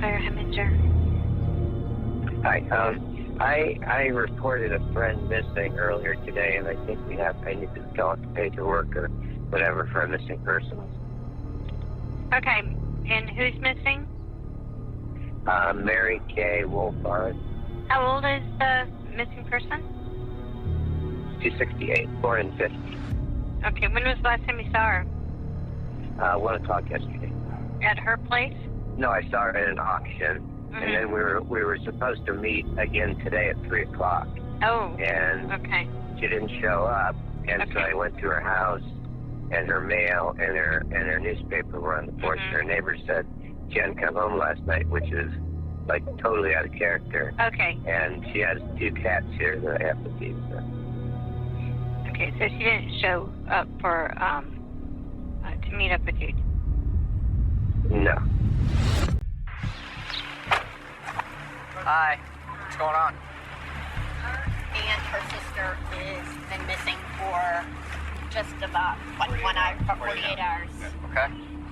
Fire Heminger. Hi. I reported a friend missing earlier today, and I think I need to go to paperwork or whatever for a missing person. Okay, and who's missing? Mary Kay Wolfhard. How old is the missing person? She's 68, born in 50. Okay, when was the last time you saw her? 1 o'clock yesterday. At her place? No, I saw her at an auction, and then we were supposed to meet again today at 3 o'clock. Oh, and okay. She didn't show up, and so I went to her house, and her mail and her newspaper were on the porch. And her neighbor said she hadn't come home last night, which is like totally out of character. Okay. And she has 2 cats here that I have to feed. So. Okay, so she didn't show up for to meet up with you. No. Hi. What's going on? Her and her sister has been missing for just about 48 hours. Okay.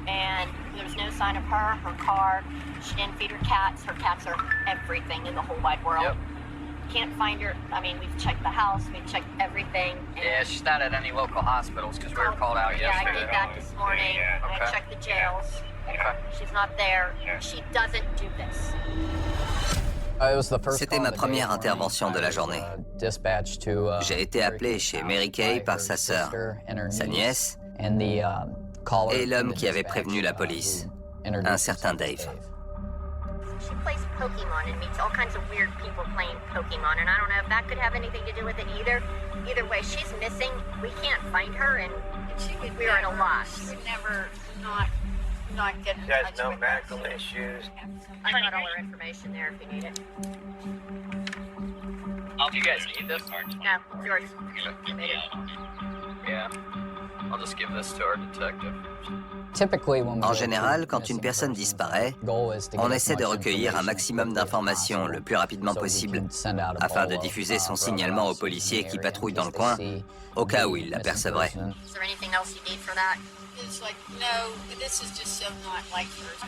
And there's no sign of her, her car. She didn't feed her cats. Her cats are everything in the whole wide world. Yep. Can't find her. I mean, we've checked the house, we've checked everything. Yeah, she's not at any local hospitals because we were called out Yeah, yesterday. I did that this morning. Okay. I checked the jails. Okay. She's not there. She doesn't do this. C'était ma première intervention de la journée. J'ai été appelé chez Mary Kay par sa sœur, sa nièce et l'homme qui avait prévenu la police, un certain Dave. She plays Pokemon and meets all kinds of weird people playing Pokemon, and I don't know if that could have anything to do with it either. Either way, she's missing. We can't find her, and we're at a loss. She would never not get in touch with her. She has no medical issues. I got all her information there if you need it. Do you guys need this? No, it's yours. Yeah. I'll just give this to our detective. En général, quand une personne disparaît, on essaie de recueillir un maximum d'informations le plus rapidement possible afin de diffuser son signalement aux policiers qui patrouillent dans le coin au cas où ils l'apercevraient. Is there anything else you need for that? It's like, no, this is just so not like yours.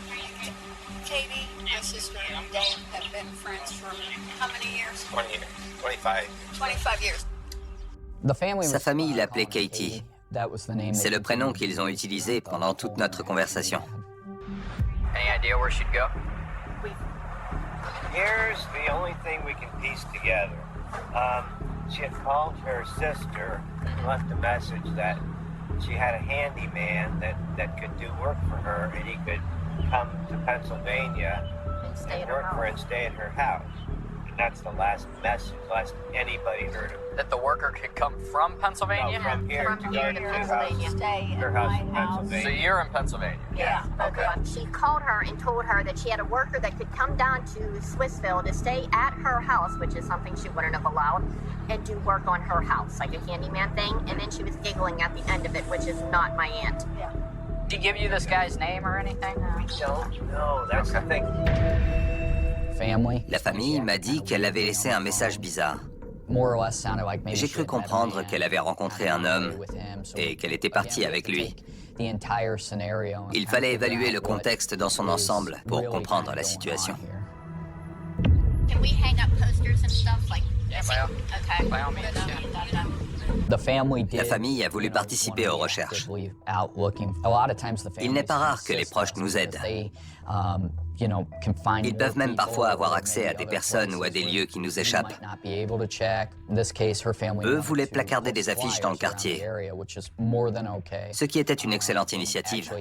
Katie, my sister, and Dave have been friends for how many years? 20 years. 25. 25 years. Sa famille l'appelait Katie. C'est le prénom qu'ils ont utilisé pendant toute notre conversation. Any idea where she'd go? Here's the only thing we can piece together. She had called her sister and left a message that she had a handyman that could do work for her, and he could come to Pennsylvania and work for her and stay at her house. And that's the last message, last anybody heard of her. That the worker could come from Pennsylvania? No, from here to go to Pennsylvania. her house in Pennsylvania. So you're in Pennsylvania? Yeah. Okay. She called her and told her that she had a worker that could come down to Swissville to stay at her house, which is something she wouldn't have allowed, and do work on her house, like a handyman thing. And then she was giggling at the end of it, which is not my aunt. Yeah. Did he give you this guy's name or anything? We don't know. That's the thing. La famille m'a dit qu'elle avait laissé un message bizarre. J'ai cru comprendre qu'elle avait rencontré un homme et qu'elle était partie avec lui. Il fallait évaluer le contexte dans son ensemble pour comprendre la situation. Can we hang up posters and stuff like? Yeah, Okay. by all means, yeah. La famille a voulu participer aux recherches. Il n'est pas rare que les proches nous aident. Ils peuvent même parfois avoir accès à des personnes ou à des lieux qui nous échappent. Eux voulaient placarder des affiches dans le quartier, ce qui était une excellente initiative.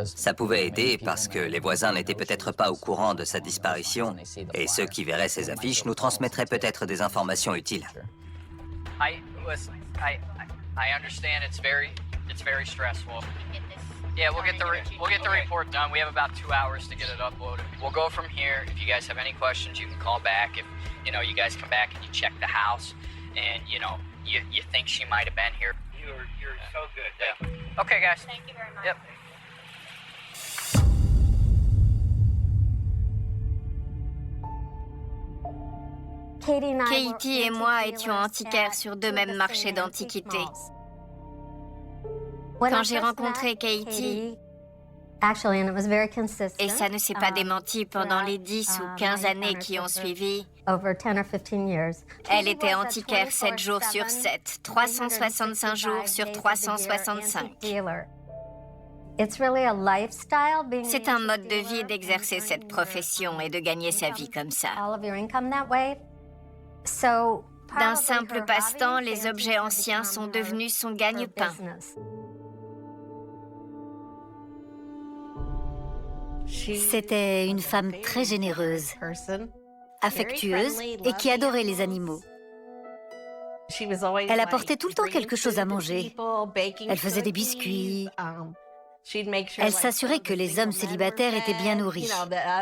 Ça pouvait aider parce que les voisins n'étaient peut-être pas au courant de sa disparition et ceux qui verraient ces affiches nous transmettraient peut-être des informations utiles. I understand it's very stressful. Yeah, we'll get the report done. We have about 2 hours to get it uploaded. We'll go from here. If you guys have any questions, you can call back. If you guys come back and you check the house, and you think she might have been here. You're so good. Yeah. Okay, guys. Thank you very much. Yep. Katie et moi étions antiquaires sur 2 mêmes marchés d'antiquités. Quand j'ai rencontré Katie, Et ça ne s'est pas démenti pendant les 10 ou 15 années qui ont suivi. Elle était antiquaire 7 jours sur 7, 365 jours sur 365. C'est un mode de vie d'exercer cette profession et de gagner sa vie comme ça. D'un simple passe-temps, les objets anciens sont devenus son gagne-pain. C'était une femme très généreuse, affectueuse et qui adorait les animaux. Elle apportait tout le temps quelque chose à manger. Elle faisait des biscuits. Elle s'assurait que les hommes célibataires étaient bien nourris,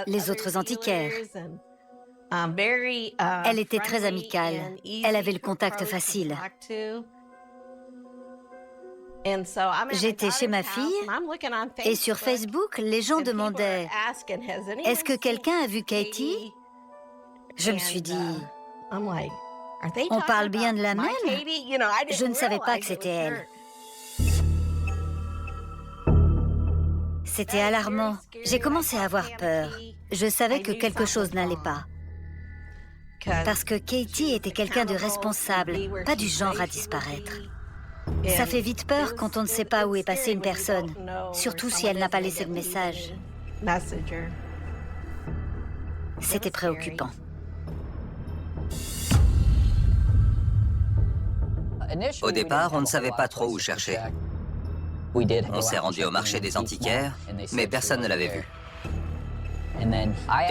les autres antiquaires. Elle était très amicale. Elle avait le contact facile. J'étais chez ma fille et sur Facebook, les gens demandaient « Est-ce que quelqu'un a vu Katie ?» Je me suis dit « On parle bien de la même ?» Je ne savais pas que c'était elle. C'était alarmant. J'ai commencé à avoir peur. Je savais que quelque chose n'allait pas. Parce que Katie était quelqu'un de responsable, pas du genre à disparaître. Ça fait vite peur quand on ne sait pas où est passée une personne, surtout si elle n'a pas laissé de message. C'était préoccupant. Au départ, on ne savait pas trop où chercher. On s'est rendu au marché des antiquaires, mais personne ne l'avait vu.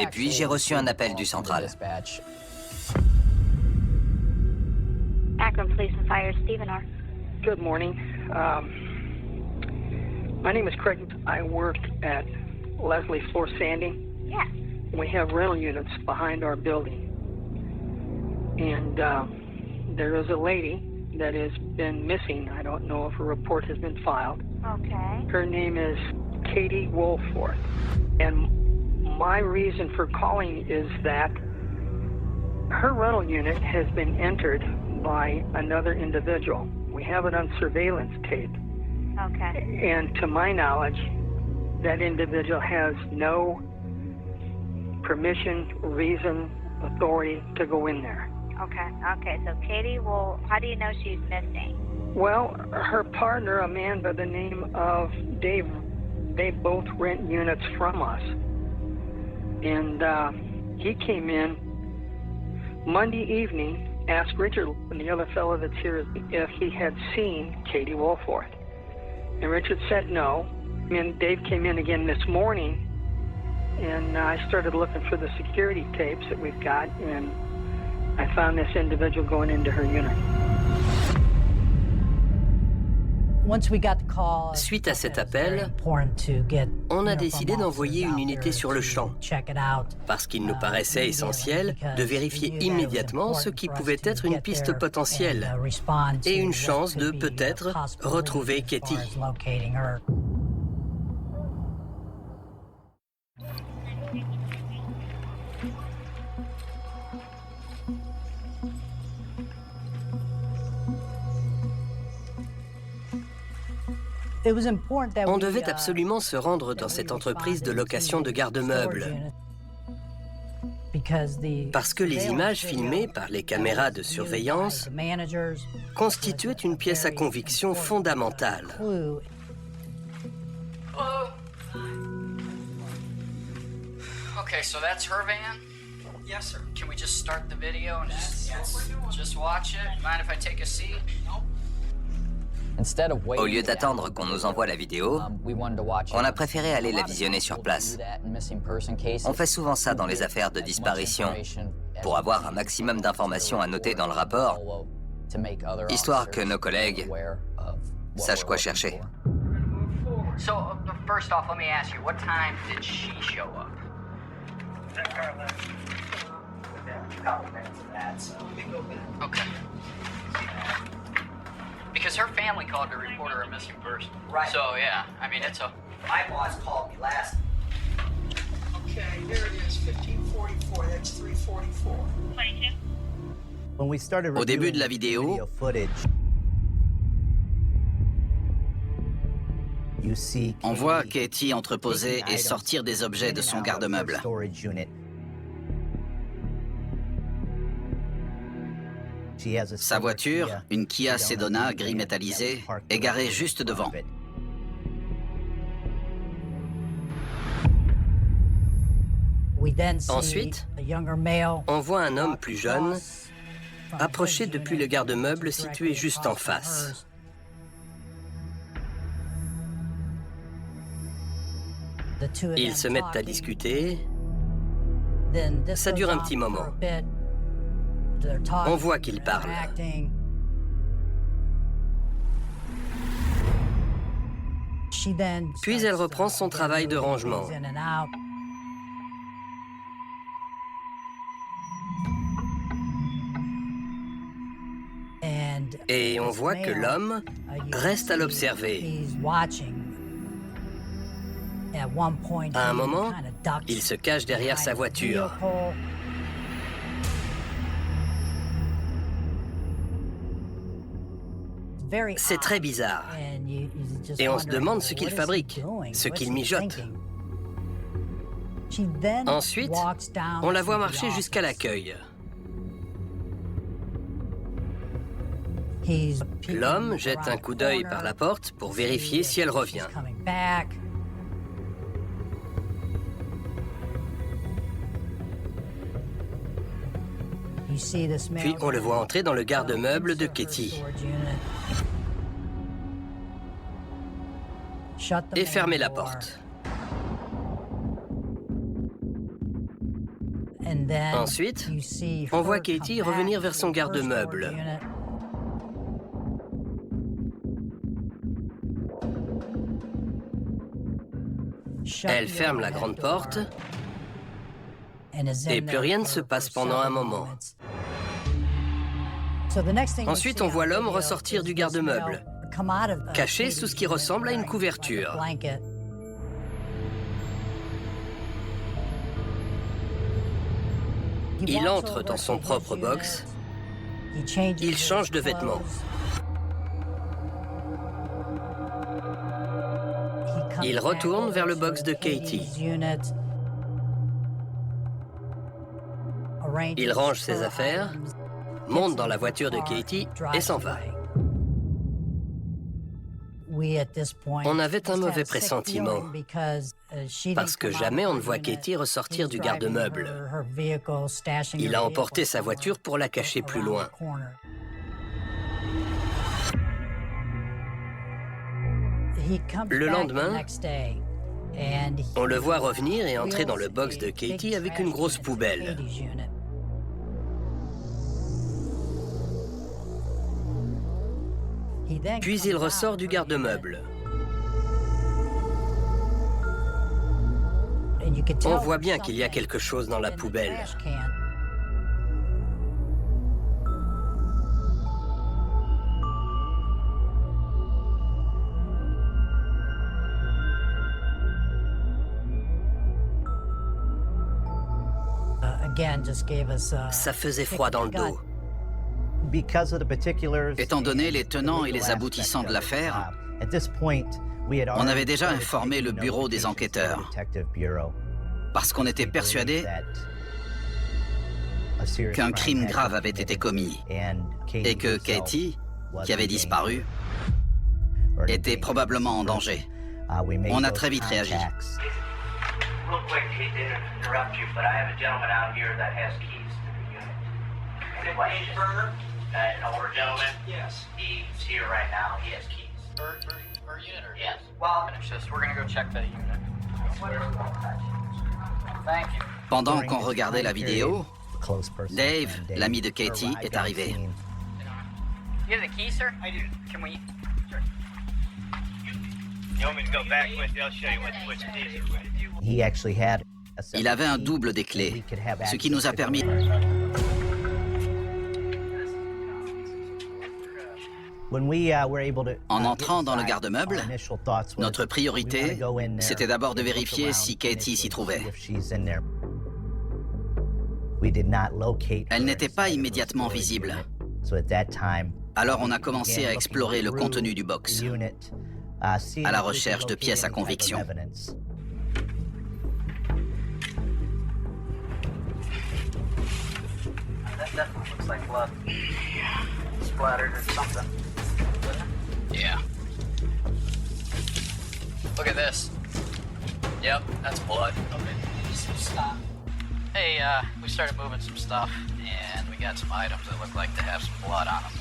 Et puis, j'ai reçu un appel du central. Akron Police and Fire, Stephen R. Good morning. My name is Craig. I work at Leslie Floor Sanding. Yeah. We have rental units behind our building. And there is a lady that has been missing. I don't know if a report has been filed. Okay. Her name is Katie Woolforth. And my reason for calling is that her rental unit has been entered by another individual. We have it on surveillance tape. Okay. And to my knowledge, that individual has no permission, reason, authority to go in there. Okay, so Katie, well, how do you know she's missing? Well, her partner, a man by the name of Dave, they both rent units from us. And he came in Monday evening, asked Richard and the other fellow that's here if he had seen Katie Woolforth. And Richard said no. And Dave came in again this morning, and I started looking for the security tapes that we've got, and I found this individual going into her unit. Suite à cet appel, on a décidé d'envoyer une unité sur le champ, parce qu'il nous paraissait essentiel de vérifier immédiatement ce qui pouvait être une piste potentielle et une chance de peut-être retrouver Katie. On devait absolument se rendre dans cette entreprise de location de garde-meubles. Parce que les images filmées par les caméras de surveillance constituaient une pièce à conviction fondamentale. Okay, so that's her van? Yes, sir. Can we just start the video and just watch it? Mind if I take a seat? Au lieu d'attendre qu'on nous envoie la vidéo, on a préféré aller la visionner sur place. On fait souvent ça dans les affaires de disparition, pour avoir un maximum d'informations à noter dans le rapport, histoire que nos collègues sachent quoi chercher. So, first off, let me ask you, what time did she show up? Okay. Because her family called to report her a missing person. Right. So, yeah, I mean, it's a... My boss called me last. Okay, there it is, 1544. That's 344. 22. Au début de la vidéo, On voit Katie entreposer et sortir des objets de son garde-meuble. Sa voiture, une Kia Sedona gris métallisé, est garée juste devant. Ensuite, on voit un homme plus jeune approcher depuis le garde-meuble situé juste en face. Ils se mettent à discuter. Ça dure un petit moment. On voit qu'ils parlent. Puis elle reprend son travail de rangement. Et on voit que l'homme reste à l'observer. À un moment, il se cache derrière sa voiture. C'est très bizarre. Et on se demande ce qu'il fabrique, ce qu'il mijote. Ensuite, on la voit marcher jusqu'à l'accueil. L'homme jette un coup d'œil par la porte pour vérifier si elle revient. Puis on le voit entrer dans le garde-meuble de Katie. Et fermer la porte. Ensuite, on voit Katie revenir vers son garde-meuble. Elle ferme la grande porte et plus rien ne se passe pendant un moment. Ensuite, on voit l'homme ressortir du garde-meuble, caché sous ce qui ressemble à une couverture. Il entre dans son propre box. Il change de vêtements. Il retourne vers le box de Katie. Il range ses affaires, monte dans la voiture de Katie et s'en va. On avait un mauvais pressentiment, parce que jamais on ne voit Katie ressortir du garde-meuble. Il a emporté sa voiture pour la cacher plus loin. Le lendemain, on le voit revenir et entrer dans le box de Katie avec une grosse poubelle. Puis il ressort du garde-meuble. On voit bien qu'il y a quelque chose dans la poubelle. Ça faisait froid dans le dos. Étant donné les tenants et les aboutissants de l'affaire, on avait déjà informé le bureau des enquêteurs, parce qu'on était persuadé qu'un crime grave avait été commis et que Katie, qui avait disparu, était probablement en danger. On a très vite réagi. Real quick, hate to interrupt you, but I have a gentleman out here that has keys to the unit. Any questions? An older gentleman? Yes. He's here right now. He has keys. Per unit or? Yes. Well, We're gonna go check the unit. Thank you. Pendant qu'on regardait la vidéo, Dave, l'ami de Katie, est arrivé. You have the key, sir? I do. Can we? Sure. You want me to go back with you? I'll show you which keys are with. Il avait un double des clés, ce qui nous a permis... En entrant dans le garde-meuble, notre priorité, c'était d'abord de vérifier si Katie s'y trouvait. Elle n'était pas immédiatement visible. Alors on a commencé à explorer le contenu du box. à la recherche de pièces à conviction. Yeah. Look at this. Yep, that's blood. Okay, stop. Hey, we started moving some stuff, and we got some items that look like they have some blood on them.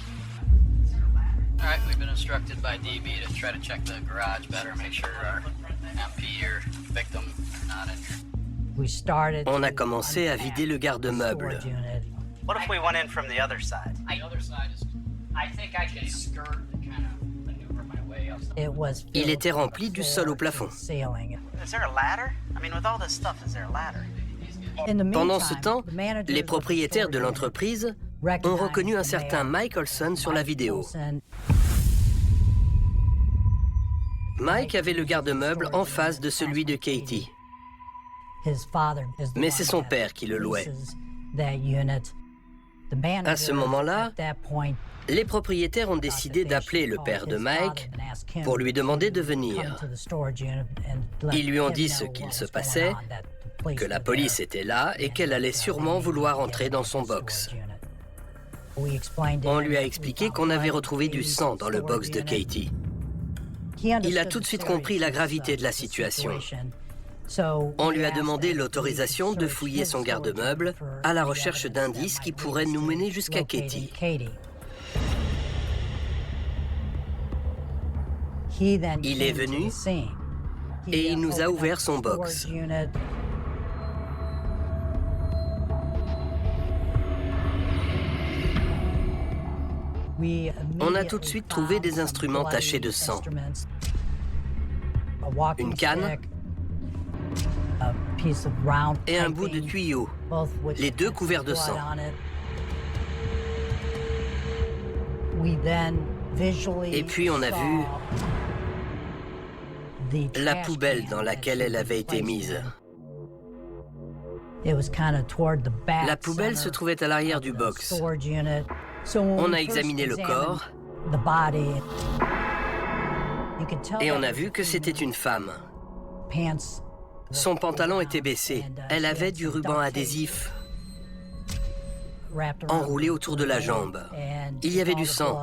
All right, we've been instructed by DB to try to check the garage better, make sure our MP or victim are not in here. On a commencé à vider le garde-meuble. What if we went in from the other side? The other side is... I think I can skirt and kind of maneuver my way up. Il était rempli du sol au plafond. Is there a ladder? I mean, with all this stuff, is there a ladder? Pendant ce temps, les propriétaires de l'entreprise ont reconnu un certain Mike Olson sur la vidéo. Mike avait le garde-meuble en face de celui de Katie. Mais c'est son père qui le louait. À ce moment-là, les propriétaires ont décidé d'appeler le père de Mike pour lui demander de venir. Ils lui ont dit ce qu'il se passait, que la police était là et qu'elle allait sûrement vouloir entrer dans son box. On lui a expliqué qu'on avait retrouvé du sang dans le box de Katie. Il a tout de suite compris la gravité de la situation. On lui a demandé l'autorisation de fouiller son garde-meuble à la recherche d'indices qui pourraient nous mener jusqu'à Katie. Il est venu et il nous a ouvert son box. On a tout de suite trouvé des instruments tachés de sang. Une canne et un bout de tuyau, les deux couverts de sang. Et puis on a vu la poubelle dans laquelle elle avait été mise. La poubelle se trouvait à l'arrière du box. On a examiné le corps et on a vu que c'était une femme. Son pantalon était baissé. Elle avait du ruban adhésif enroulé autour de la jambe. Il y avait du sang.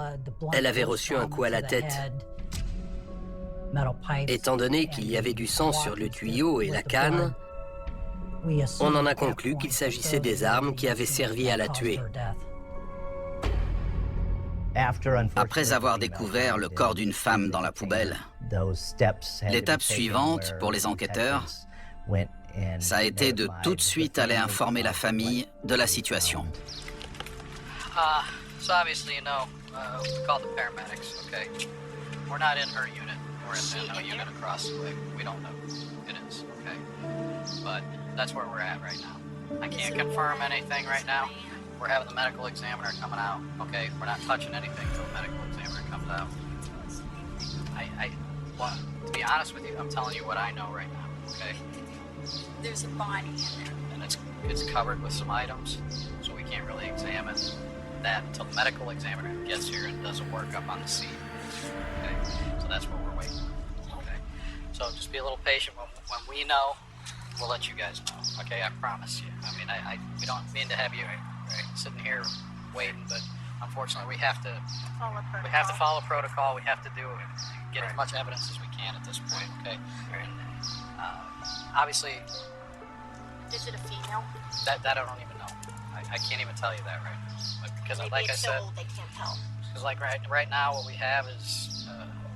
Elle avait reçu un coup à la tête. Étant donné qu'il y avait du sang sur le tuyau et la canne, on en a conclu qu'il s'agissait des armes qui avaient servi à la tuer. Après avoir découvert le corps d'une femme dans la poubelle, l'étape suivante pour les enquêteurs, ça a été de tout de suite aller informer la famille de la situation. So obviously, you know, we called the paramedics, okay? We're not in her unit. We're in the unit across the way. We don't know who it is, okay? But that's where we're at right now. I can't confirm anything right now. We're having the medical examiner coming out, okay? We're not touching anything until the medical examiner comes out. Well, to be honest with you, I'm telling you what I know right now, okay? There's a body in there. And it's covered with some items, so we can't really examine that until the medical examiner gets here and does a workup on the scene. Okay, so that's what we're waiting on. Okay, so just be a little patient. When we know, we'll let you guys know. Okay, I promise you. I mean, we don't mean to have you sitting here waiting, but unfortunately, we have to follow protocol. We have to get as much evidence as we can at this point. Okay, and, obviously, is it a female? That I don't even know. I can't even tell you that right now. Because maybe like I said, so old they can't tell. Because like right now, what we have is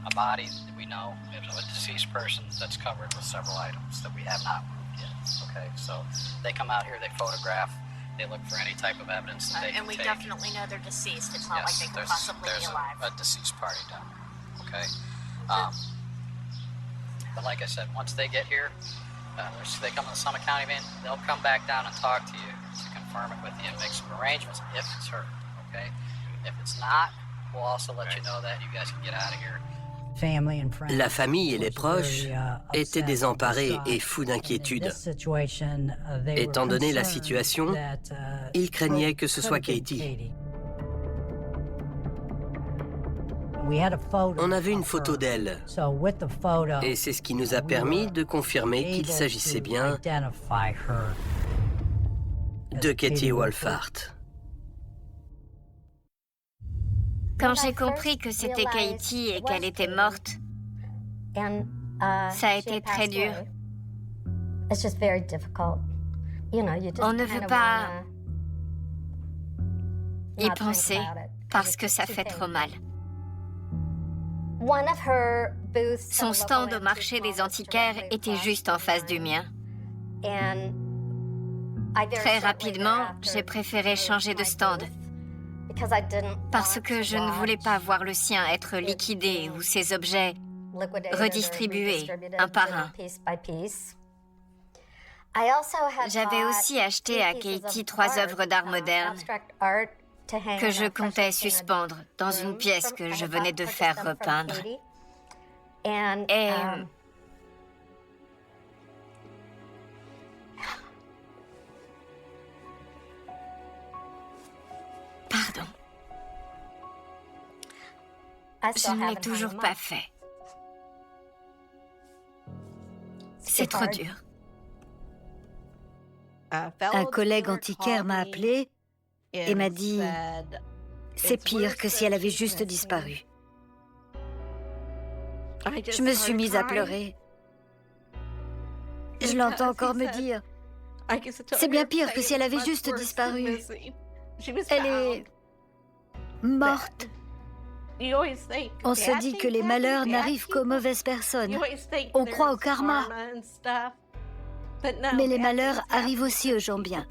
a body that we know, a deceased person that's covered with several items that we have not moved yet. Okay, so they come out here, they photograph, they look for any type of evidence that they can and we take. definitely know they're deceased. It's not like they could possibly be alive. There's a deceased party down there. Okay, but like I said, once they get here, they come in the Summit County van, they'll come back down and talk to you to confirm it with you and make some arrangements if it's her. Okay, if it's not, we'll also let you know that you guys can get out of here. La famille et les proches étaient désemparés et fous d'inquiétude. Étant donné la situation, ils craignaient que ce soit Katie. On avait une photo d'elle. Et c'est ce qui nous a permis de confirmer qu'il s'agissait bien de Katie Wolfhard. Quand j'ai compris que c'était Katie et qu'elle était morte, ça a été très dur. On ne veut pas y penser parce que ça fait trop mal. Son stand au marché des antiquaires était juste en face du mien. Très rapidement, j'ai préféré changer de stand parce que je ne voulais pas voir le sien être liquidé ou ses objets redistribués un par un. J'avais aussi acheté à Katie 3 œuvres d'art moderne que je comptais suspendre dans une pièce que je venais de faire repeindre. Et pardon. Je ne l'ai toujours pas fait. C'est trop dur. Un collègue antiquaire m'a appelé et m'a dit « C'est pire que si elle avait juste disparu ». Je me suis mise à pleurer. Je l'entends encore me dire « C'est bien pire que si elle avait juste disparu. Elle est morte. » On se dit que les malheurs n'arrivent qu'aux mauvaises personnes. On croit au karma. Mais les malheurs arrivent aussi aux gens bien.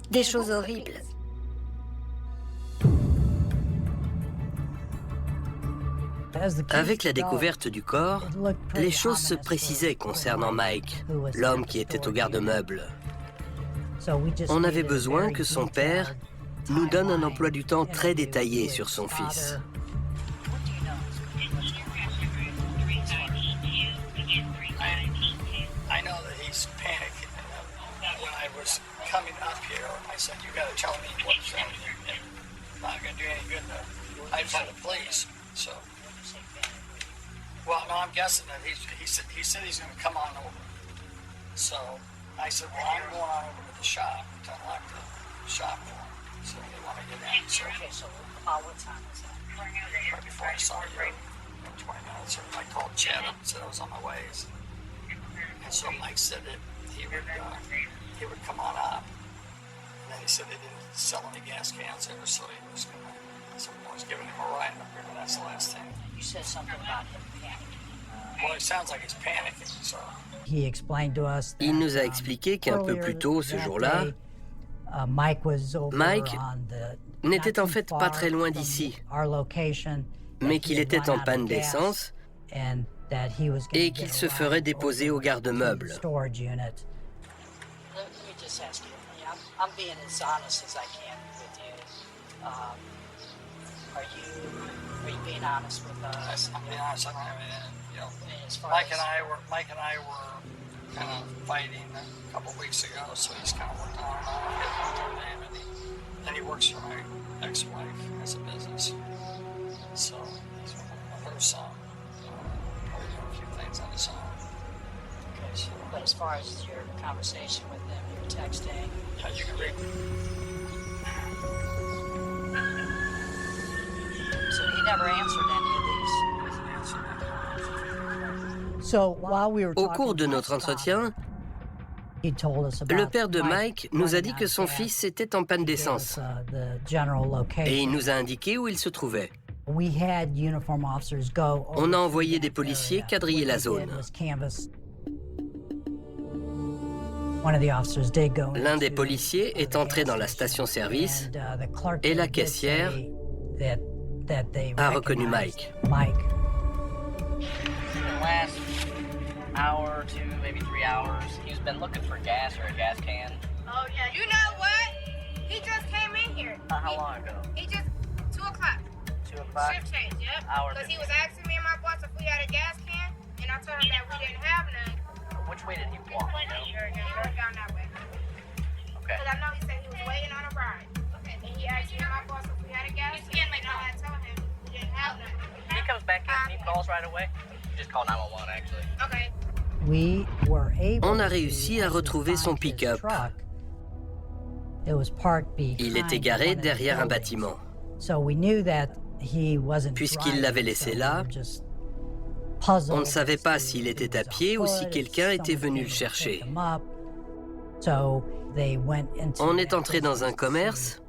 Des choses horribles. Avec la découverte du corps, les choses se précisaient concernant Mike, l'homme qui était au garde-meuble. On avait besoin que son père nous donne un emploi du temps très détaillé sur son fils. Well, no, I'm guessing that he said he's going to come on over. So I said, well, I'm going on over to the shop to unlock the shop door. So they want to get in. So, okay, so what time is that? Right before I saw you, 20 minutes. I called Chad up and said I was on my way. And so Mike said that he would come on up. And then he said they didn't sell any gas cans there, so he was going to, someone was giving him a ride up here, but that's the last thing. You said something about him panicking. Well, it sounds like he's panicking, so. Il nous a expliqué qu'un peu plus tôt ce jour-là, Mike n'était en fait pas très loin d'ici, mais qu'il était en panne d'essence et qu'il se ferait déposer au garde-meuble. I'm being as honest as I can with you. Are you being honest with us? I'm being honest. I don't have any, you know. Mike and I were kind of fighting a couple weeks ago, so he's kind of working on it. And he works for my ex-wife as a business. So he's with her son. We're doing a few things on his own. Okay, so, but as far as your conversation with them, you're texting. Yeah, you can read. So he never answered any of these. Au cours de notre entretien, le père de Mike nous a dit que son fils était en panne d'essence et il nous a indiqué où il se trouvait. On a envoyé des policiers quadriller la zone. L'un des policiers est entré dans la station-service et la caissière a reconnu Mike. Hour or two, maybe 3 hours. He's been looking for gas or a gas can. Oh, yeah. You know what? He just came in here. How long ago? He just, 2 o'clock. 2 o'clock? Shift change, yep. Hour. Because he was asking me and my boss if we had a gas can, and I told him that we didn't have none. Which way did he walk? Down that way. Okay. Because I know he said he was waiting on a ride. Okay. And he asked me and my boss if we had a gas can, and I had told him we didn't calls right away. Just call 911 actually. Okay. On a réussi à retrouver son pick-up. Il était garé derrière un bâtiment. Puisqu'il l'avait laissé là, on ne savait pas s'il était à pied ou si quelqu'un était venu le chercher. On est entré dans un commerce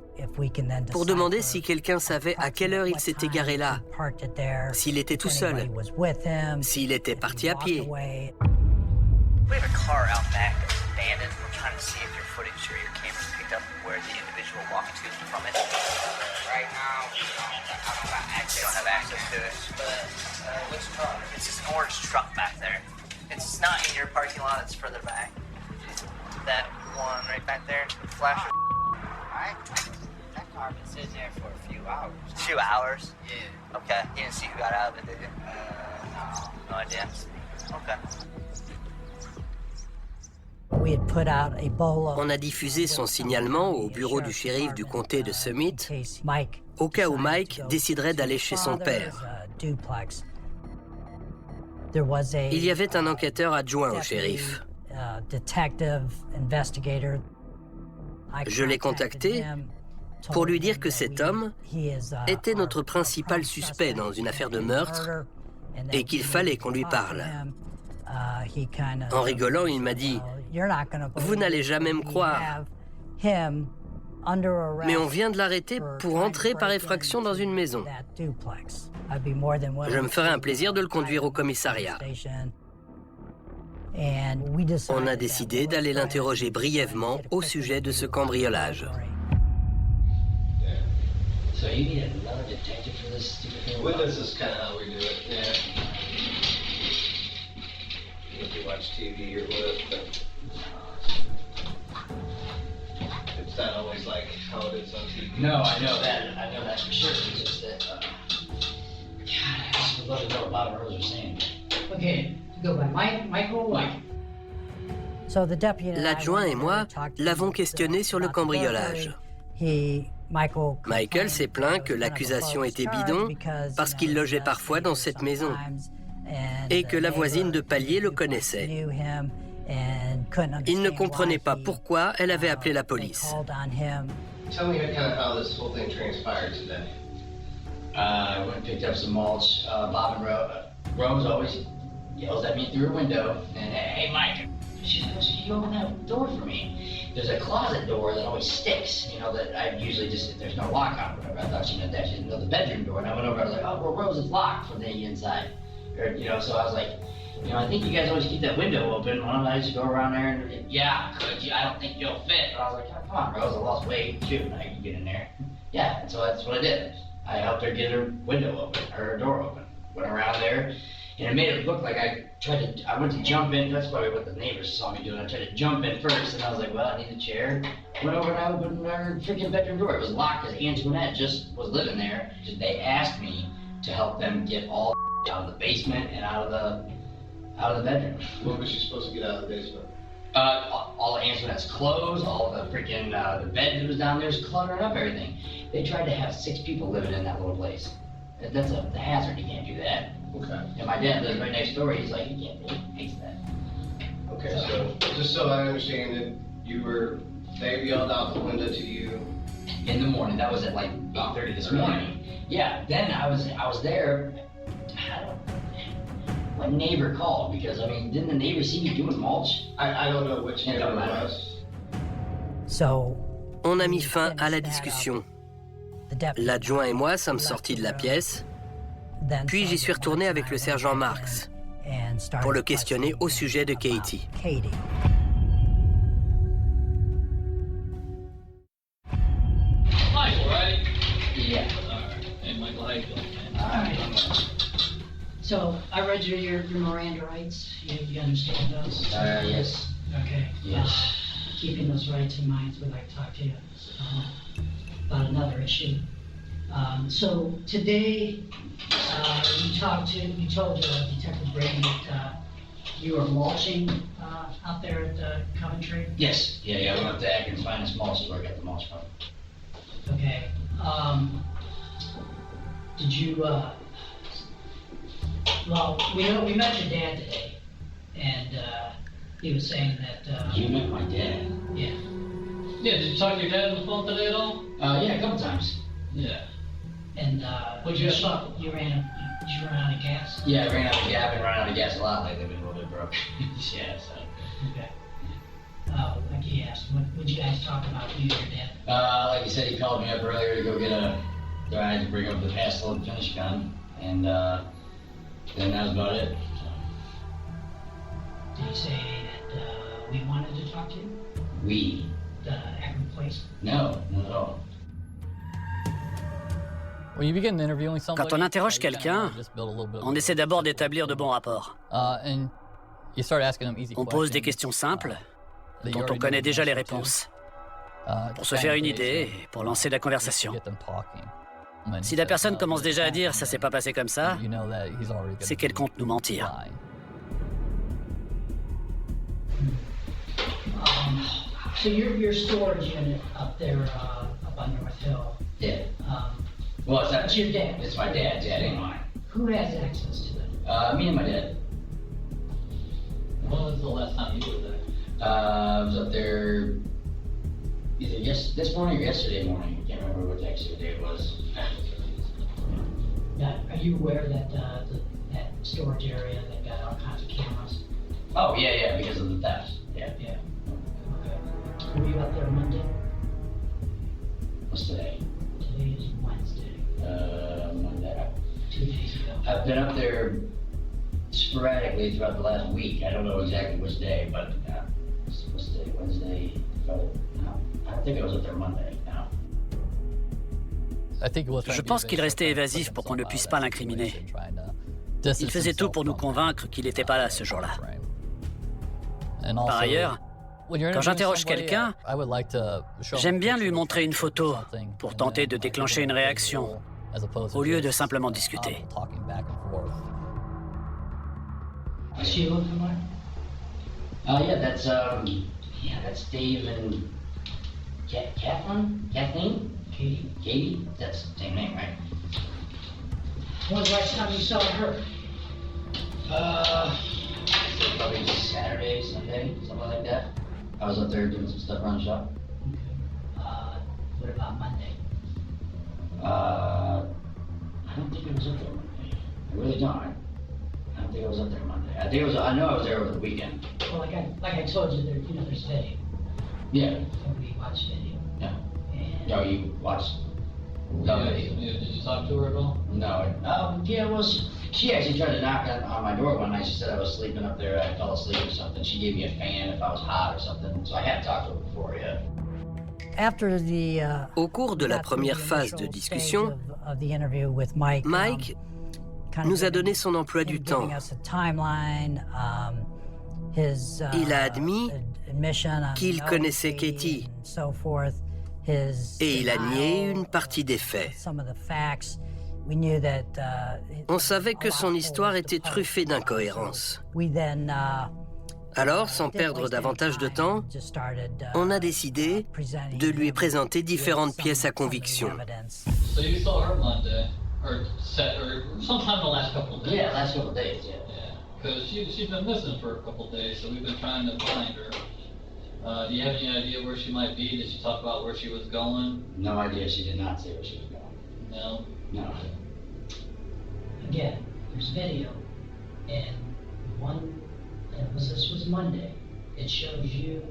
pour demander si quelqu'un savait à quelle heure il s'était garé là, s'il était tout seul, s'il était parti à pied. We have a car out back that's abandoned. We're trying to see if your footage or your cameras picked up where the individual walked to from it. Right now, we don't have access to it. But which car? It's just an orange truck back there. It's not in your parking lot, it's further back. That one right back there, the flasher. Alright. That car been sitting there for a few hours. 2 hours? Yeah. Okay. You didn't see who got out of it, did you? No. No idea. Okay. On a diffusé son signalement au bureau du shérif du comté de Summit, au cas où Mike déciderait d'aller chez son père. Il y avait un enquêteur adjoint au shérif. Je l'ai contacté pour lui dire que cet homme était notre principal suspect dans une affaire de meurtre et qu'il fallait qu'on lui parle. En rigolant, il m'a dit « Vous n'allez jamais me croire, mais on vient de l'arrêter pour entrer par effraction dans une maison. Je me ferai un plaisir de le conduire au commissariat. » On a décidé d'aller l'interroger brièvement au sujet de ce cambriolage. If you watch TV or what, but it's not always like how it is on TV. No, I know that for sure. It's just that, God, I just would love to know what a lot of girls are saying. Okay, go by Mike or Mike. L'adjoint et moi l'avons questionné sur le cambriolage. Michael s'est plaint que l'accusation était bidon parce qu'il logeait parfois dans cette maison et que la voisine de palier le connaissait. Il ne comprenait pas pourquoi elle avait appelé la police. Tell me kind of how this whole thing transpired today. I went and picked up some mulch. Bob and Rose always yells at me through her window, and hey, Mike, she goes, you open that door for me. There's a closet door that always sticks, you know, that I usually just, if there's no lock on it, whatever. I thought she meant that. She didn't know the bedroom door, and I went over, I was like, oh, well, Rose, it's locked from the inside. Or, you know, so I was like, you know, I think you guys always keep that window open. Why don't I just go around there and, yeah, I don't think you'll fit. But I was like, oh, come on, Rose, I lost weight. Shoot, I can get in there. Yeah, and so that's what I did. I helped her get her window open, or her door open. Went around there, and it made it look like I went to jump in. That's probably what the neighbors saw me doing. I tried to jump in first, and I was like, well, I need a chair. Went over and I opened her freaking bedroom door. It was locked because Antoinette just was living there. They asked me to help them get all out of the basement and out of the bedroom. What was she supposed to get out of the basement? All of Antoinette's clothes, all the freaking the bed that was down there, is cluttering up everything. They tried to have 6 people living in that little place. That's a hazard. You can't do that. Okay. And my dad lives right next door. He's like, you can't really fix that. Okay, so just so I understand it, they yelled out the window to you in the morning. That was at like 8:30 this morning. Yeah. Then I was there. What neighbor called? Because I mean, didn't the neighbor see me doing mulch? I don't know which neighbor it was. On a mis fin à la discussion. L'adjoint et moi sommes sortis de la pièce, puis j'y suis retourné avec le sergent Marks pour le questionner au sujet de Katie. Michael, right? Yeah. All right. Hey, Michael, how you doing, man? All right. So, I read your Miranda rights. You understand those? Yes. Okay. Yes. Keeping those rights in mind, we'd like to talk to you about another issue. So today, you told Detective Brady that you were mulching out there at Coventry? Yes. Yeah, we went up to Atkins Finest Mulch store, got the mulch from. Okay. Did you Well, we met your dad today, and he was saying that. You met my dad? Yeah. Yeah, did you talk to your dad on the phone today at all? Yeah, a couple times. Yeah. And you ran out of gas? Yeah, I ran out of gas. I've been running out of gas a lot lately. I've been a little bit broke. Yeah, so. Okay. Like he asked, what would you guys talk about, you and your dad? Like he said, he called me up earlier to go get a guy to bring up the pass load finish gun, and then that was about it. Did he say that we wanted to talk to you? We? The Akron place? No, not at all. Quand on interroge quelqu'un, on essaie d'abord d'établir de bons rapports. On pose des questions simples, dont on connaît déjà les réponses, pour se faire une idée et pour lancer la conversation. Si la personne commence déjà à dire « ça s'est pas passé comme ça », c'est qu'elle compte nous mentir. So your storage unit up there, up on North Hill. Yeah. Well, It's your dad. It's my dad's, yeah, it ain't mine. Who has access to it? Me and my dad. When was the last time you were there? I was up there either this morning or yesterday morning. I can't remember what actually day it was. Now, are you aware that that storage area, they've got all kinds of cameras? Oh, yeah, because of the theft. Yeah. Yeah. Okay. Were you up there Monday? What's today? Today is Wednesday. Monday. 2 days ago. I've been up there sporadically throughout the last week. I don't know exactly which day, but what's today? Wednesday? No, I think I was up there Monday. No. Je pense qu'il restait évasif pour qu'on ne puisse pas l'incriminer. Il faisait tout pour nous convaincre qu'il n'était pas là ce jour-là. Par ailleurs, quand j'interroge quelqu'un, j'aime bien lui montrer une photo pour tenter de déclencher une réaction, au lieu de simplement discuter. Sheila, that's Dave and Kathleen? Katie? That's the same name, right? When's the last time you saw her? Probably Saturday, Sunday, something like that. I was up there doing some stuff around the shop. What about Monday? I don't think I was up there Monday. I really don't. I don't think I was up there Monday. I know I was there over the weekend. Well, like I told you, there's video. Yeah. And we watched video. Yeah. And No, you watched the video. Did you talk to her at all? No. Yeah, well, she actually tried to knock on my door one night. She said I was sleeping up there. I fell asleep or something. She gave me a fan if I was hot or something. So I hadn't talked to her before yet. Au cours de la première phase de discussion, Mike nous a donné son emploi du temps. Il a admis qu'il connaissait Katie et il a nié une partie des faits. On savait que son histoire était truffée d'incohérences. Alors, sans perdre davantage de temps, on a décidé de lui présenter différentes pièces à conviction. So you saw her Monday, or sometime in the last couple of days. Yeah, last couple of days, yeah. Because she's been missing for a couple of days, so we've been trying to find her. Do you have any idea where she might be? Did she talk about where she was going? No idea. She did not say where she was going. No? No. again, there's video, and this was Monday. It shows you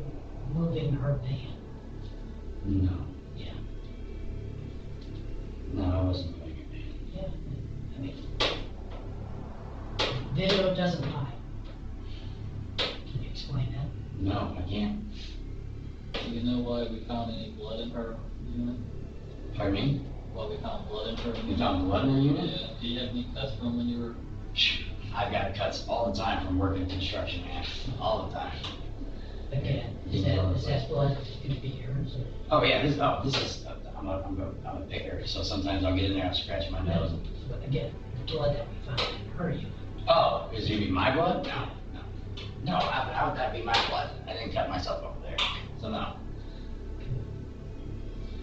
moving her van. No. Yeah. No, I wasn't moving her van. Yeah. I mean, video doesn't lie. Can you explain that? No, I can't. Do you know why we found any blood in her unit? Pardon me? Why we found blood in her unit? You found blood in her unit? Yeah. Do you have any cuts from when you were... I've got cuts all the time from working in construction, man. All the time. Again, is that blood going to be yours? Or? Oh yeah, this is. I'm a picker, so sometimes I'll get in there and scratch my nose. But again, the blood that we found in her unit. Oh, is it my blood? No. How would that be my blood? I didn't cut myself over there, so no.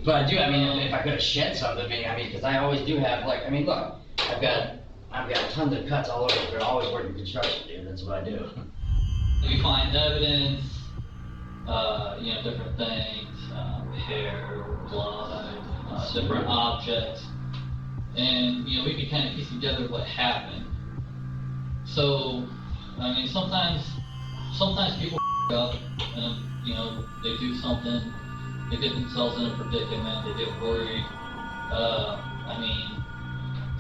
But I do. I mean, if I could have shed something, because I always do have. Like, I mean, look, I I've got tons of cuts all over. They're always working construction, dude. That's what I do. We find evidence, different things, hair, blood, different objects, and we can kind of piece together what happened. So, I mean, sometimes people up, and they do something, they get themselves in a predicament, they get worried. I mean,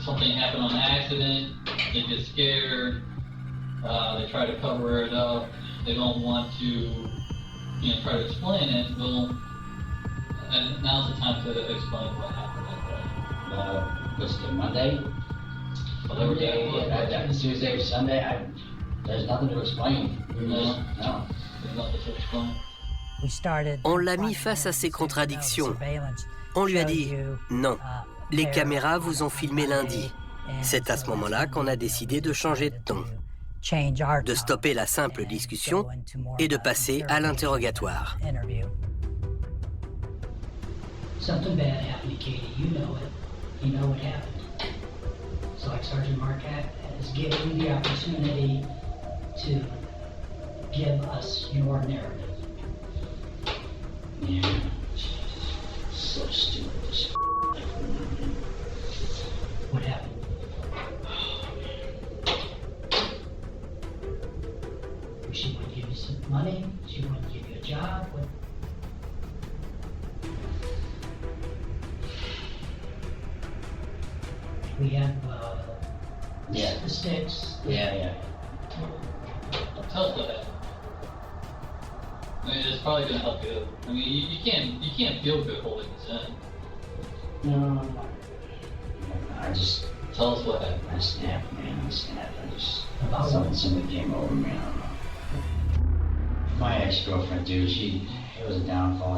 something happened on accident, they get scared, they try to cover it up, they don't want to, try to explain it. Well, and now's the time to explain what happened that day. What's the Monday? Tuesday or Sunday, there's nothing to explain. No. There's nothing to explain. On l'a mis face à ses contradictions. On lui a dit « Non, les caméras vous ont filmé lundi ». C'est à ce moment-là qu'on a décidé de changer de ton, de stopper la simple discussion et de passer à l'interrogatoire. Something bad happened to Katie. You know it. You know what happened. So like Sergeant Marquette has given you the opportunity to give us your narrative. Yeah. So stupid. This What happened? She wanted to give you some money. She wanted to give you a job. What? We have the sticks. Yeah. Tell us what happened. I mean, it's probably gonna help you. I mean, you can't feel good holding this in. No. I just... Tell us what happened. I snapped, man. I snapped. Something came over me. I don't know. My ex-girlfriend, dude, it was a downfall.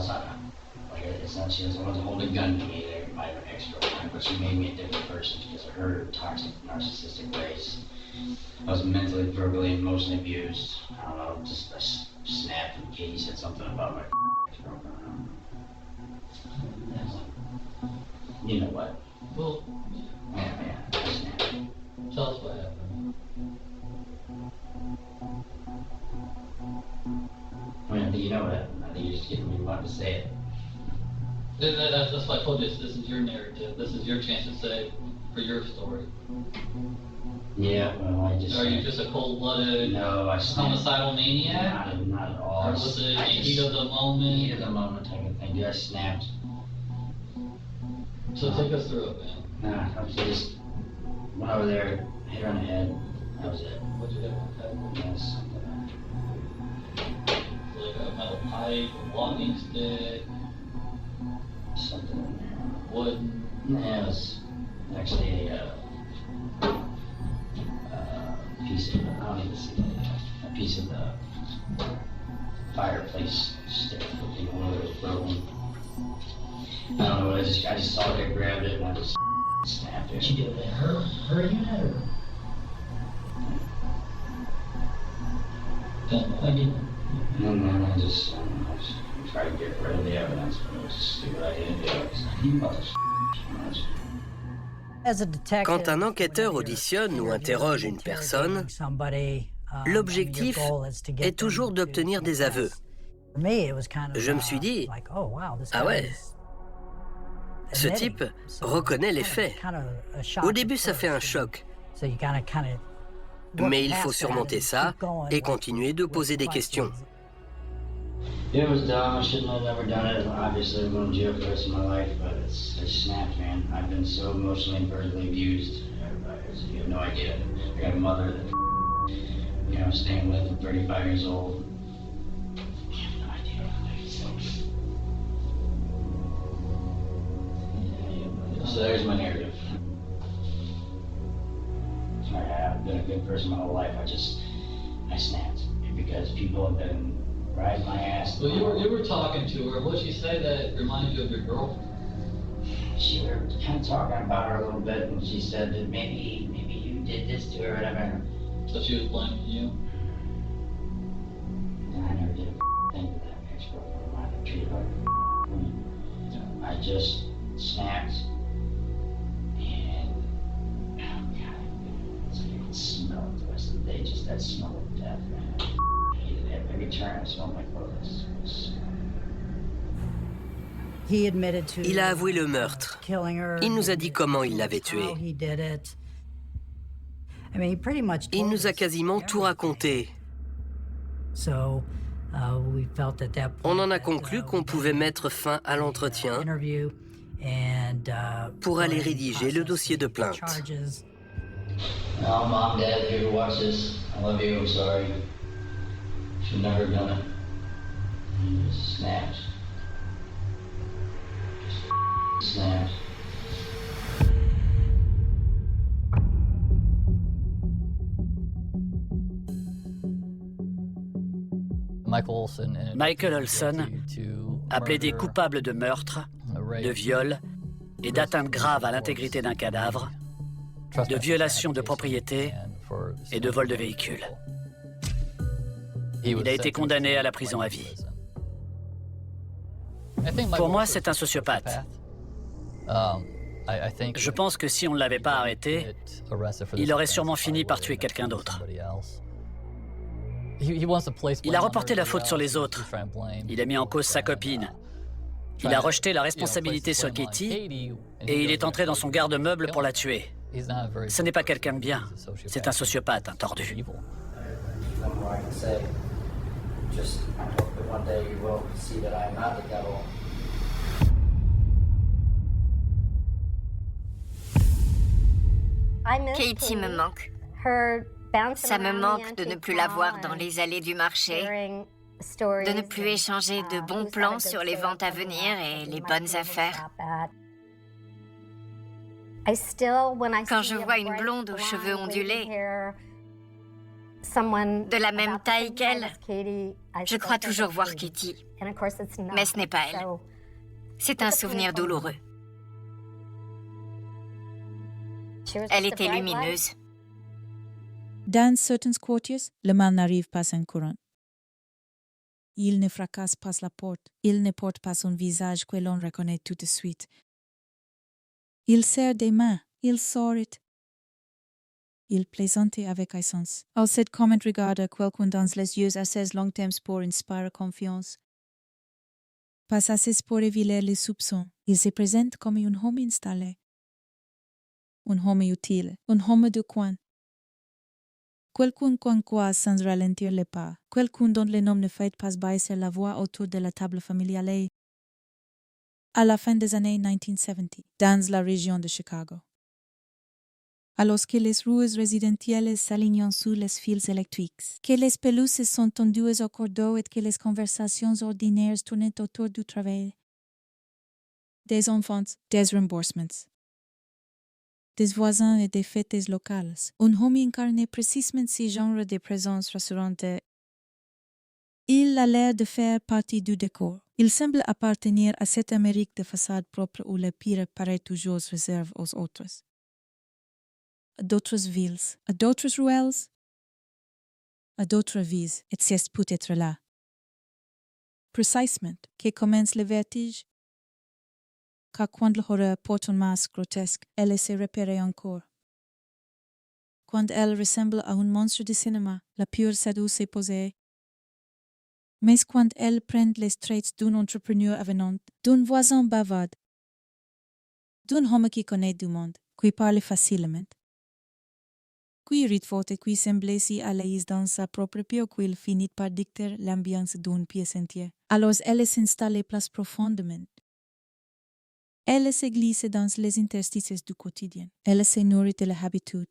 It's not she doesn't want to hold a gun to me. My ex-girlfriend, but she made me a different person because of her toxic, narcissistic ways. I was mentally, verbally, emotionally abused. I don't know, just I snapped and Katie said something about my ex-girlfriend. You know what? Well, yeah, I snapped. Tell us what happened. I mean, I think you know what happened. I think you're just getting me wanting to say it. That's why I told you this is your narrative. This is your chance to say for your story. Yeah, well, I just... Are you just a cold-blooded, homicidal maniac? Not at all. Or was it heat of the moment? Heat of the moment type of thing. Dude, I snapped. So take us through it, man. Nah, I just went over there, hit her on the head. That was it. What'd you hit on the head? Yes. Like a metal pipe, a walking stick? Something in there. Wood? Yeah, it was actually a piece of, I don't even see it, a piece of the fireplace stick. One of those broken. I don't know what I just saw it, I grabbed it, and I just snapped it. Did you do it in her unit, or? I didn't. No, I just tried to get rid of the evidence, but it was a stupid idea to do it, because I knew about this Quand un enquêteur auditionne ou interroge une personne, l'objectif est toujours d'obtenir des aveux. Je me suis dit, ah ouais, ce type reconnaît les faits. Au début, ça fait un choc. Mais il faut surmonter ça et continuer de poser des questions. It was dumb. I shouldn't have ever done it. Obviously, I'm going to jail for the rest of my life, but I snapped, man. I've been so emotionally and verbally abused. You have no idea. I got a mother that, I'm staying with at 35 years old. You have no idea. So there's my narrative. I've been a good person my whole life. I snapped because people have been riding my ass. Well, you were talking to her. What'd she say that reminded you of your girlfriend? We were kind of talking about her a little bit, and she said that maybe you did this to her or whatever. So she was blaming you? And I never did a thing to that ex-girlfriend. I treated her like I just snapped, and oh God, day, just that smell of death, man. I hated it. Every turn I smelled my clothes. Il a avoué le meurtre. Il nous a dit comment il l'avait tué. Il nous a quasiment tout raconté. On en a conclu qu'on pouvait mettre fin à l'entretien pour aller rédiger le dossier de plainte. No, Mom, Dad, if you ever watch this, I love you, I'm sorry. Should never have done it. Just snapped. Just snapped. Michael Olson a plaidé coupable de meurtre, de viol et d'atteinte grave à l'intégrité d'un cadavre, de violation de propriété et de vol de véhicule. Il a été condamné à la prison à vie. Pour moi, c'est un sociopathe. Je pense que si on ne l'avait pas arrêté, il aurait sûrement fini par tuer quelqu'un d'autre. Il a reporté la faute sur les autres. Il a mis en cause sa copine. Il a rejeté la responsabilité sur Katie et il est entré dans son garde-meuble pour la tuer. Ce n'est pas quelqu'un de bien. C'est un sociopathe, un tordu. Katie me manque. Ça me manque de ne plus la voir dans les allées du marché, de ne plus échanger de bons plans sur les ventes à venir et les bonnes affaires. Quand je vois une blonde aux cheveux ondulés, de la même taille qu'elle, je crois toujours voir Katie. Mais ce n'est pas elle. C'est un souvenir douloureux. Elle était lumineuse. Dans certains quartiers, le mal n'arrive pas sans courant. Il ne fracasse pas la porte. Il ne porte pas un visage que l'on reconnaît tout de suite. Il serre des mains. Il sourit. Il plaisante avec aisance. Alcide comment regarde quelqu'un dans les yeux assez longtemps pour inspirer confiance. Pas assez pour éveiller les soupçons. Il se présente comme un homme installé. Un homme utile. Un homme de coin. Quelqu'un qu'on croit sans ralentir les pas. Quelqu'un dont le nom ne fait pas baisser la voix autour de la table familiale. À la fin des années 1970, dans la région de Chicago. Alors que les rues résidentielles s'alignent sous les fils électriques, que les pelouses sont tendues au cordeau et que les conversations ordinaires tournent autour du travail. Des enfants, des remboursements. Des voisins et des fêtes locales. Un homme incarne précisément ce genre de présence rassurante. Il a l'air de faire partie du décor. Il semble appartenir à cette Amérique de façade propre où le pire paraît toujours réservé aux autres. À d'autres villes, à d'autres ruelles, à d'autres vies, et c'est peut-être là. Précisément, que commence le vertige. Car quand l'horreur porte un masque grotesque, elle se repère encore. Quand elle ressemble à un monstre de cinéma, la pure séduce est posée. Mais quand elle prend les traits d'un entrepreneur avenant, d'un voisin bavard, d'un homme qui connaît du monde, qui parle facilement, qui rit fort et qui semble si à l'aise dans sa propre peau qu'il finit par dicter l'ambiance d'une pièce entière. Alors elle s'installe plus profondément. Elle se glisse dans les interstices du quotidien. Elle se nourrit de l'habitude.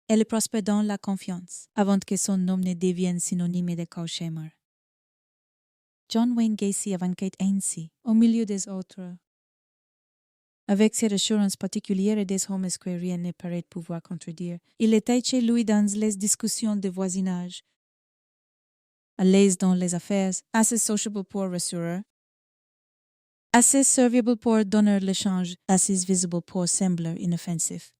Elle prospère dans la confiance, avant que son nom ne devienne synonyme de cauchemar. John Wayne Gacy avançait ainsi, au milieu des autres. Avec cette assurance particulière des hommes que rien ne paraît pouvoir contredire, il était chez lui dans les discussions de voisinage. À l'aise dans les affaires, assez sociable pour rassurer, assez serviable pour donner l'échange, assez visible pour sembler inoffensif.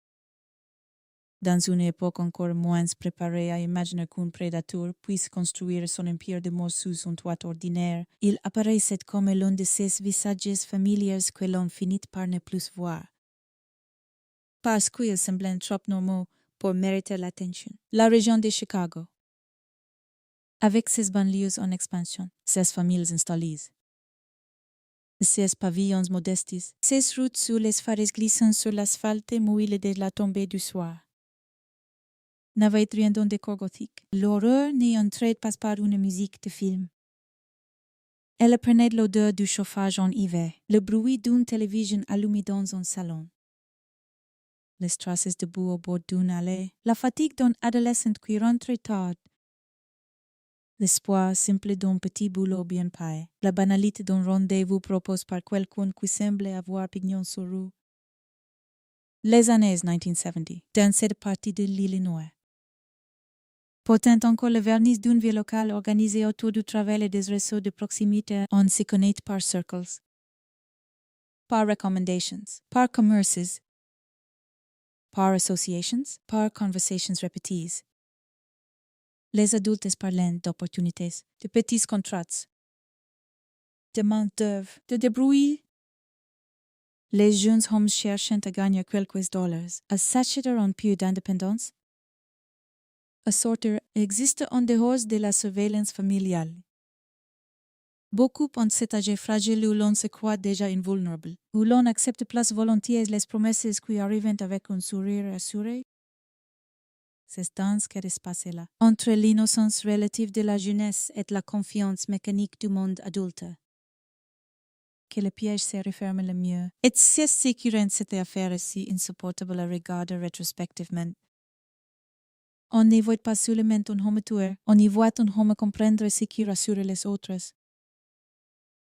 Dans une époque encore moins préparée à imaginer qu'un prédateur puisse construire son empire de mort sous un toit ordinaire, il apparaissait comme l'un de ces visages familiers que l'on finit par ne plus voir. Parce qu'ils semblaient trop normaux pour mériter l'attention. La région de Chicago. Avec ses banlieues en expansion, ses familles installées, ses pavillons modestes, ses routes sous les phares glissant sur l'asphalte mouillé de la tombée du soir. N'avait rien d'un décor gothique. L'horreur n'y entrait pas par une musique de film. Elle prenait l'odeur du chauffage en hiver, le bruit d'une télévision allumée dans un salon. Les traces de boue au bord d'une allée, la fatigue d'un adolescent qui rentre tard, l'espoir simple d'un petit boulot bien payé, la banalité d'un rendez-vous proposé par quelqu'un qui semblait avoir pignon sur rue. Les années 1970, dans cette partie de l'Illinois. Portant encore le vernis d'une vie locale organisée autour du travail et des réseaux de proximité, on se connaît par circles, par recommendations, par commerces, par associations, par conversations répétées. Les adultes parlent d'opportunités, de petits contrats, de main-d'œuvre, de débrouilles. Les jeunes hommes cherchant à gagner quelques dollars, à s'acheter un peu d'indépendance. À sortir existe en dehors de la surveillance familiale. Beaucoup en cet âge fragile où l'on se croit déjà invulnérable, où l'on accepte place volontiers les promesses qui arrivent avec un sourire assuré. C'est dans ce qui se passe là, entre l'innocence relative de la jeunesse et la confiance mécanique du monde adulte, que le piège se referme le mieux. Et c'est ce qui rend cette affaire si insupportable à regarder rétrospectivement. On n'y voit pas seulement un homme tueur, on y voit un homme comprendre ce qui rassure les autres.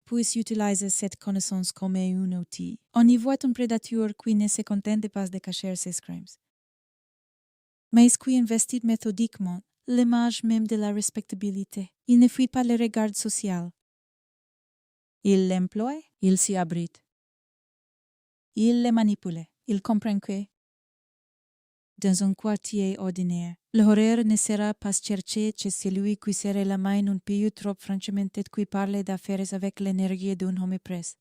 Puis utiliser cette connaissance comme un outil. On y voit un prédateur qui ne se contente pas de cacher ses crimes, mais qui investit méthodiquement l'image même de la respectabilité. Il ne fuit pas le regard social. Il l'emploie, il s'y abrite. Il le manipule. Il comprend que, dans un quartier ordinaire, l'horreur ne sera pas cherchée chez celui qui serrait la main un peu trop franchement et qui parle d'affaires avec l'énergie d'un homme presse.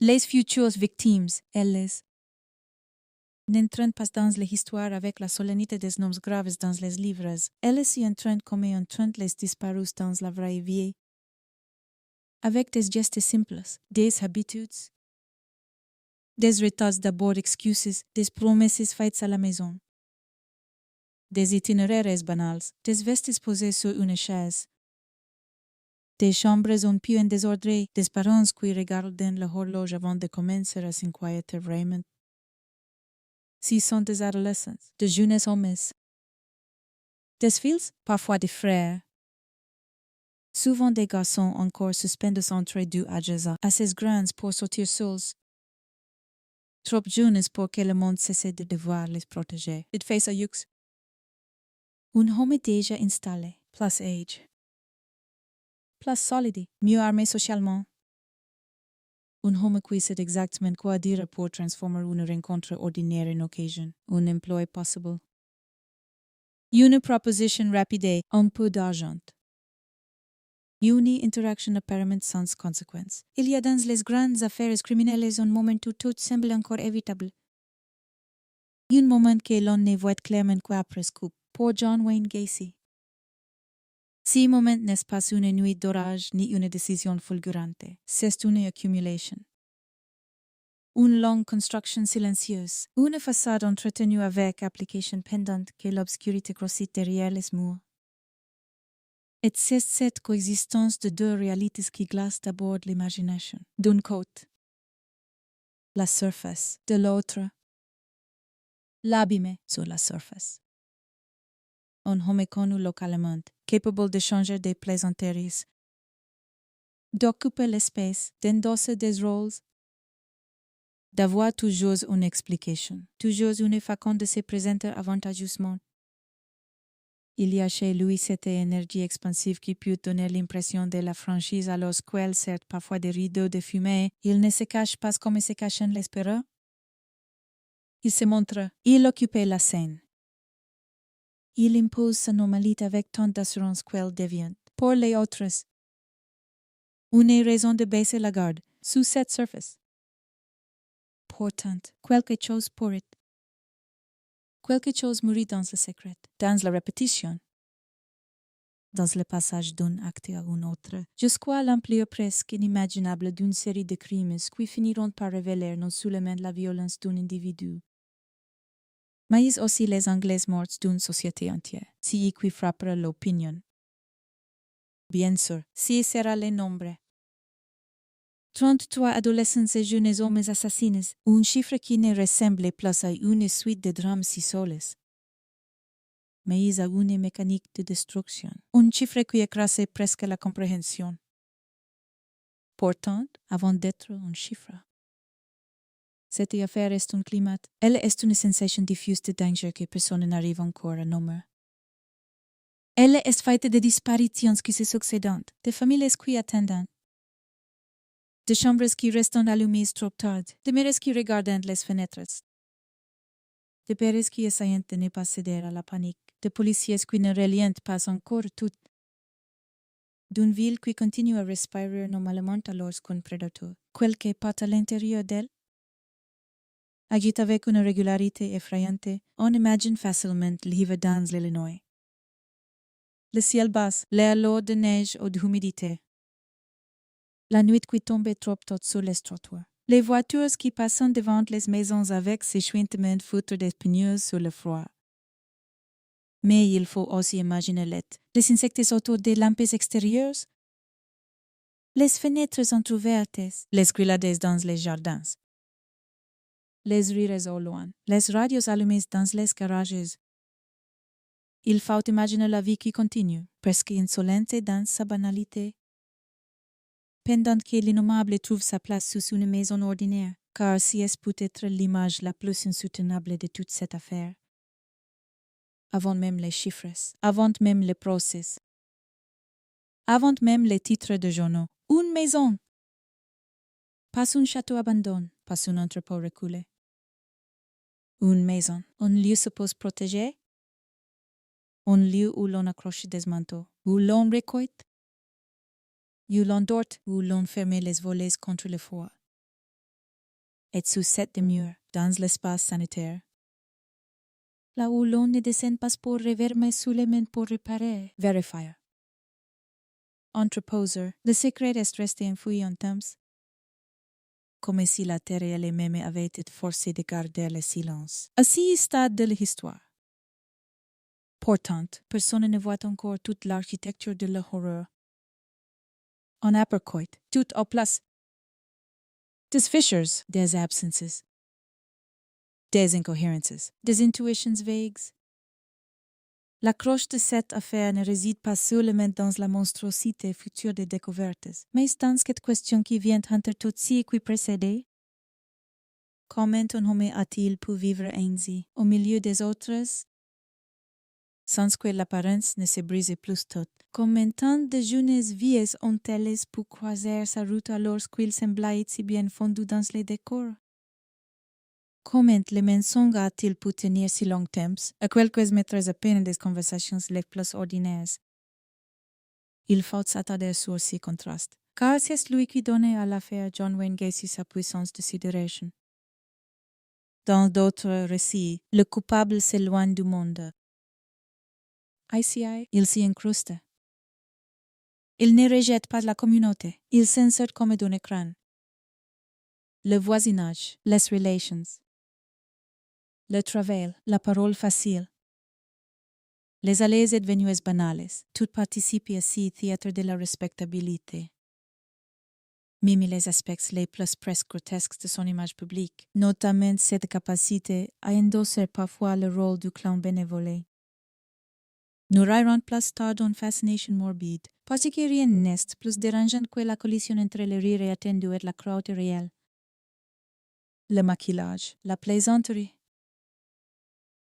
Les futures victimes, elles, n'entrent pas dans l'histoire avec la solennité des noms graves dans les livres. Elles y entrent comme entrent les disparus dans la vraie vie, avec des gestes simples, des habitudes, des retards d'abord excuses, des promesses faites à la maison, des itinéraires banals, des vestes posées sur une chaise, des chambres un peu en désordre, des parents qui regardent l'horloge avant de commencer à s'inquiéter vraiment. Si sont des adolescents, des jeunes hommes, des fils, parfois des frères, souvent des garçons encore suspendus entre deux âges assez grands pour sortir seuls, trop jeunes pour que le monde cesse de devoir les protéger. It fait à yux. Un homme déjà installé, plus âge, plus solide, mieux armé socialement. Un homme qui sait exactement quoi dire pour transformer une rencontre ordinaire en occasion, un emploi possible. Une proposition rapide, un peu d'argent. Une interaction apparemment sans conséquence. Il y a dans les grandes affaires criminelles un moment où tout semble encore évitable. Un moment que l'on ne voit clairement qu'après coup, pour John Wayne Gacy. Ce moment n'est pas une nuit d'orage ni une décision fulgurante, c'est une accumulation. Une longue construction silencieuse, une façade entretenue avec application pendante que l'obscurité grossit derrière les murs. Et c'est cette coexistence de deux réalités qui glace d'abord l'imagination. D'un côté, la surface, de l'autre, l'abîme sur la surface. Un homme connu localement, capable de changer des plaisanteries, d'occuper l'espace, d'endosser des rôles, d'avoir toujours une explication, toujours une façon de se présenter avantageusement. Il y a chez lui cette énergie expansive qui peut donner l'impression de la franchise alors qu'elle sert parfois des rideaux de fumée. Il ne se cache pas comme se cachent les perreux. Il se montre, il occupe la scène. Il impose sa normalité avec tant d'assurance qu'elle devient, pour les autres, une raison de baisser la garde sous cette surface. Pourtant, quelque chose pour it. Quelque chose mourit dans le secret, dans la répétition, dans le passage d'un acte à un autre, jusqu'à l'ampleur presque inimaginable d'une série de crimes qui finiront par révéler non seulement la violence d'un individu, mais aussi les angles morts d'une société entière, si qui frappera l'opinion. Bien sûr, si sera le nombre. 33 adolescents et jeunes hommes assassinés, un chiffre qui ne ressemble plus à une suite de drames si soles, mais à une mécanique de destruction, un chiffre qui écrase presque la compréhension. Pourtant, avant d'être un chiffre, cette affaire est un climat, elle est une sensation diffuse de danger que personne n'arrive encore à nommer. Elle est faite de disparitions qui se succèdent, de familles qui attendent, de chambres qui restent allumées trop tard, de mères qui regardent les fenêtres, de pères qui essayent de ne pas céder à la panique, de policiers qui ne relientent pas encore tout, d'une ville qui continue à respirer normalement alors qu'un prédateur, quelque part à l'intérieur d'elle, agit avec une régularité effrayante, on imagine facilement l'hiver dans l'Illinois. Le ciel bas, l'air lourd de neige ou d'humidité. La nuit qui tombe trop tôt sur les trottoirs. Les voitures qui passent devant les maisons avec ces chuintements foutres d'épineuses sur le froid. Mais il faut aussi imaginer les insectes autour des lampes extérieures, les fenêtres entrouvertes, les grillades dans les jardins, les rires au loin, les radios allumées dans les garages. Il faut imaginer la vie qui continue, presque insolente dans sa banalité, pendant que l'innommable trouve sa place sous une maison ordinaire, car si est peut-être l'image la plus insoutenable de toute cette affaire. Avant même les chiffres, avant même les procès, avant même les titres de journaux. Une maison! Pas un château abandonné, pas un entrepôt reculé. Une maison, un lieu supposé protégé, un lieu où l'on accroche des manteaux, où l'on récolte, où l'on dort, où l'on ferme les volets contre le froid. Et sous cette murs, dans l'espace sanitaire, là où l'on ne descend pas pour revermer sous les mains pour réparer, vérifier. Entreposeur, le secret est resté enfoui en temps, comme si la terre elle-même avait été forcée de garder le silence. Ainsi stade de l'histoire. Pourtant, personne ne voit encore toute l'architecture de l'horreur. En uppercut, tout au place. Des fissures, des absences, des incohérences, des intuitions vagues. L'accroche de cette affaire ne réside pas seulement dans la monstruosité future des découvertes, mais dans cette question qui vient entre toutes celles qui précédaient. Comment un homme a-t-il pu vivre ainsi, au milieu des autres, sans que l'apparence ne se brise plus tôt? Comment tant de jeunes vies ont-elles pu croiser sa route alors qu'il semblait si bien fondu dans les décors? Comment le mensonge a-t-il pu tenir si longtemps, à quelques mètres à peine des conversations les plus ordinaires? Il faut s'attarder sur ces contrastes, car c'est lui qui donnait à l'affaire John Wayne Gacy sa puissance de sidération. Dans d'autres récits, le coupable s'éloigne du monde. Ici, il s'y incruste. Il ne rejette pas la communauté, il s'insère comme d'un écran. Le voisinage, les relations, le travail, la parole facile. Les allées devenues banales, tout participe ici au théâtre de la respectabilité. Même les aspects les plus presque grotesques de son image publique, notamment cette capacité à endosser parfois le rôle du clown bénévole. Nous raillons plus tard d'une fascination morbide, parce que rien n'est plus dérangeant que la collision entre le rire attendu et la crainte réelle. Le maquillage, la plaisanterie,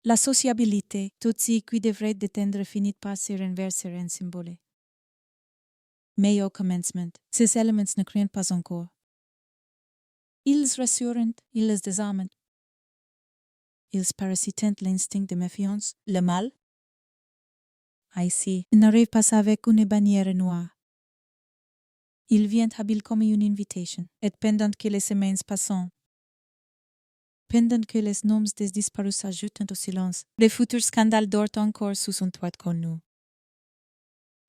la sociabilité, tout ce qui devrait détendre finit par se renverser en symbole. Mais au commencement, ces éléments ne craignent pas encore. Ils rassurent, ils désarment. Ils parasitent l'instinct de méfiance, le mal. Ici, ils n'arrivent pas avec une bannière noire. Ils viennent habiles comme une invitation, et pendant que les semaines passent, Pendant que les noms des disparus s'ajoutent au silence, les futurs scandales dorment encore sous son toit connu.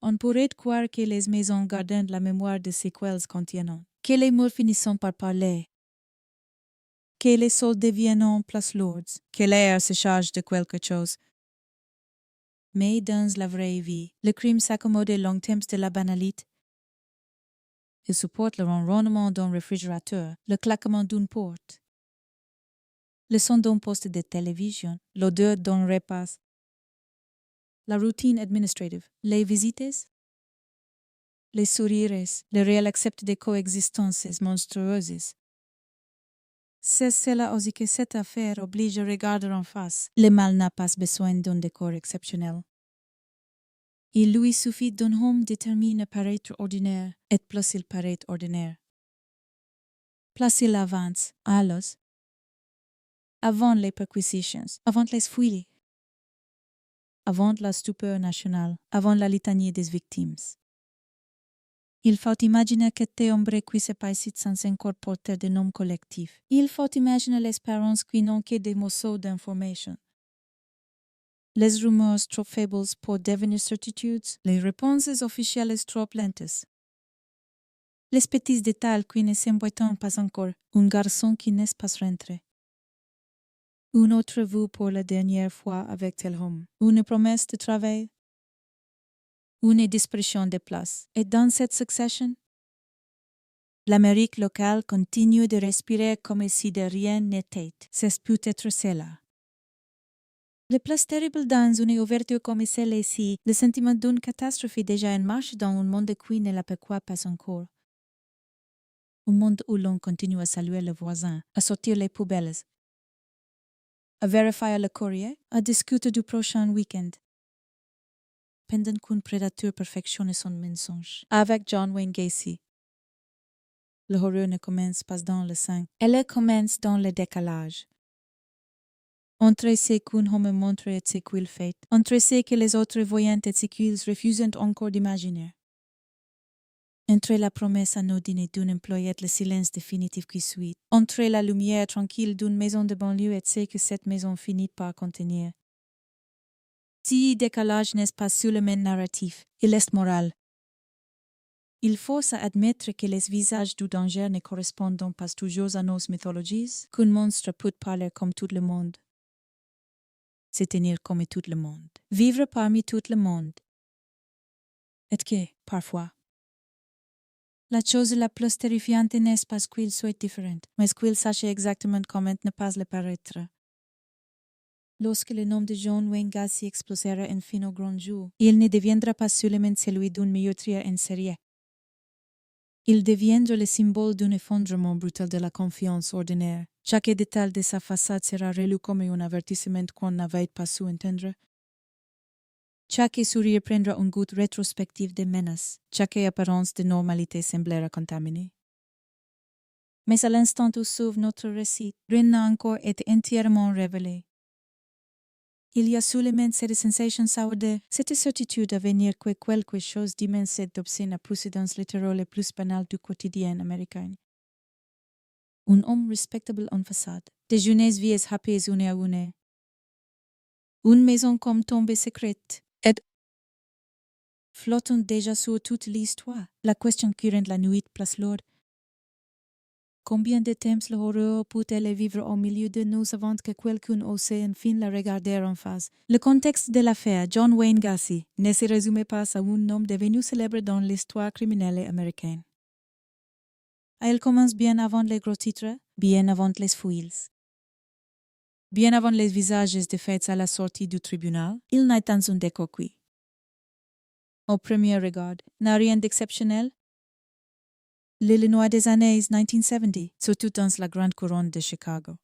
On pourrait croire que les maisons gardent la mémoire de ces quels contiennent, que les murs finissent par parler, que les sols deviennent place lourdes, que l'air se charge de quelque chose. Mais dans la vraie vie, le crime s'accommode longtemps de la banalité. Il supporte le ronronnement d'un réfrigérateur, le claquement d'une porte, le son d'un poste de télévision, l'odeur d'un repas, la routine administrative, les visites, les sourires, le réel accepte des coexistences monstrueuses. C'est cela aussi que cette affaire oblige à regarder en face. Le mal n'a pas besoin d'un décor exceptionnel. Il lui suffit d'un homme déterminé à paraître ordinaire, et plus il paraît ordinaire. Plus il avance, alors, avant les perquisitions, avant les fouilles, avant la stupeur nationale, avant la litanie des victimes. Il faut imaginer que tes hombres qui se passent sans encore porter de nom collectif. Il faut imaginer les parents qui n'ont que des morceaux d'information. Les rumeurs trop faibles pour devenir certitudes, les réponses officielles trop lentes. Les petits détails qui ne s'emboîtent pas encore, un garçon qui n'est pas rentré. Une autre vue pour la dernière fois avec tel homme, une promesse de travail, une disparition de place. Et dans cette succession, l'Amérique locale continue de respirer comme si de rien n'était. C'est peut-être cela. Le plus terrible dans une ouverture comme celle-ci, le sentiment d'une catastrophe déjà en marche dans un monde qui ne l'aperçoit pas encore. Un monde où l'on continue à saluer le voisin, à sortir les poubelles, à vérifier le courrier, à discuter du prochain week-end. Pendant qu'un prédateur perfectionne son mensonge. Avec John Wayne Gacy, l'horreur ne commence pas dans le sang, elle commence dans le décalage. Entre ce qu'un homme montre et ce qu'il fait, entre ce que les autres voient et ce qu'ils refusent encore d'imaginer. Entre la promesse anodine d'un employé et le silence définitif qui suit, entre la lumière tranquille d'une maison de banlieue et ce que cette maison finit par contenir. Si décalage n'est pas seulement narratif, il est moral. Il faut admettre que les visages du danger ne correspondent pas toujours à nos mythologies, qu'un monstre peut parler comme tout le monde. Se tenir comme tout le monde. Vivre parmi tout le monde. Et que, parfois, la chose la plus terrifiante n'est pas qu'il soit différent, mais qu'il sache exactement comment ne pas le paraître. Lorsque le nom de John Wayne Gacy explosera enfin au grand jour, il ne deviendra pas seulement celui d'un meurtrier en série. Il deviendra le symbole d'un effondrement brutal de la confiance ordinaire. Chaque détail de sa façade sera relu comme un avertissement qu'on n'avait pas su entendre. Chaque sourire prendra un goût rétrospectif de menace. Chaque apparence de normalité semblera contaminée. Mais à l'instant où s'ouvre notre récit, rien n'a encore été entièrement révélé. Il y a seulement cette sensation sourde, cette certitude à venir que quelque chose d'immense et d'obscène a précédence littérale les plus banale du quotidien américain. Un homme respectable en façade, des jeunesses vies happées une à une. Une maison comme tombée secrète, et flottant déjà sur toute l'histoire, la question qui rend la nuit place lourde. Combien de temps l'horreur peut-elle vivre au milieu de nous avant que quelqu'un ose enfin la regarder en face? Le contexte de l'affaire John Wayne Gacy ne se résume pas à un homme devenu célèbre dans l'histoire criminelle américaine. Elle commence bien avant les gros titres, bien avant les fouilles. Bien avant les visages de faits à la sortie du tribunal, il n'est dans un décor cuit. Au premier regard, n'a rien d'exceptionnel. L'Illinois des années 1970, surtout dans la grande couronne de Chicago.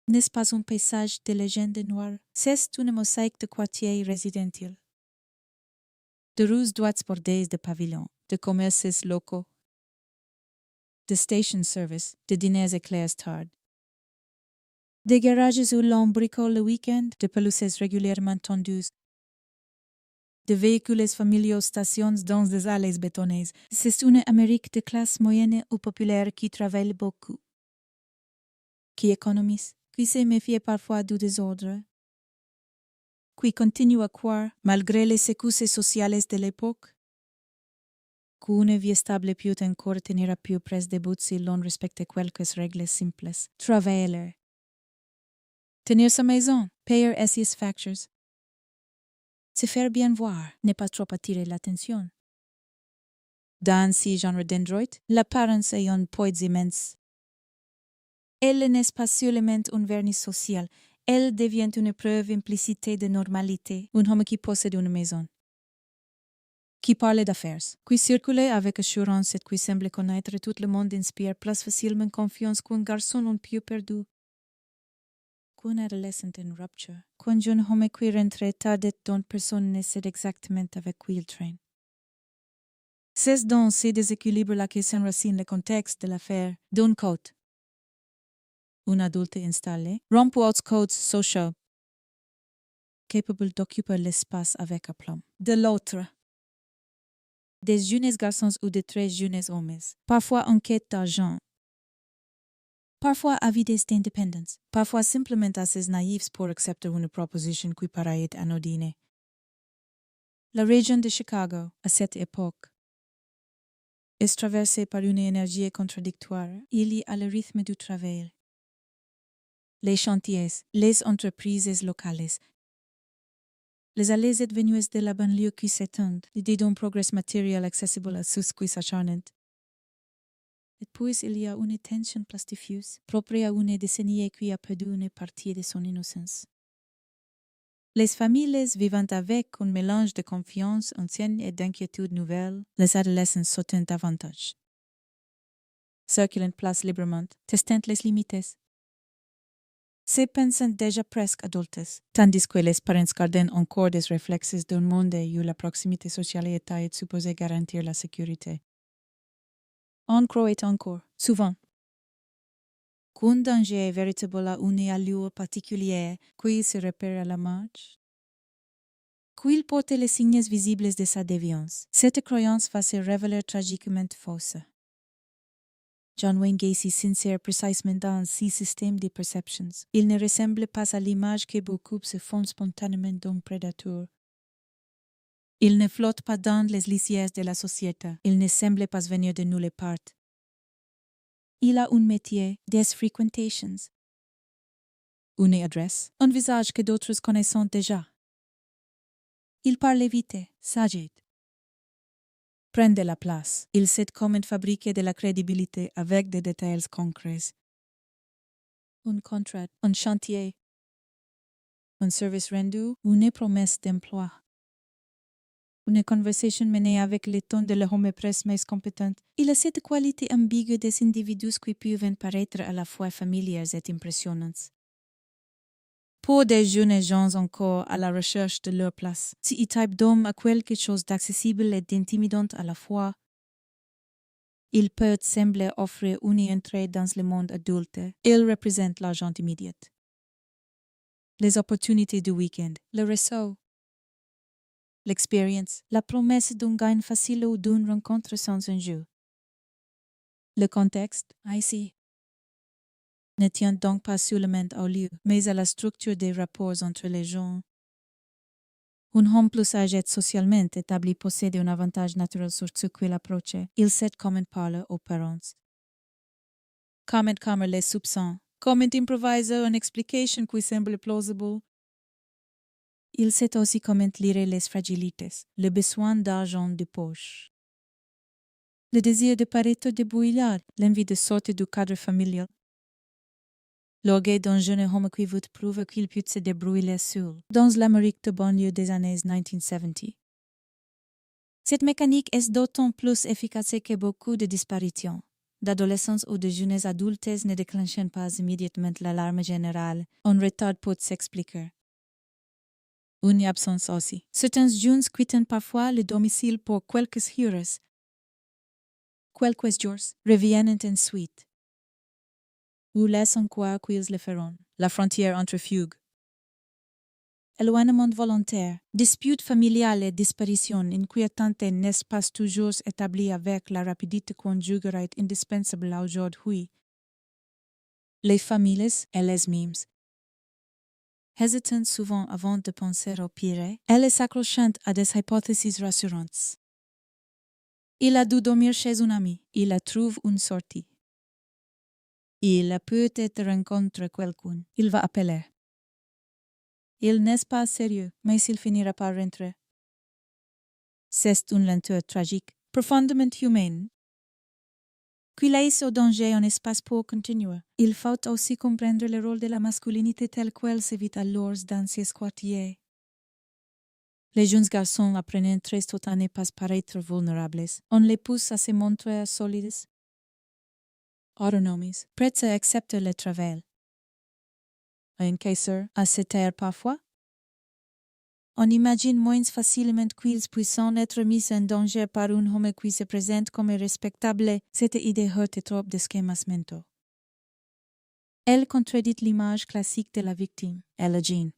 N'est-ce pas un paysage de légende noire? C'est une mosaïque de quartiers résidentiels. De rues droites bordées de pavillons, de commerces locaux, de station service, de dîners éclairs tard. Des garages où l'on bricole le week-end, de pelouses régulièrement tendues, de véhicules familiaux stationnent dans des allées bétonnées. C'est une Amérique de classe moyenne ou populaire qui travaille beaucoup. qui économise, qui se méfie parfois du désordre, qui continue à croire, malgré les secousses sociales de l'époque, qu'une vie stable peut encore tenir plus près debout si l'on respecte quelques règles simples. Travailler. Tenir sa maison, payer ses factures. Se faire bien voir, ne pas trop attirer l'attention. Dans ce genre d'endroit, l'apparence est un poids immense. Elle n'est pas seulement un vernis social, elle devient une preuve implicite de normalité, un homme qui possède une maison. Qui parle d'affaires, qui circule avec assurance et qui semble connaître tout le monde inspire plus facilement confiance qu'un garçon un peu perdu. Qu'un adolescent en rupture, qu'un jeune homme qui rentre tardé dont personne ne sait exactement avec qui il traîne. C'est dans ces déséquilibres-là que s'enracine le contexte de l'affaire. D'un côté, un adulte installé, rompt aux codes sociaux, capable d'occuper l'espace avec aplomb. De l'autre, des jeunes garçons ou de très jeunes hommes, parfois en quête d'argent, parfois avides d'indépendance, parfois simplement assez naïfs pour accepter une proposition qui paraît anodine. La région de Chicago, à cette époque, est traversée par une énergie contradictoire. Il y a le rythme du travail, les chantiers, les entreprises locales, les allées et venues de la banlieue qui s'étendent, l'idée d'un progrès matériel accessible à ceux qui s'acharnent. Et puis il y a une tension plus diffuse, propre à une décennie qui a perdu une partie de son innocence. Les familles vivant avec un mélange de confiance ancienne et d'inquiétude nouvelle, les adolescents sautent davantage. Circulant place librement, testant les limites. Se pensent déjà presque adultes, tandis que les parents gardent encore des réflexes d'un monde où la proximité sociale est supposée garantir la sécurité. On croit encore, souvent, qu'un danger est véritable à une allure particulière qui se repère à la marche, qu'il porte les signes visibles de sa déviance. Cette croyance va se révéler tragiquement fausse. John Wayne Gacy s'insère précisément dans ce système de perceptions. Il ne ressemble pas à l'image que beaucoup se font spontanément d'un prédateur. Il ne flotte pas dans les lisières de la société. Il ne semble pas venir de nulle part. Il a un métier, des frequentations, une adresse, un visage que d'autres connaissent déjà. Il parle vite, s'agite, prend de la place. Il sait comment fabriquer de la crédibilité avec des détails concrets. Un contrat, un chantier, un service rendu, une promesse d'emploi. Une conversation menée avec les tons de l'homme presque mais compétent. Il a cette qualité ambiguë des individus qui peuvent paraître à la fois familières et impressionnantes. Pour des jeunes gens encore à la recherche de leur place, si type d'homme a quelque chose d'accessible et d'intimidant à la fois, il peut sembler offrir une entrée dans le monde adulte. Il représente l'argent immédiat, les opportunités du week-end, le réseau, l'expérience, la promesse d'un gain facile ou d'une rencontre sans enjeu. Le contexte, ici, ne tient donc pas seulement au lieu, mais à la structure des rapports entre les gens. Un homme plus âgé socialement établi possède un avantage naturel sur ce qu'il approche. Il sait comment parler aux parents, comment calmer les soupçons, comment improviser une explication qui semble plausible. Il sait aussi comment lire les fragilités, le besoin d'argent de poche, le désir de paraître débrouillard, l'envie de sortir du cadre familial, l'orgueil d'un jeune homme qui veut prouver qu'il peut se débrouiller seul, dans l'Amérique de banlieue des années 1970. Cette mécanique est d'autant plus efficace que beaucoup de disparitions, d'adolescents ou de jeunes adultes ne déclenchent pas immédiatement l'alarme générale. Un retard peut s'expliquer. Une absence aussi. Certains jeunes quittent parfois le domicile pour quelques heures. Quelques jours reviennent ensuite. Ou laissent croire qu'ils le feront. La frontière entre fugue, éloignement volontaire, dispute familiale et disparition inquiétante n'est pas toujours établie avec la rapidité conjugale indispensable aujourd'hui. les familles et les mimes. Hésitant souvent avant de penser au pire, elle s'accroche à des hypothèses rassurantes. Il a dû dormir chez un ami, il a trouvé une sortie. Il a peut-être rencontré quelqu'un, il va appeler. Il n'est pas sérieux, mais il finira par rentrer. C'est une lenteur tragique, profondément humaine. Qu'il laisse au danger un espace pour continuer. Il faut aussi comprendre le rôle de la masculinité tel qu'elle se vit alors dans ces quartiers. Les jeunes garçons apprennent très tôt à ne pas paraître vulnérables. On les pousse à se montrer solides, autonomes, prêts à accepter le travail. Un caisseur à se taire parfois. On imagine moins facilement qu'ils puissent être mis en danger par un homme qui se présente comme respectable. Cette idée heurte trop de schémas mentaux. Elle contredit l'image classique de la victime, elle Jean.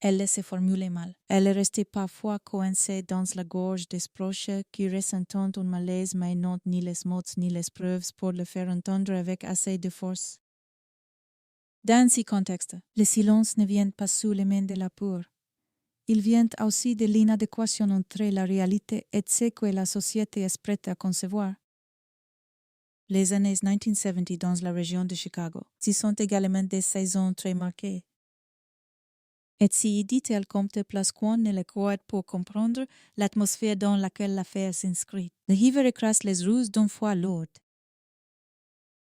Elle se formule mal. Elle reste parfois coincée dans la gorge des proches qui ressentent un malaise mais n'ont ni les mots ni les preuves pour le faire entendre avec assez de force. Dans ce contexte, le silence ne vient pas sous les mains de la peur. Il vient aussi de l'inadéquation entre la réalité et ce que la société est prête à concevoir. Les années 1970 dans la région de Chicago, ce sont également des saisons très marquées. Et si dit-elle compte place qu'on ne le croit pour comprendre l'atmosphère dans laquelle l'affaire s'inscrit. Le hiver écrase les rues d'un froid lourd,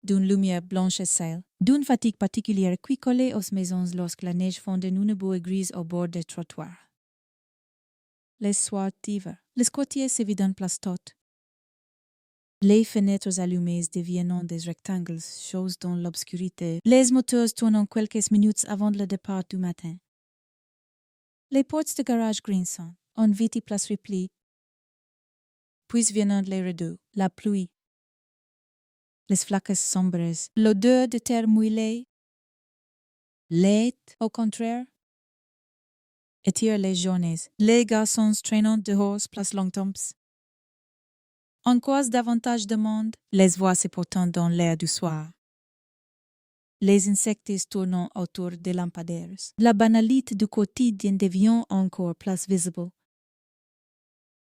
d'une lumière blanche et sale, d'une fatigue particulière qui collait aux maisons lorsque la neige fond en une boue grise au bord des trottoirs. Les soirs d'hiver, les quartiers se vident place toute. Les fenêtres allumées deviennent des rectangles, choses dans l'obscurité. Les moteurs tournent quelques minutes avant le départ du matin. Les portes de garage grinçant, on vite place repli. Puis viennent les rideaux, la pluie, les flaques sombres, l'odeur de terre mouillée. L'aide, au contraire, étire les journées. Les garçons traînant dehors place longtemps. On croise davantage de monde, les voix se portant dans l'air du soir. Les insectes tournant autour des lampadaires. La banalité du quotidien devient encore plus visible.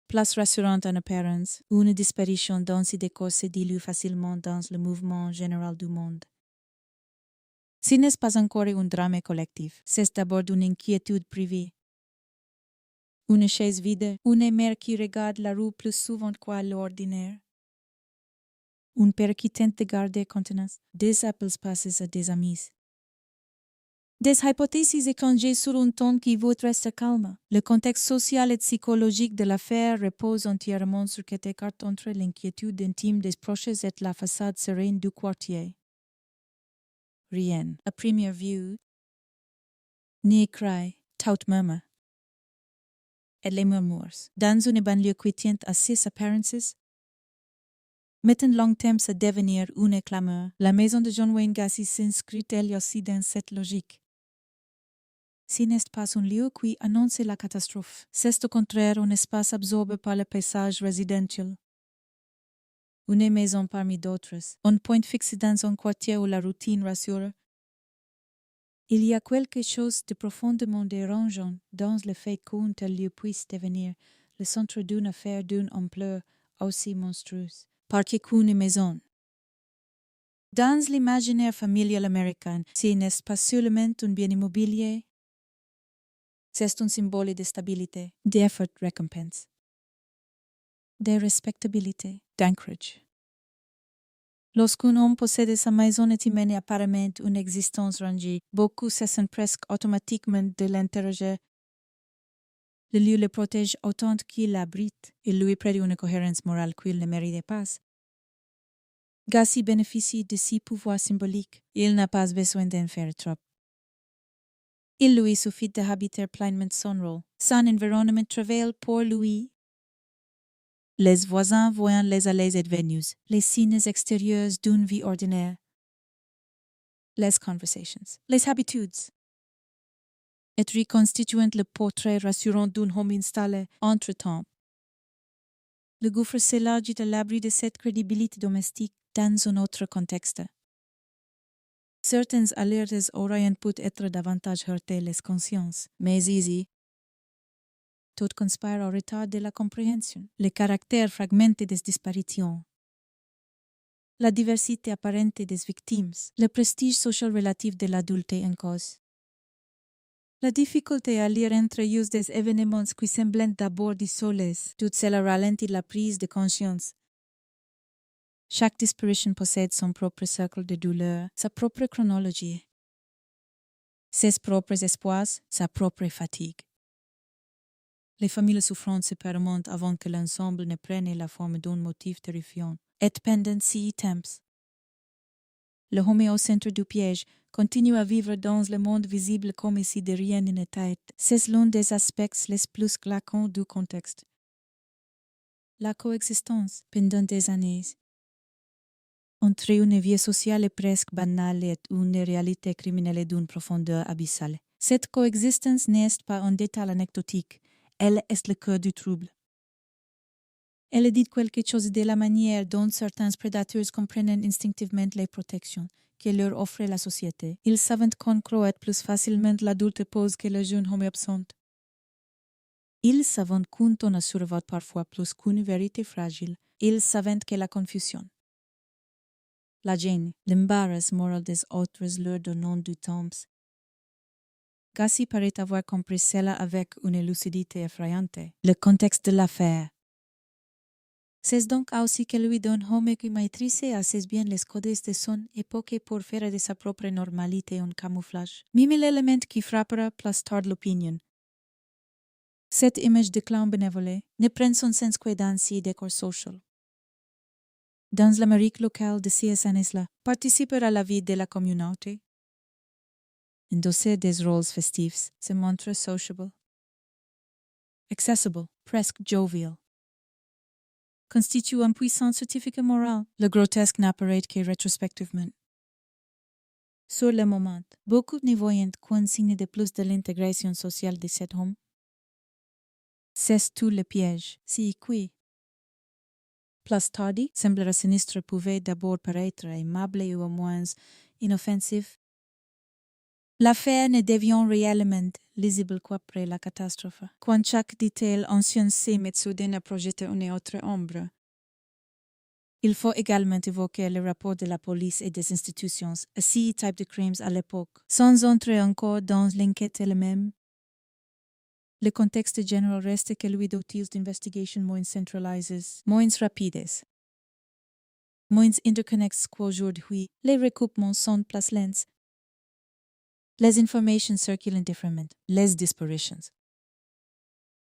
Plus rassurante en apparence, une disparition dans ce décor se dilue facilement dans le mouvement général du monde. Ce n'est pas encore un drame collectif, c'est d'abord une inquiétude privée. Une chaise vide, une mère qui regarde la rue plus souvent qu'à l'ordinaire. Un père qui tente de garder contenance, des appels passés à des amis. Des hypothèses échangées sur un ton qui veut rester calme. Le contexte social et psychologique de l'affaire repose entièrement sur cet écart entre l'inquiétude intime des proches et la façade sereine du quartier. Rien, à première vue, ni cry, tout murmure. Et les murmures, dans une banlieue qui tient à ses apparences, mettent long temps à devenir une clameur. La maison de John Wayne Gacy s'inscrit elle aussi dans cette logique. Ce n'est pas un lieu qui annonce la catastrophe, c'est au contraire un espace absorbé par le paysage résidentiel. Une maison parmi d'autres, un point fixe dans un quartier où la routine rassure. Il y a quelque chose de profondément dérangeant dans le fait qu'un tel lieu puisse devenir le centre d'une affaire d'une ampleur aussi monstrueuse. Parce qu'une maison. Dans l'imaginaire familial américain, ce n'est pas seulement un bien immobilier, c'est un symbole de stabilité, d'effort récompense, de respectabilité, d'anchorage. Lorsqu'un homme possède sa maison et y mène apparemment une existence rangée, beaucoup se sentent presque automatiquement de l'interroger. Le lieu le protège autant qu'il l'abrite et lui prête une cohérence morale qu'il ne mérite pas. Gacy bénéficie de ces pouvoirs symboliques. Il n'a pas besoin d'en faire trop. Il lui suffit d'habiter pleinement son rôle. Son environnement travaille pour lui. Les voisins voient les allées et venues, les signes extérieurs d'une vie ordinaire, les conversations, les habitudes. Et reconstituant le portrait rassurant d'un homme installé entre-temps. Le gouffre s'élargit à l'abri de cette crédibilité domestique dans un autre contexte. Certaines alertes auraient pu être davantage heurtées les consciences, mais ici, tout conspire au retard de la compréhension. Le caractère fragmenté des disparitions, la diversité apparente des victimes, le prestige social relatif de l'adulte en cause. La difficulté à lire entre eux des événements qui semblent d'abord isolés, tout cela ralentit la prise de conscience. Chaque disparition possède son propre cercle de douleur, sa propre chronologie, ses propres espoirs, sa propre fatigue. Les familles souffrantes se remontent avant que l'ensemble ne prenne la forme d'un motif terrifiant. Et pendant si temps, le homme au centre du piège continue à vivre dans le monde visible comme si de rien n'était. C'est l'un des aspects les plus claquants du contexte. La coexistence, pendant des années, entre une vie sociale presque banale et une réalité criminelle d'une profondeur abyssale. Cette coexistence n'est pas un détail anecdotique, elle est le cœur du trouble. Elle dit quelque chose de la manière dont certains prédateurs comprennent instinctivement les protections que leur offre la société. Ils savent qu'on croit plus facilement l'adulte pose que le jeune homme absent. Ils savent qu'on a survécu parfois plus qu'une vérité fragile. Ils savent que la confusion, la gêne, l'embarras moral des autres leur donnant du temps. Gassi paraît avoir compris cela avec une lucidité effrayante. Le contexte de l'affaire. C'est donc aussi que lui d'un homme qui maîtrise assez bien les codes de son époque pour faire de sa propre normalité un camouflage. Même l'élément qui frappera plus tard l'opinion. Cette image de clown bénévolé ne prend son sens que dans ses décors sociaux. Dans l'Amérique locale de ces années-là, participer à la vie de la communauté. Endosser des rôles festifs, se montre sociable, accessible, presque jovial. Constitue un puissant certificat moral. Le grotesque n'apparaît que rétrospectivement. Sur le moment, beaucoup ne voyant qu'un signe de plus de l'intégration sociale de cet homme. C'est tout le piège, si qui. Plus tardi, semblera sinistre pouvait d'abord paraître aimable ou au moins inoffensif. L'affaire ne devient réellement lisible qu'après la catastrophe, quand chaque détail ancien s'est met soudain à projeter une autre ombre. Il faut également évoquer le rapport de la police et des institutions à ces types de crimes à l'époque, sans entrer encore dans l'enquête elle-même. Le contexte général reste que lui d'outils d'investigation moins centralisés, moins rapides, moins interconnectés qu'aujourd'hui. Les recoupements sont plus lents. Les informations circulent différemment, les disparitions.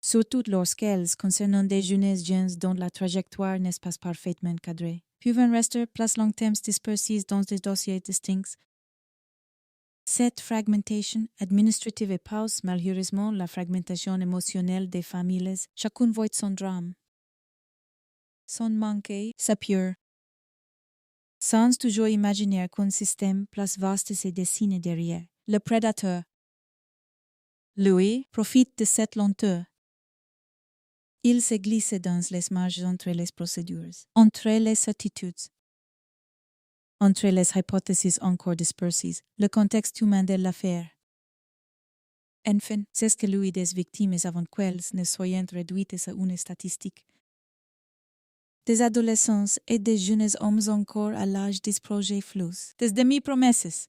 Surtout lorsqu'elles concernent des jeunes dont la trajectoire n'est pas parfaitement cadrée, pouvant rester plus longtemps dispersées dans des dossiers distincts. Cette fragmentation administrative épouse malheureusement la fragmentation émotionnelle des familles, chacun voit son drame. Son manque, sa peur. Sans toujours imaginer qu'un système plus vaste se dessine derrière. Le prédateur, lui, profite de cette lenteur. Il se glisse dans les marges entre les procédures, entre les certitudes, entre les hypothèses encore dispersées, le contexte humain de l'affaire. Enfin, c'est ce que lui des victimes avant qu'elles ne soient réduites à une statistique. Des adolescents et des jeunes hommes encore à l'âge des projets flous, des demi-promesses,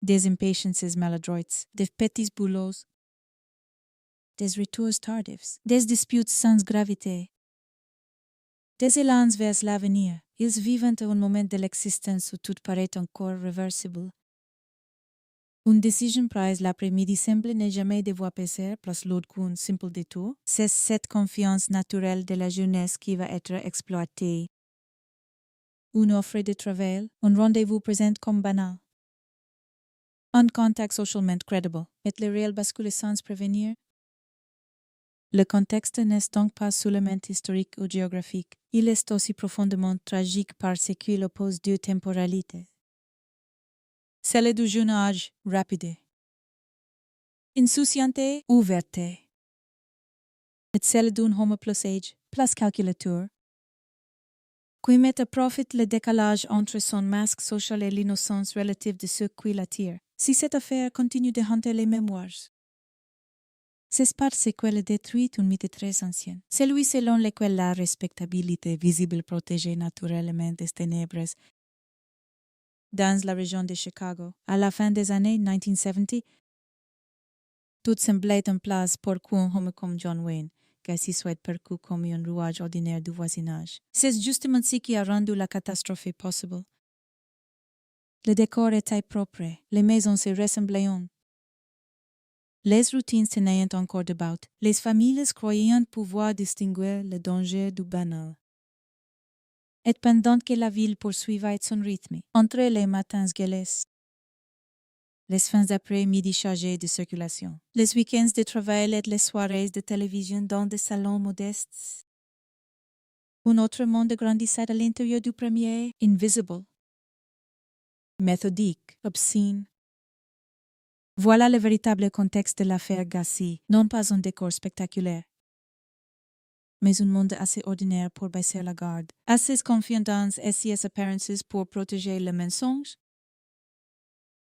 des impatiences maladroites, des petits boulots, des retours tardifs, des disputes sans gravité, des élans vers l'avenir. Ils vivent à un moment de l'existence où tout paraît encore réversible. Une décision prise l'après-midi semble ne jamais devoir passer plus lourd qu'un simple détour. C'est cette confiance naturelle de la jeunesse qui va être exploitée. Une offre de travail, un rendez-vous présente comme banal. Un contact socialement credible, et le réel bascule sans prévenir. Le contexte n'est donc pas seulement historique ou géographique, il est aussi profondément tragique parce qu'il oppose deux temporalités. Celle du jeune âge, rapide, insouciante, ouverte, et celle d'un homme plus âgé, plus calculateur, qui met à profit le décalage entre son masque social et l'innocence relative de ceux qui l'attirent. Si cette affaire continue de hanter les mémoires, c'est parce qu'elle détruit un mythe très ancien, celui selon lequel la respectabilité visible protégeait naturellement des ténèbres. Dans la région de Chicago, à la fin des années 1970, tout semblait en place pour qu'un homme comme John Wayne, qui s'y soit perçu comme un rouage ordinaire du voisinage. C'est justement ce qui a rendu la catastrophe possible. Le décor était propre, les maisons se ressemblaient. Les routines tenaient encore debout. Les familles croyaient pouvoir distinguer le danger du banal. Et pendant que la ville poursuivait son rythme, entre les matins gelés, les fins d'après-midi chargées de circulation, les week-ends de travail et les soirées de télévision dans des salons modestes, un autre monde grandissait à l'intérieur du premier, invisible, méthodique, obscene. Voilà le véritable contexte de l'affaire Gacy, non pas un décor spectaculaire, mais un monde assez ordinaire pour baisser la garde, assez confiant dans ses apparences pour protéger le mensonge,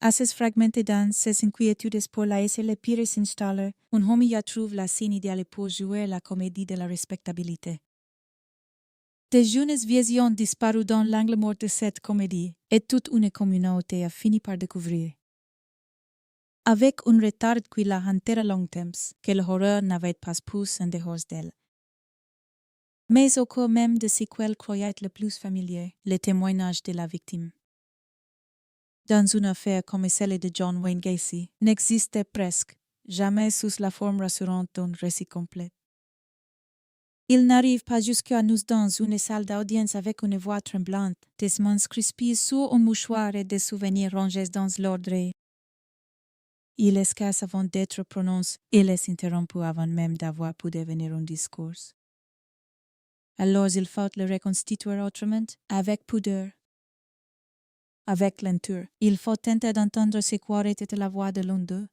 assez fragmenté dans ses inquiétudes pour laisser les pires s'installer. Un homme y trouve la scène idéale pour jouer la comédie de la respectabilité. Des jeunes visions disparues dans l'angle mort de cette comédie, et toute une communauté a fini par découvrir. Avec un retard qui la hantait à long temps, que l'horreur n'avait pas poussé en dehors d'elle. Mais au cœur même de ce qu'elle croyait le plus familier, le témoignage de la victime. Dans une affaire comme celle de John Wayne Gacy, n'existait presque jamais sous la forme rassurante d'un récit complet. Il n'arrive pas jusqu'à nous dans une salle d'audience avec une voix tremblante, des mains crispées sous un mouchoir et des souvenirs rangés dans l'ordre. Il escasse avant d'être prononcé, il est interrompu avant même d'avoir pu devenir un discours. Alors il faut le reconstituer autrement, avec pudeur, avec lenteur. Il faut tenter d'entendre ce quoi était la voix de l'un d'eux.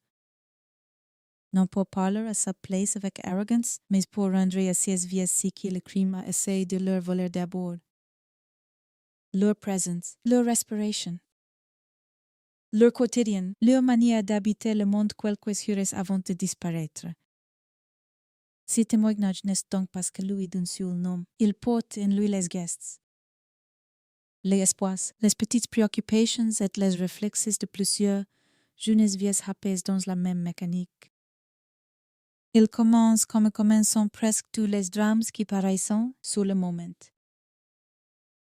Non pour parler à sa place avec arrogance, mais pour rendre à ces vies ce que le crime a essayé de leur voler d'abord. Leur présence, leur respiration, leur quotidien, leur manière d'habiter le monde quelques heures avant de disparaître. Ce témoignage n'est donc pas que lui d'un seul nom. Il porte en lui les gestes, les espoirs, les petites préoccupations et les réflexes de plusieurs jeunes vies happées dans la même mécanique. Il commence comme commencent presque tous les drames qui paraissent sur le moment.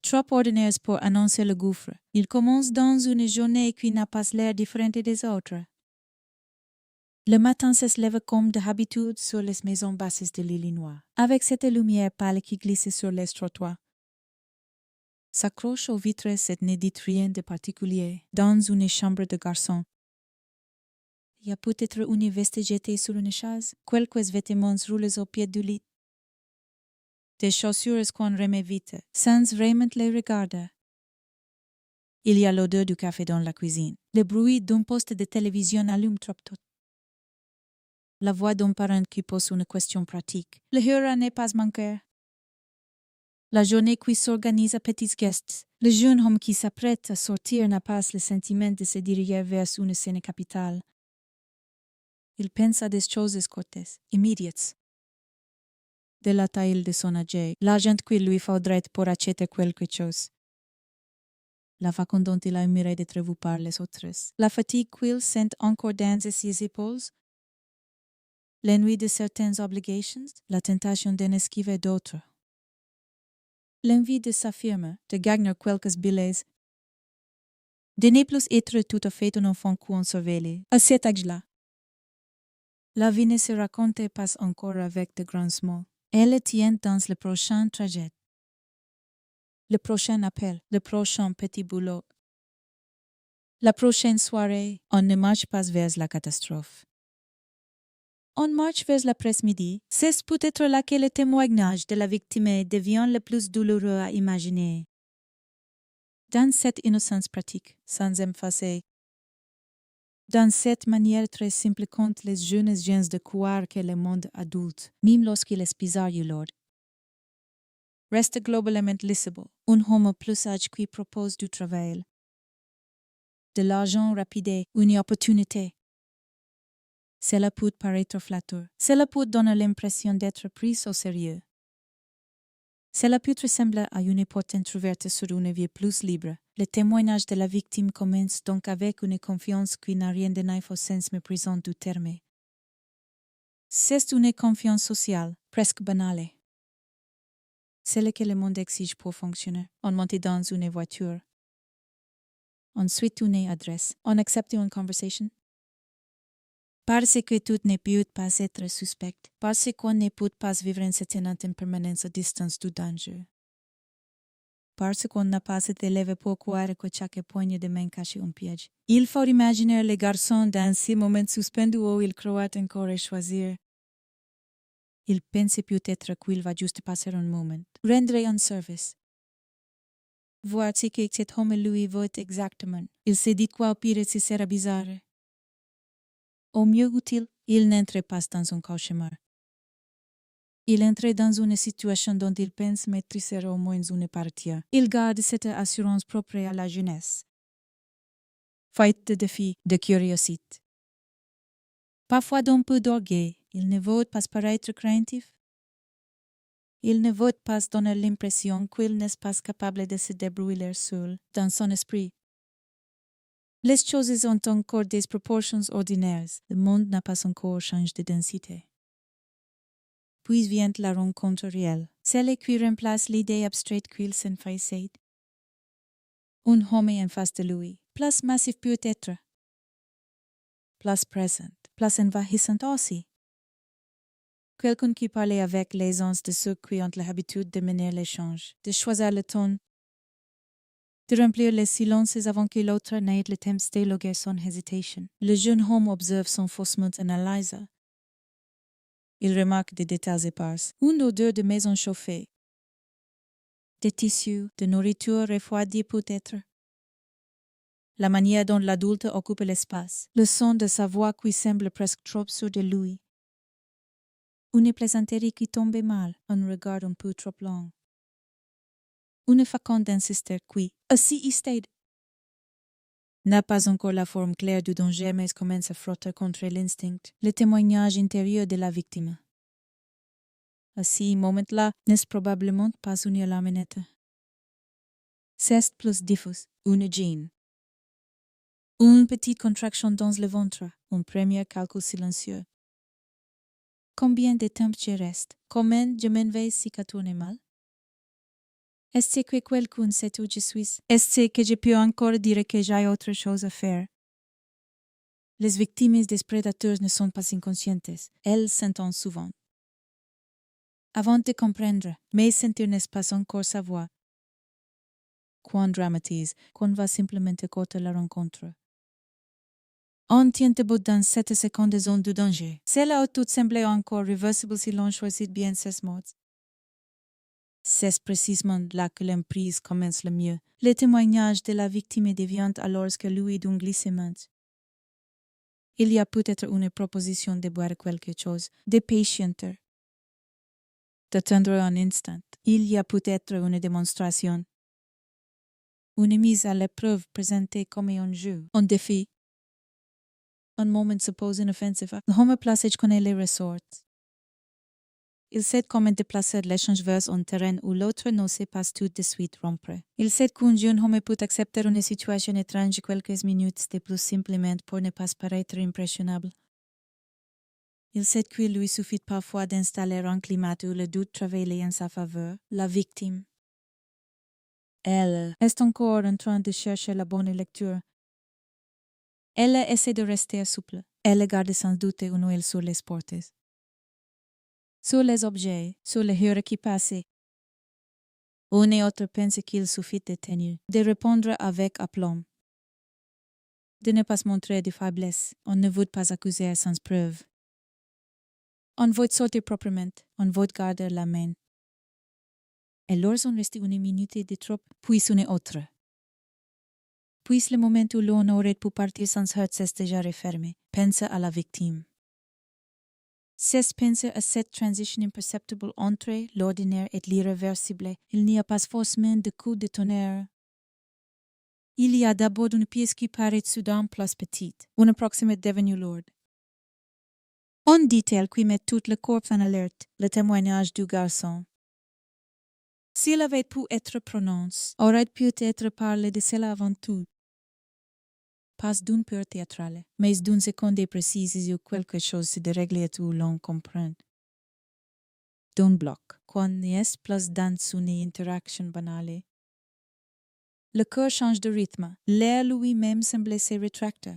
Trop ordinaires pour annoncer le gouffre, il commence dans une journée qui n'a pas l'air différente des autres. Le matin se lève comme d'habitude sur les maisons basses de l'Illinois, avec cette lumière pâle qui glisse sur les trottoirs. S'accroche aux vitres et ne dit rien de particulier dans une chambre de garçon. Il y a peut-être une veste jetée sur une chaise, quelques vêtements roulés au pied du lit. Des chaussures qu'on remet vite, sans vraiment les regarder. Il y a l'odeur du café dans la cuisine. Le bruit d'un poste de télévision allume trop tôt. La voix d'un parent qui pose une question pratique. Le heureux n'est pas manqué. La journée qui s'organise à petits gestes. Le jeune homme qui s'apprête à sortir n'a pas le sentiment de se diriger vers une scène capitale. Il pense à des choses courtes, immédiates. De la taille de son âge, l'argent qu'il lui faudrait pour acheter quelque chose. La façon dont il a aimerait d'être vu par les autres. La fatigue qu'il sent encore dans ses épaules. L'ennui de certaines obligations, la tentation d'en esquiver d'autres. L'envie de s'affirmer, de gagner quelques billets. De ne plus être tout à fait un enfant qu'on surveille, à cet âge-là. La vie ne se raconte pas encore avec de grands mots. Elle tient dans le prochain trajet. Le prochain appel, le prochain petit boulot. La prochaine soirée, on ne marche pas vers la catastrophe. On marche vers l'après-midi, c'est peut-être là que le témoignage de la victime devient le plus douloureux à imaginer. Dans cette innocence pratique, sans emphase, dans cette manière très simple qu'ont les jeunes gens de croire que le monde adulte, même lorsqu'il est bizarre, reste globalement lisible. Un homme plus âgé qui propose du travail. De l'argent rapide, une opportunité. Cela peut paraître flatteur. Cela peut donner l'impression d'être pris au sérieux. Cela peut ressembler à une porte entrouverte sur une vie plus libre. Le témoignage de la victime commence donc avec une confiance qui n'a rien de naïf au sens méprisant du terme. C'est une confiance sociale, presque banale. Celle que le monde exige pour fonctionner. On monte dans une voiture. On suit une adresse. On accepte une conversation. Parce que tout ne peut pas être suspect. Parce qu'on ne peut pas vivre en se tenant en permanence à distance du danger. Parce qu'on n'a pas cet élève pour croire que chaque poignée de main cache un piège. Il faut imaginer le garçon dans ces moments suspendus où il croit encore choisir. Il pense peut-être qu'il va juste passer un moment, rendre un service. Voir ce que cet homme lui veut exactement. Il se dit quoi au pire ce sera bizarre. Au mieux utile, il n'entre pas dans un cauchemar. Il entre dans une situation dont il pense maîtriser au moins une partie. Il garde cette assurance propre à la jeunesse. Faite de défi, de curiosité. Parfois d'un peu d'orgueil, il ne veut pas paraître craintif. Il ne veut pas donner l'impression qu'il n'est pas capable de se débrouiller seul dans son esprit. Les choses ont encore des proportions ordinaires. Le monde n'a pas encore changé de densité. Puis vient la rencontre réelle, celle qui remplace l'idée abstraite qu'il s'en faisait. Un homme en face de lui, place massive peut-être. Place présente, place envahissante aussi. Quelqu'un qui parlait avec l'aisance de ceux qui ont l'habitude de mener l'échange, de choisir le ton, de remplir les silences avant que l'autre n'ait le temps d'éloger son hésitation. Le jeune homme observe son faussement analyse. Il remarque des détails épars, une odeur de maison chauffée, des tissus, de nourriture refroidie peut-être. La manière dont l'adulte occupe l'espace, le son de sa voix qui semble presque trop sûre de lui. Une plaisanterie qui tombe mal, un regard un peu trop long. Une façon d'insister qui, assis stade, n'a pas encore la forme claire du danger mais commence à frotter contre l'instinct, le témoignage intérieur de la victime. À ce moment-là, n'est probablement pas une laminette. C'est plus diffus, une gêne. Une petite contraction dans le ventre, un premier calcul silencieux. Combien de temps je reste? Comment je m'en vais si ça tourne mal? Est-ce que quelqu'un sait où je suis? Est-ce que je peux encore dire que j'ai autre chose à faire? Les victimes des prédateurs ne sont pas inconscientes. Elles s'entendent souvent. Avant de comprendre, mais sentir n'est pas encore sa voix. Qu'on dramatise, qu'on va simplement écouter la rencontre. On tient debout dans 7 secondes de zone de danger. Cela a tout semblé encore réversible si l'on choisit bien ses mots. C'est précisément là que l'emprise commence le mieux. Le témoignage de la victime devient alors que lui d'un glissement. Il y a peut-être une proposition de boire quelque chose, de patienter, d'attendre un instant. Il y a peut-être une démonstration. Une mise à l'épreuve présentée comme un jeu, un défi. Un moment suppose inoffensif. L'homme placé connaît les ressorts. Il sait comment déplacer l'échange vers un terrain où l'autre ne sait pas tout de suite rompre. Il sait qu'un jeune homme peut accepter une situation étrange quelques minutes de plus simplement pour ne pas paraître impressionnable. Il sait qu'il lui suffit parfois d'installer un climat où le doute travaille en sa faveur, la victime. Elle est encore en train de chercher la bonne lecture. Elle essaie de rester souple. Elle garde sans doute une huile sur les portes. Sur les objets, sur les heures qui passent. Une et autre pense qu'il suffit de tenir, de répondre avec aplomb. De ne pas montrer de faiblesse. On ne veut pas accuser sans preuve. On veut sortir proprement. On veut garder la main. Et lorsqu'on reste une minute de trop, puis une autre. Puis le moment où l'on aurait pu partir sans hurt s'est déjà refermé. Pense à la victime. Cesse penser à cette transition imperceptible entre l'ordinaire et l'irréversible. Il n'y a pas forcément de coup de tonnerre. Il y a d'abord une pièce qui paraît soudain plus petite, une approximate devenue lourde. On dit-elle qui met tout le corps en alerte, le témoignage du garçon. S'il avait pu être prononcé, aurait pu être parlé de cela avant tout. Pas d'une peur théâtrale, mais d'une seconde précise où quelque chose de réglé tout l'on comprend. D'un bloc, quand n'y est plus dans une interaction banale. Le cœur change de rythme, l'air lui-même semble se rétracter.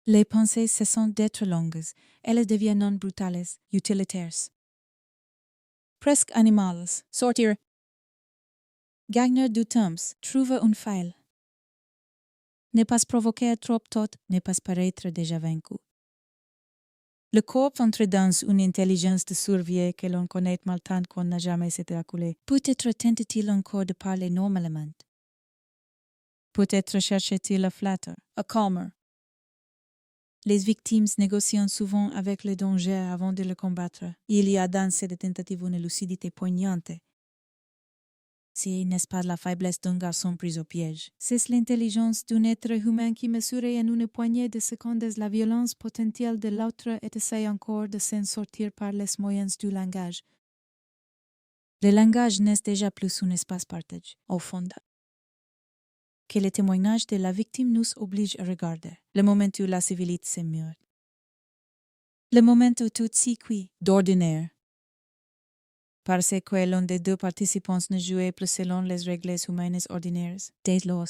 Les pensées cessent d'être longues, elles deviennent non brutales, utilitaires. Presque animales, sortir. Gagner du temps, trouver une faille. Ne pas provoquer trop tôt, ne pas paraître déjà vaincu. Le corps entre dans une intelligence de survie que l'on connaît mal tant qu'on n'a jamais été acculé. Peut-être tente-t-il encore de parler normalement. Peut-être cherche-t-il un flatteur, un calmer. Les victimes négocient souvent avec le danger avant de le combattre. Il y a dans cette tentative une lucidité poignante. C'est, n'est-ce pas, la faiblesse d'un garçon pris au piège. C'est l'intelligence d'un être humain qui mesure en une poignée de secondes la violence potentielle de l'autre et essaie encore de s'en sortir par les moyens du langage. Le langage n'est déjà plus un espace partage, au fond. Que le témoignage de la victime nous oblige à regarder, le moment où la civilité se meurt. Le moment où tout s'écuit, d'ordinaire. Parce que l'un des deux participants ne jouait plus selon les règles humaines ordinaires, des lois.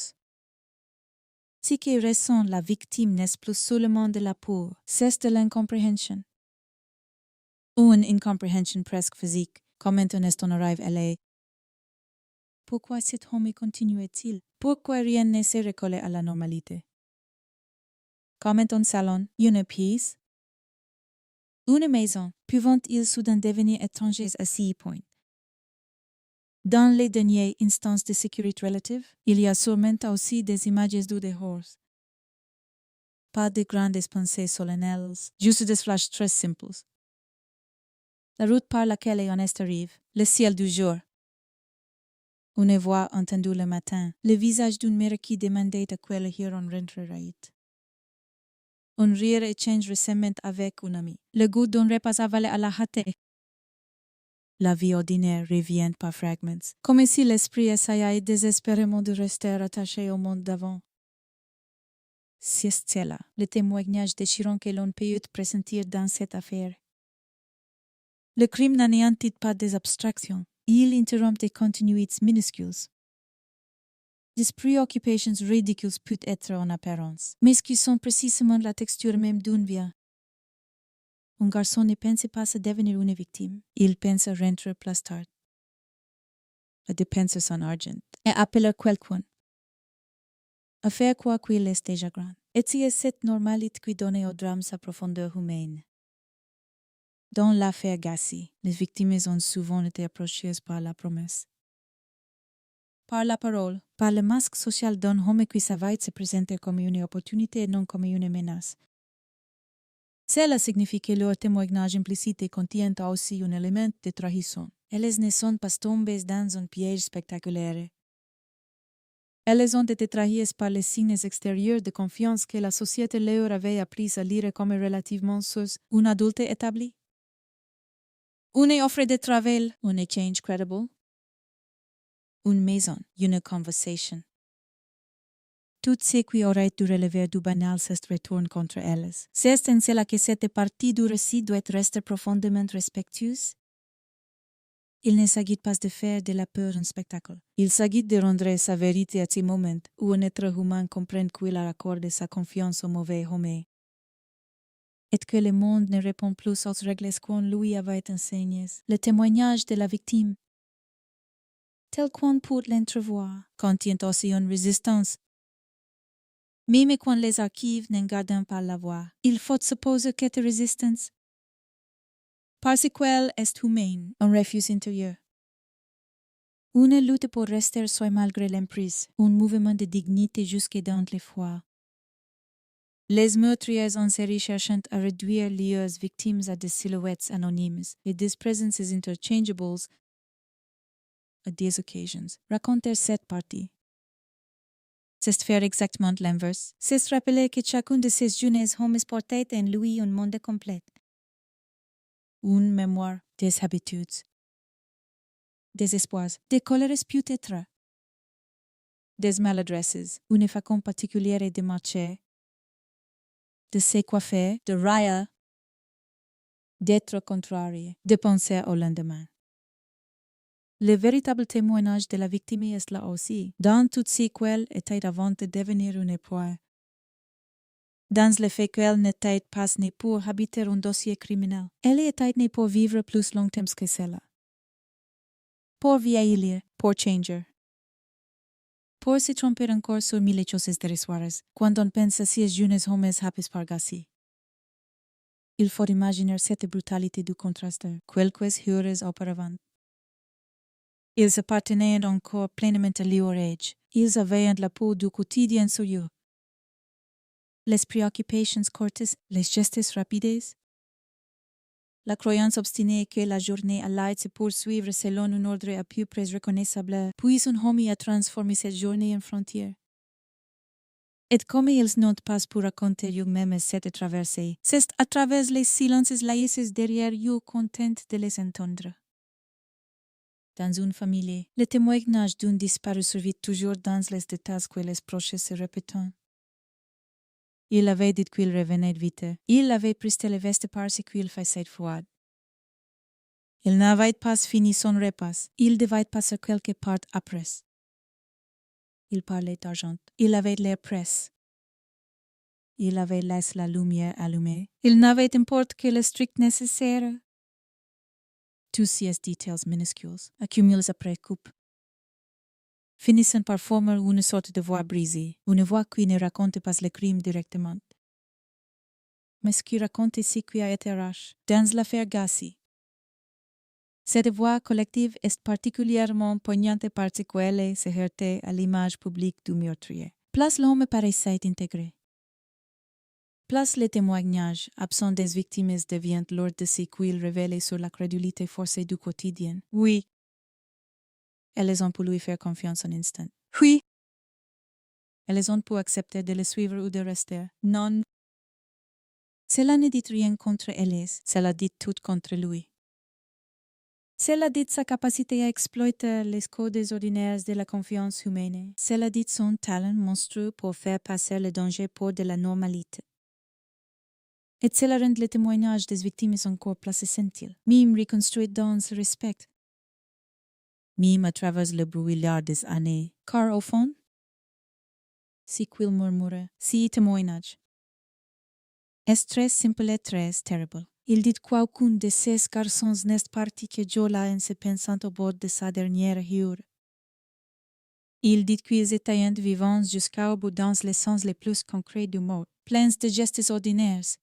Ce qui ressent la victime n'est plus seulement de la peur, c'est de l'incompréhension. Une incompréhension presque physique, comme on arrive à la. Pourquoi cet homme continue-t-il? Pourquoi rien ne s'est recollé à la normalité? Comme un salon, une pièce, une maison, pouvant-ils soudain devenir étrangers à 6 points? Dans les derniers instants de sécurité relative, il y a sûrement aussi des images du dehors. Pas de grandes pensées solennelles, juste des flashs très simples. La route par laquelle on arrive, le ciel du jour. Une voix entendue le matin, le visage d'une mère qui demandait à quelle heure on rentrerait. Un rire échange récemment avec un ami. Le goût d'un repas avalé à la hâte. La vie ordinaire revient par fragments, comme si l'esprit essayait désespérément de rester attaché au monde d'avant. C'est cela, le témoignage déchirant que l'on peut pressentir dans cette affaire. Le crime n'anéantit pas des abstractions, il interrompt des continuités minuscules. Des préoccupations ridicules peuvent être en apparence, mais qui sont précisément la texture même d'une vie. Un garçon ne pense pas à devenir une victime, il pense à rentrer plus tard. À dépenser son argent et appeler quelqu'un. À faire quoi qu'il est déjà grand. Et c'est cette normalité qui donne au drame sa profondeur humaine. Dans l'affaire Gassi, les victimes ont souvent été approchées par la promesse. Par la parole, par le masque social d'un homme qui savait se présenter comme une opportunité et non comme une menace. Cela signifie que leur témoignage implicite contient aussi un élément de trahison. Elles ne sont pas tombées dans un piège spectaculaire. Elles ont été trahies par les signes extérieurs de confiance que la société leur avait appris à lire comme relativement sous un adulte établi. Une offre de travail, un échange credible. Une maison, une conversation. Tout ce qui aurait dû relever du banal se retourne contre elles. C'est en cela que cette partie du récit doit rester profondément respectueuse. Il ne s'agit pas de faire de la peur un spectacle. Il s'agit de rendre sa vérité à ce moment où un être humain comprend qu'il a accordé sa confiance au mauvais homme. Et que le monde ne répond plus aux règles qu'on lui avait enseignées. Le témoignage de la victime, tel qu'on peut l'entrevoir, contient aussi une résistance. Même quand les archives n'en gardent pas la voix, il faut supposer que cette résistance, parce qu'elle est humaine, un refuge intérieur. Une lutte pour rester soi malgré l'emprise, un mouvement de dignité jusque dans les foi. Les meurtriers en série cherchant à réduire leurs victimes à des silhouettes anonymes et des presences interchangeables à des occasions racontèrent cette partie. C'est faire exactement l'inverse. C'est se rappeler que chacun de ces jeunes hommes portait en lui un monde complet. Une mémoire, des habitudes, des espoirs, des colères peut-être, des maladresses, une façon particulière de marcher, de se coiffer, de rire, d'être contrarié, de penser au lendemain. Le véritable témoignage de la victime est là aussi. Dans toutes ces qu'elle était avant de devenir une proie. Dans le fait qu'elle n'était pas née pour habiter un dossier criminel. Elle était née pour vivre plus longtemps que cela. Pour vieillir, pour changer. Pour se tromper encore sur mille choses dérisoires, quand on pense à ces jeunes hommes happis par gassi. Il faut imaginer cette brutalité du contraste, quelques heures auparavant. Ils appartenaient encore pleinement à leur âge. Ils avaient la peau du quotidien sur eux. Les préoccupations courtes, les gestes rapides. La croyance obstinée que la journée allait se poursuivre selon un ordre à peu près reconnaissable, puis un homme a transformé cette journée en frontière. Et comme ils n'ont pas pour raconter eux-mêmes cette traversée, c'est à travers les silences laïcs derrière eux contents de les entendre. Dans une famille, le témoignage d'un disparu survit toujours dans les détails que les proches se répètent. Il avait dit qu'il revenait vite. Il avait presté le veste parce qu'il faisait froid. Il n'avait pas fini son repas. Il devait passer quelque part après. Il parlait d'argent. Il avait l'air presse. Il avait laissé la lumière allumée. Il n'avait importe que le strict nécessaire. Tous ces détails minuscules, accumulés après coupe, finissent par former une sorte de voix brisée, une voix qui ne raconte pas le crime directement, mais qui raconte ce qui a été arraché dans l'affaire Gassi. Cette voix collective est particulièrement poignante parce qu'elle se heurtait à l'image publique du meurtrier. Place l'homme paraissait intégré. Place les témoignages absents des victimes devient lors de ce qu'il révèle sur la crédulité forcée du quotidien. Oui. Elles ont pu lui faire confiance un instant. Oui. Elles ont pu accepter de le suivre ou de rester. Non. Cela ne dit rien contre elles, cela dit tout contre lui. Cela dit sa capacité à exploiter les codes ordinaires de la confiance humaine. Cela dit son talent monstrueux pour faire passer le danger pour de la normalité. Et cela rend le témoignage des victimes encore plus essentiel, même reconstruit dans ce respect. Même à travers le brouillard des années, car au fond, si qu'il murmure, si témoignage, est très simple et très terrible. Il dit qu'aucun de ces garçons n'est parti que Jola en se pensant au bord de sa dernière heure. Il dit qu'ils étaient vivants jusqu'au bout dans les sens les plus concrets du mot, pleins de gestes ordinaires,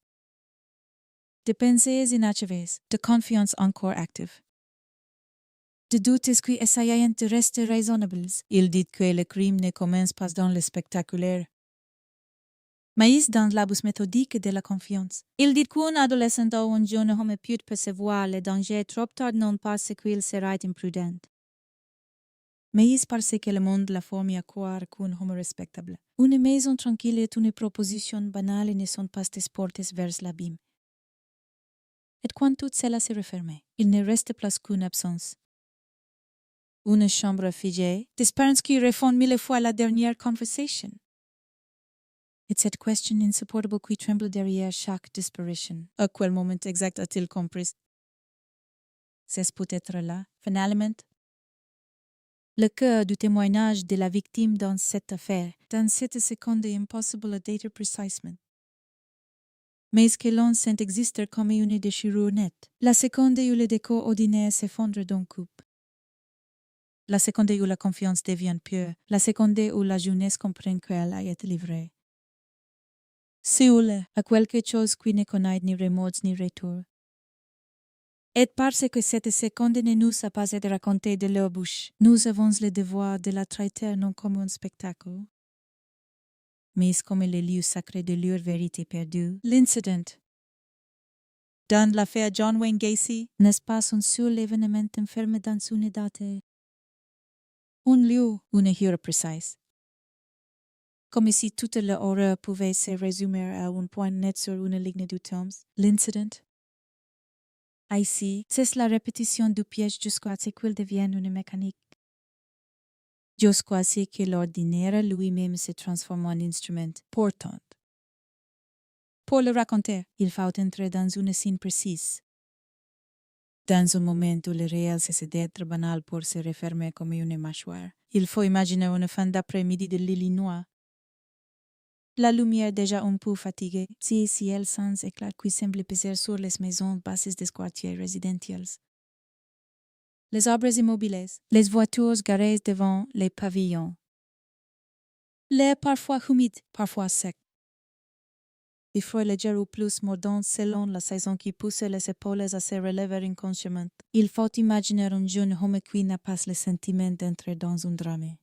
de pensées inachevées, de confiance encore active. De doutes qui essayent de rester raisonnables. Il dit que le crime ne commence pas dans le spectaculaire, mais dans l'abus méthodique de la confiance. Il dit qu'un adolescent ou un jeune homme peut percevoir le danger trop tard non parce qu'il serait imprudent, mais parce que le monde l'a formé à croire qu'un homme respectable. Une maison tranquille est une proposition banale et ne sont pas des portes vers l'abîme. Et quand tout cela se referme, il ne reste plus qu'une absence. Une chambre figée, des parents qui refont mille fois la dernière conversation. Et cette question insupportable qui tremble derrière chaque disparition. À quel moment exact a-t-il compris? C'est peut-être là, finalement, le cœur du témoignage de la victime dans cette affaire, dans cette seconde impossible à dater précisément. Mais que l'on sent exister comme une déchirure nette. La seconde où le décor ordinaire s'effondre d'un coup. La seconde où la confiance devient pure. La seconde où la jeunesse comprend qu'elle a été livrée. Seule à quelque chose qui ne connaît ni remords ni retour. Et parce que cette seconde ne nous a pas été racontée de leur bouche, nous avons le devoir de la traiter non comme un spectacle, mais comme le lieu sacré de leur vérité perdue. L'incident. Dans l'affaire John Wayne Gacy, n'est-ce pas un seul événement enfermé dans une date? Un lieu, une heure précise. Comme si toute l'horreur pouvait se résumer à un point net sur une ligne de temps. L'incident. Ici, c'est la répétition du piège jusqu'à ce qu'il devienne une mécanique. Jusqu'à ce que l'ordinaire lui-même se transforme en instrument portant. Pour le raconter, il faut entrer dans une scène précise. Dans un moment où le réel cesse d'être banal pour se refermer comme une mâchoire, il faut imaginer une fin d'après-midi de l'Illinois. La lumière déjà un peu fatiguée, si et ciel sans éclat qui semble peser sur les maisons basses des quartiers résidentiels. Les arbres immobiles, les voitures garées devant les pavillons. L'air parfois humide, parfois sec. Des fois léger ou plus mordant selon la saison qui pousse les épaules à se relever inconsciemment. Il faut imaginer un jeune homme qui n'a pas le sentiment d'entrer dans un drame.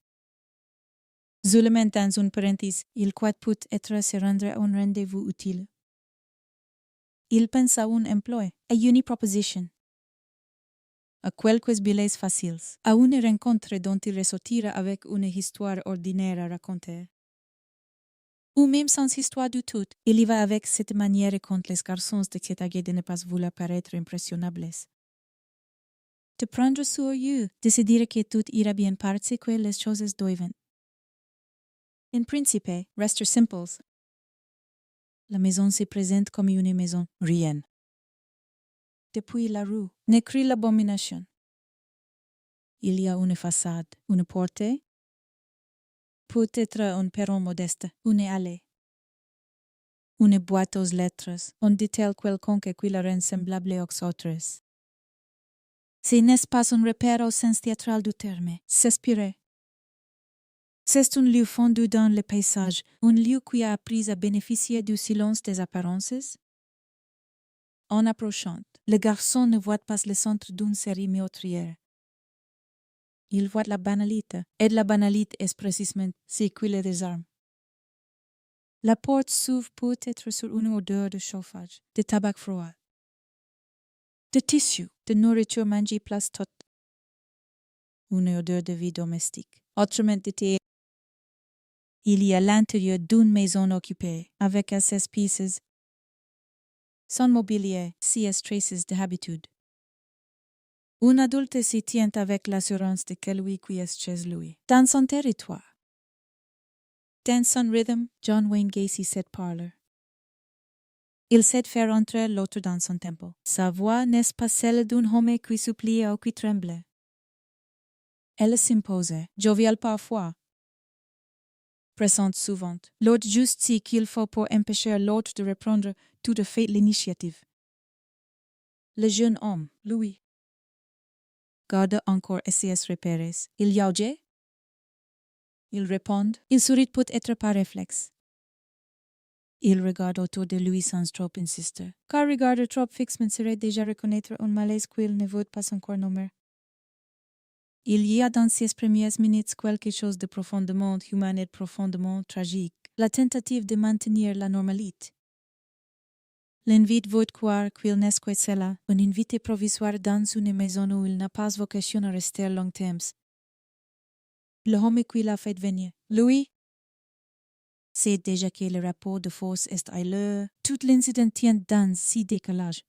Seulement dans une parenthèse, il croit peut-être se rendre à un rendez-vous utile. Il pense à un emploi, à une proposition, à quelques billets faciles, à une rencontre dont il ressortira avec une histoire ordinaire à raconter. Ou même sans histoire du tout, il y va avec cette manière contre les garçons de cet âge de ne pas vouloir paraître impressionnables. De prendre sur eux, de se dire que tout ira bien parce que les choses doivent. En principe, rester simples. La maison se présente comme une maison, rien. Depuis la rue, n'écrit l'abomination. Il y a une façade, une porte, peut-être un perron modeste, une allée. Une boîte aux lettres, un détail quelconque qui la rend semblable aux autres. Ce n'est pas un repère au sens théâtral du terme, s'inspirer. C'est un lieu fondu dans le paysage, un lieu qui a appris à bénéficier du silence des apparences. En approchant, le garçon ne voit pas le centre d'une série meurtrière. Il voit la banalité, et la banalité est précisément ce qu'il est des armes. La porte s'ouvre peut-être sur une odeur de chauffage, de tabac froid, de tissu, de nourriture mangée place toute. Une odeur de vie domestique. Autrement dit, il y a l'intérieur d'une maison occupée, avec à ses pièces, son mobilier, ses traces d'habitude. Un adulte s'y tient avec l'assurance de celui qui est chez lui, dans son territoire. Dans son rythme, John Wayne Gacy sait parler. Il sait faire entrer l'autre dans son tempo. Sa voix n'est pas celle d'un homme qui supplie ou qui tremble. Elle s'impose, joviale parfois, pressante souvent, l'autre juste ce qu'il faut pour empêcher l'autre de reprendre tout à fait l'initiative. Le jeune homme, Louis, garde encore ses repères. Il yauge. Il répond. Il sourit peut-être par réflexe. Il regarde autour de lui sans trop insister, car regarder trop fixement serait déjà reconnaître un malaise qu'il ne veut pas encore nommer. Il y a dans ces premières minutes quelque chose de profondément humain et profondément tragique, la tentative de maintenir la normalité. L'invite veut croire qu'il n'est que cela, un invité provisoire dans une maison où il n'a pas vocation à rester longtemps. Le homme qui l'a fait venir, Louis, sait déjà que le rapport de force est ailleurs, tout l'incident tient dans ce décalage.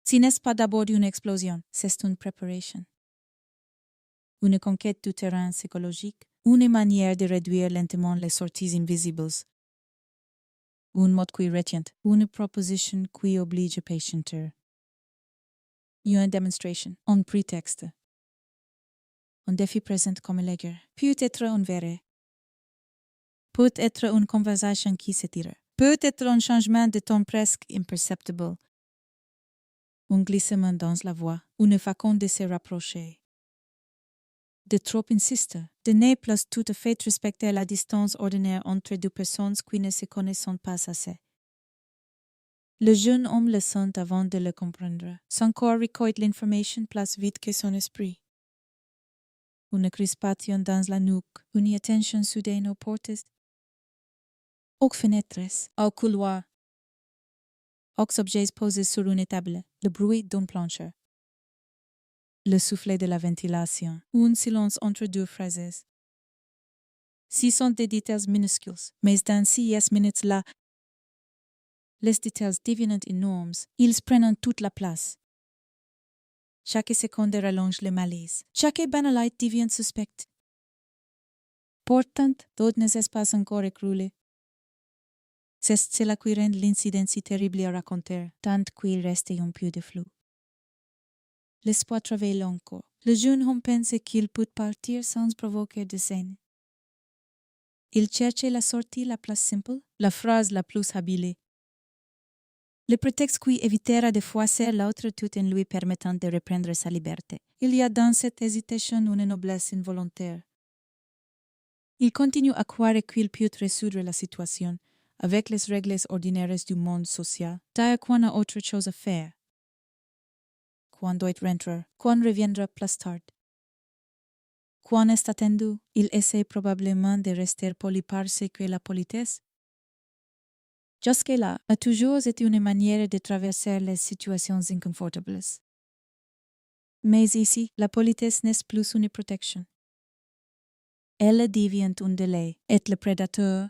Ce n'est pas d'abord une explosion, c'est une préparation. Une conquête du terrain psychologique, une manière de réduire lentement les sorties invisibles. Un mode qui retient, une proposition qui oblige à patienter. Une démonstration, un prétexte. Un défi présent comme léger, peut-être un verre. Peut-être une conversation qui s'étire. Peut-être un changement de ton presque imperceptible. Un glissement dans la voix, une façon de se rapprocher. De trop insister, de ne plus tout à fait respecter la distance ordinaire entre deux personnes qui ne se connaissent pas assez. Le jeune homme le sent avant de le comprendre. Son corps recueille l'information plus vite que son esprit. Une crispation dans la nuque, une attention soudaine aux portes. aux fenêtres, au couloir, aux objets posés sur une table, le bruit d'une planche, le soufflet de la ventilation, un silence entre deux phrases. Ce sont des détails minuscules, mais dans ces minutes-là, les détails deviennent énormes. Ils prennent toute la place. Chaque seconde rallonge le malaise. Chaque banalité devient suspecte. Pourtant, d'autres espaces encore écroulés. C'est cela qui rend l'incident si terrible à raconter, tant qu'il reste un peu de flou. L'espoir travaille encore. Le jeune homme pense qu'il peut partir sans provoquer de scène. Il cherche la sortie la plus simple, la phrase la plus habile. Le prétexte qui évitera de froisser l'autre tout en lui permettant de reprendre sa liberté. Il y a dans cette hésitation une noblesse involontaire. Il continue à croire qu'il peut résoudre la situation avec les règles ordinaires du monde social, d'ailleurs qu'on a autre chose à faire. Quand doit rentrer, quand reviendra plus tard. Quand est attendu, il essaie probablement de rester poli parce que la politesse. Jusque-là, a toujours été une manière de traverser les situations inconfortables. Mais ici, la politesse n'est plus une protection. Elle devient un délai, et le prédateur,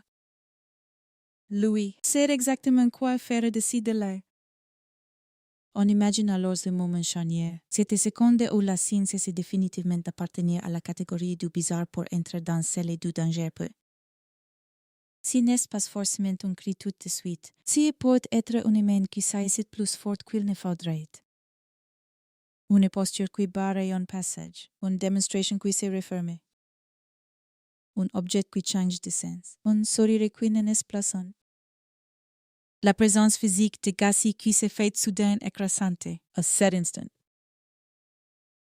lui, sait exactement quoi faire de ce délai. On imagine alors le moment charnière, cette seconde où la scène cesse définitivement d'appartenir à la catégorie du bizarre pour entrer dans celle du danger peu. Si n'est pas forcément un cri tout de suite, si peut être une main qui s'agit plus forte qu'il ne faudrait. Une posture qui barre un passage, une démonstration qui se referme, un objet qui change de sens, un sourire qui ne n'est plus un. La présence physique de Gassi qui se fait soudain écrasante, à cet instant.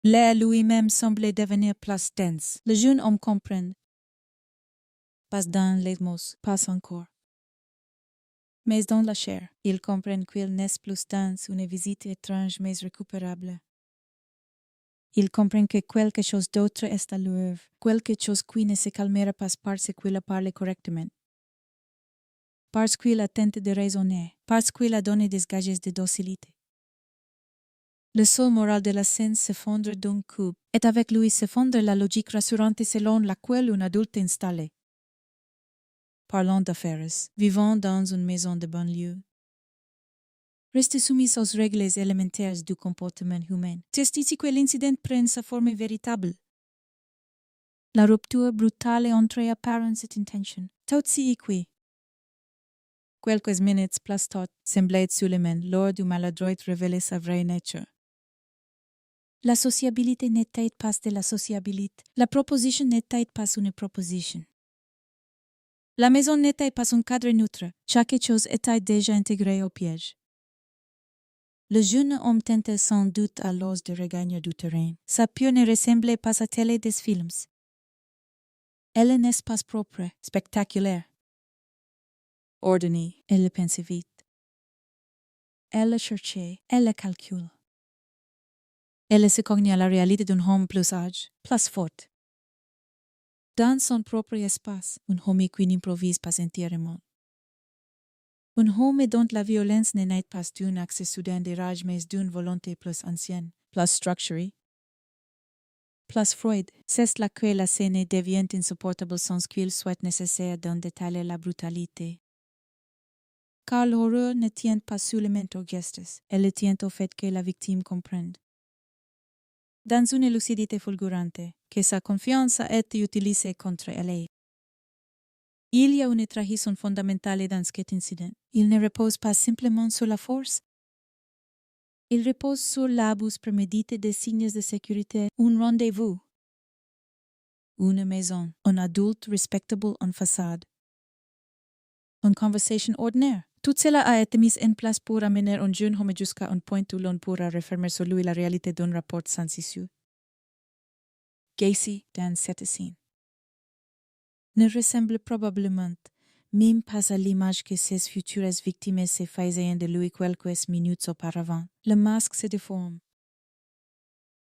L'air lui-même semblait devenir plus dense. Le jeune homme comprend. Pas dans les mots, pas encore. Mais dans la chair, il comprend qu'il n'est plus dans une visite étrange mais récupérable. Il comprend que quelque chose d'autre est à l'œuvre, quelque chose qui ne se calmera pas parce qu'il parle correctement. Parce qu'il a tenté de raisonner, parce qu'il a donné des gages de docilité. Le sol moral de la scène s'effondre d'un coup, et avec lui s'effondre la logique rassurante selon laquelle un adulte installé. Parlant d'affaires, vivant dans une maison de banlieue. Reste soumis aux règles élémentaires du comportement humain. C'est ici que l'incident prend sa forme véritable. La rupture brutale entre apparence et intention. Tout si qui. Quelques minutes plus tard, semblait seulement lors du maladroit révéler sa vraie nature. La sociabilité n'était pas de la sociabilité. La proposition n'était pas une proposition. La maison n'était pas un cadre neutre. Chaque chose était déjà intégrée au piège. Le jeune homme tentait sans doute alors de regagner du terrain. Sa peau ne ressemblait pas à telle des films. Elle n'est pas propre, spectaculaire. Ordonnée, elle le pensait vite. Elle le cherchait, elle le calcule. Elle se cognait à la réalité d'un homme plus âgé, plus fort. Dans son propre espace, un homme qui n'improvise pas entièrement. Un homme dont la violence n'est pas d'un accès soudain de rage mais d'une volonté plus ancienne, plus structurée. Plus Freud, c'est là que la scène devient insupportable sans qu'il soit nécessaire d'en détailler la brutalité. Car l'horreur ne tient pas seulement aux gestes, elle tient au fait que la victime comprenne. Dans une lucidité fulgurante, que sa confiance a été utilisée contre elle. Il y a une trahison fondamentale dans cet incident. Il ne repose pas simplement sur la force. Il repose sur l'abus prémédité des signes de sécurité, un rendez-vous. Une maison, un adulte respectable en façade. Une conversation ordinaire. Tout cela a été mis en place pour amener un jeune homme jusqu'à un point où l'on pourra refermer sur lui la réalité d'un rapport sans issue. Gacy dans cette scène ne ressemble probablement même pas à l'image que ses futures victimes se faisaient de lui quelques minutes auparavant. Le masque se déforme.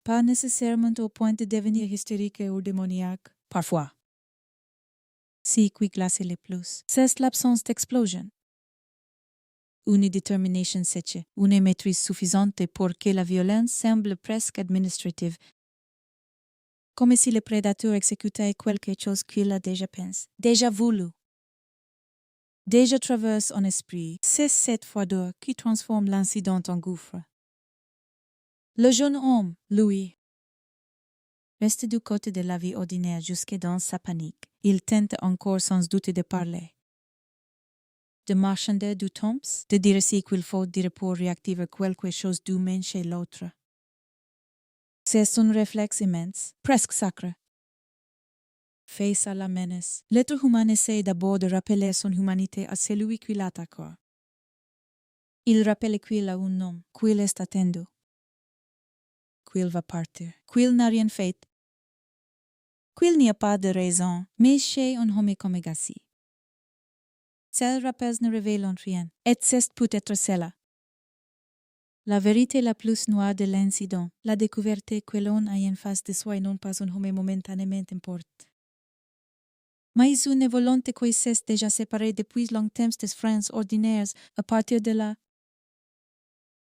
Pas nécessairement au point de devenir hystérique ou démoniaque, parfois. Si qui glace le plus, c'est l'absence d'explosion. Une détermination sèche, une maîtrise suffisante pour que la violence semble presque administrative, comme si le prédateur exécutait quelque chose qu'il a déjà pensé, déjà voulu, déjà traverse en esprit. C'est cette froideur qui transforme l'incident en gouffre. Le jeune homme, lui, reste du côté de la vie ordinaire jusque dans sa panique. Il tente encore sans doute de parler, de marchander du temps, de dire si qu'il faut dire pour réactiver quelque chose d'humain chez l'autre. C'est un réflexe immense, presque sacré. Face à la menace, l'être humain essaie d'abord de rappeler son humanité à celui qui l'attaque. Il rappelle qu'il a un nom, qu'il est attendu, qu'il va partir, qu'il n'a rien fait, qu'il n'y a pas de raison, mais chez un homme comme Gassi. Ces rappels ne révèlent rien, et c'est peut-être cela. La vérité la plus noire de l'incident, la découverte que l'on a en face de soi et non pas un homme momentanément importe. Mais une volonté qui s'est déjà séparée depuis longtemps des friends ordinaires, à partir de là,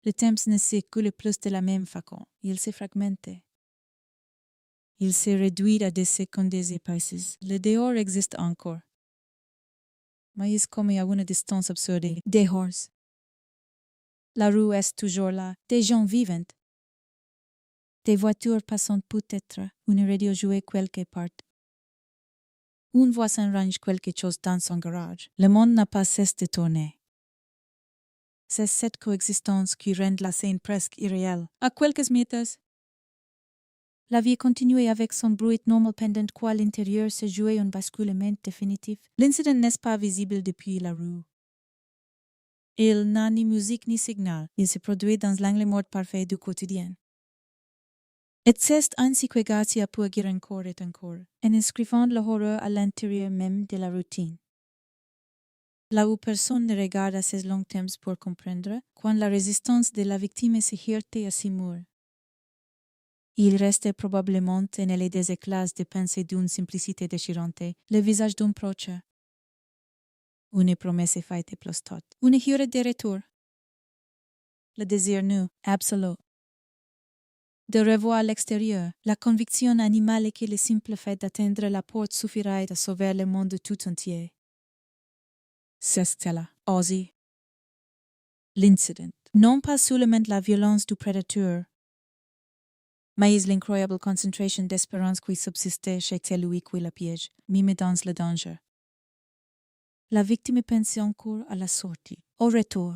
le temps ne circule plus de la même façon. Il s'est fragmenté. Il s'est réduit à des secondes épaisses. Le dehors existe encore. Mais comme à une distance absurde. Dehors. La rue est toujours là. Des gens vivants. Des voitures passant peut-être. Une radio jouée quelque part. Une voisin range quelque chose dans son garage. Le monde n'a pas cessé de tourner. C'est cette coexistence qui rend la scène presque irréelle. À quelques mètres, la vie continue avec son bruit normal pendant qu'à l'intérieur se jouait un basculement définitif. L'incident n'est pas visible depuis la rue. Il n'a ni musique ni signal. Il se produit dans l'angle mort parfait du quotidien. Et c'est ainsi que Garcia peut agir encore et encore, en inscrivant l'horreur à l'intérieur même de la routine. Là où personne ne regarde assez long temps pour comprendre, quand la résistance de la victime se heurte à ses murs. Il reste probablement ennelé des éclats de pensée d'une simplicité déchirante, le visage d'un proche. Une promesse faite plus tot. Une heure de retour. Le désir nu, absolu. De revoir l'extérieur, la conviction animale que le simple fait d'atteindre la porte suffirait à sauver le monde tout entier. C'est cela, aussi. L'incident. Non pas seulement la violence du prédateur, mais l'incroyable concentration d'espérance qui subsistait chez celui qui la piège, mime dans le danger. La victime pensait encore à la sortie, au retour.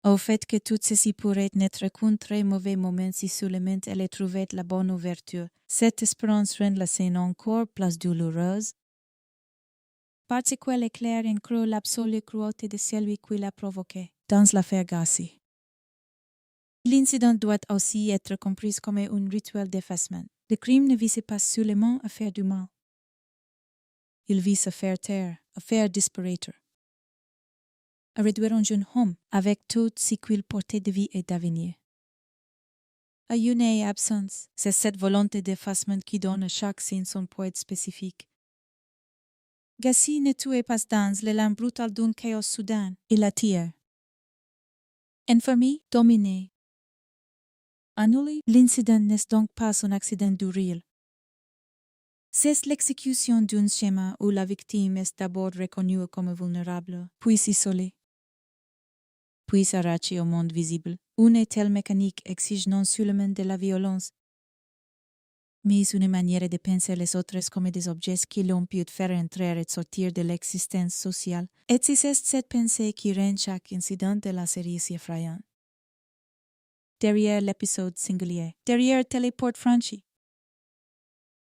Au fait que tout ceci pourrait n'être qu'un très mauvais moment si seulement elle trouvait la bonne ouverture. Cette espérance rend la scène encore plus douloureuse, parce qu'elle éclaire en creux l'absolue cruauté de celui qui l'a provoqué, dans l'affaire Gassi. L'incident doit aussi être compris comme un rituel d'effacement. Le crime ne vise pas seulement à faire du mal. Il vise à faire taire, à faire disparaître, à réduire un jeune homme avec tout ce qu'il portait de vie et d'avenir. À une absence, c'est cette volonté d'effacement qui donne à chaque scène son poids spécifique. Gassi ne tuait pas dans l'élan brutal d'un chaos soudain, il la tire. Enfermé, dominé. Annulé, l'incident n'est donc pas un accident du réel. C'est l'exécution d'un schéma où la victime est d'abord reconnue comme vulnérable, puis isolée, puis arrachée au monde visible. Une telle mécanique exige non seulement de la violence, mais une manière de penser les autres comme des objets qui l'on peut faire entrer et sortir de l'existence sociale. Et c'est cette pensée qui rend chaque incident de la série si effrayant. Derrière l'épisode singulier, derrière telle porte franchie,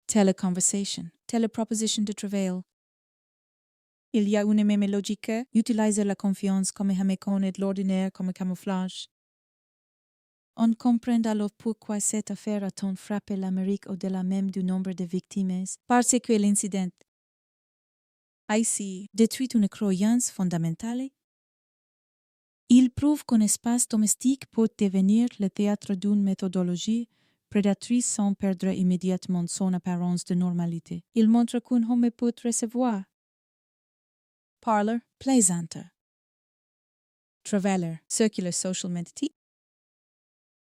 telle conversation, telle proposition de travail, il y a une même logique, utiliser la confiance comme un mécanique de l'ordinaire comme camouflage. On comprend alors pourquoi cette affaire a tant frappé l'Amérique au-delà même du nombre de victimes, parce que l'incident ici détruit une croyance fondamentale. Il prouve qu'un espace domestique peut devenir le théâtre d'une méthodologie, prédatrice sans perdre immédiatement son apparence de normalité. Il montre qu'un homme peut recevoir. Parlor, plaisanter. Traveler, circular social entity.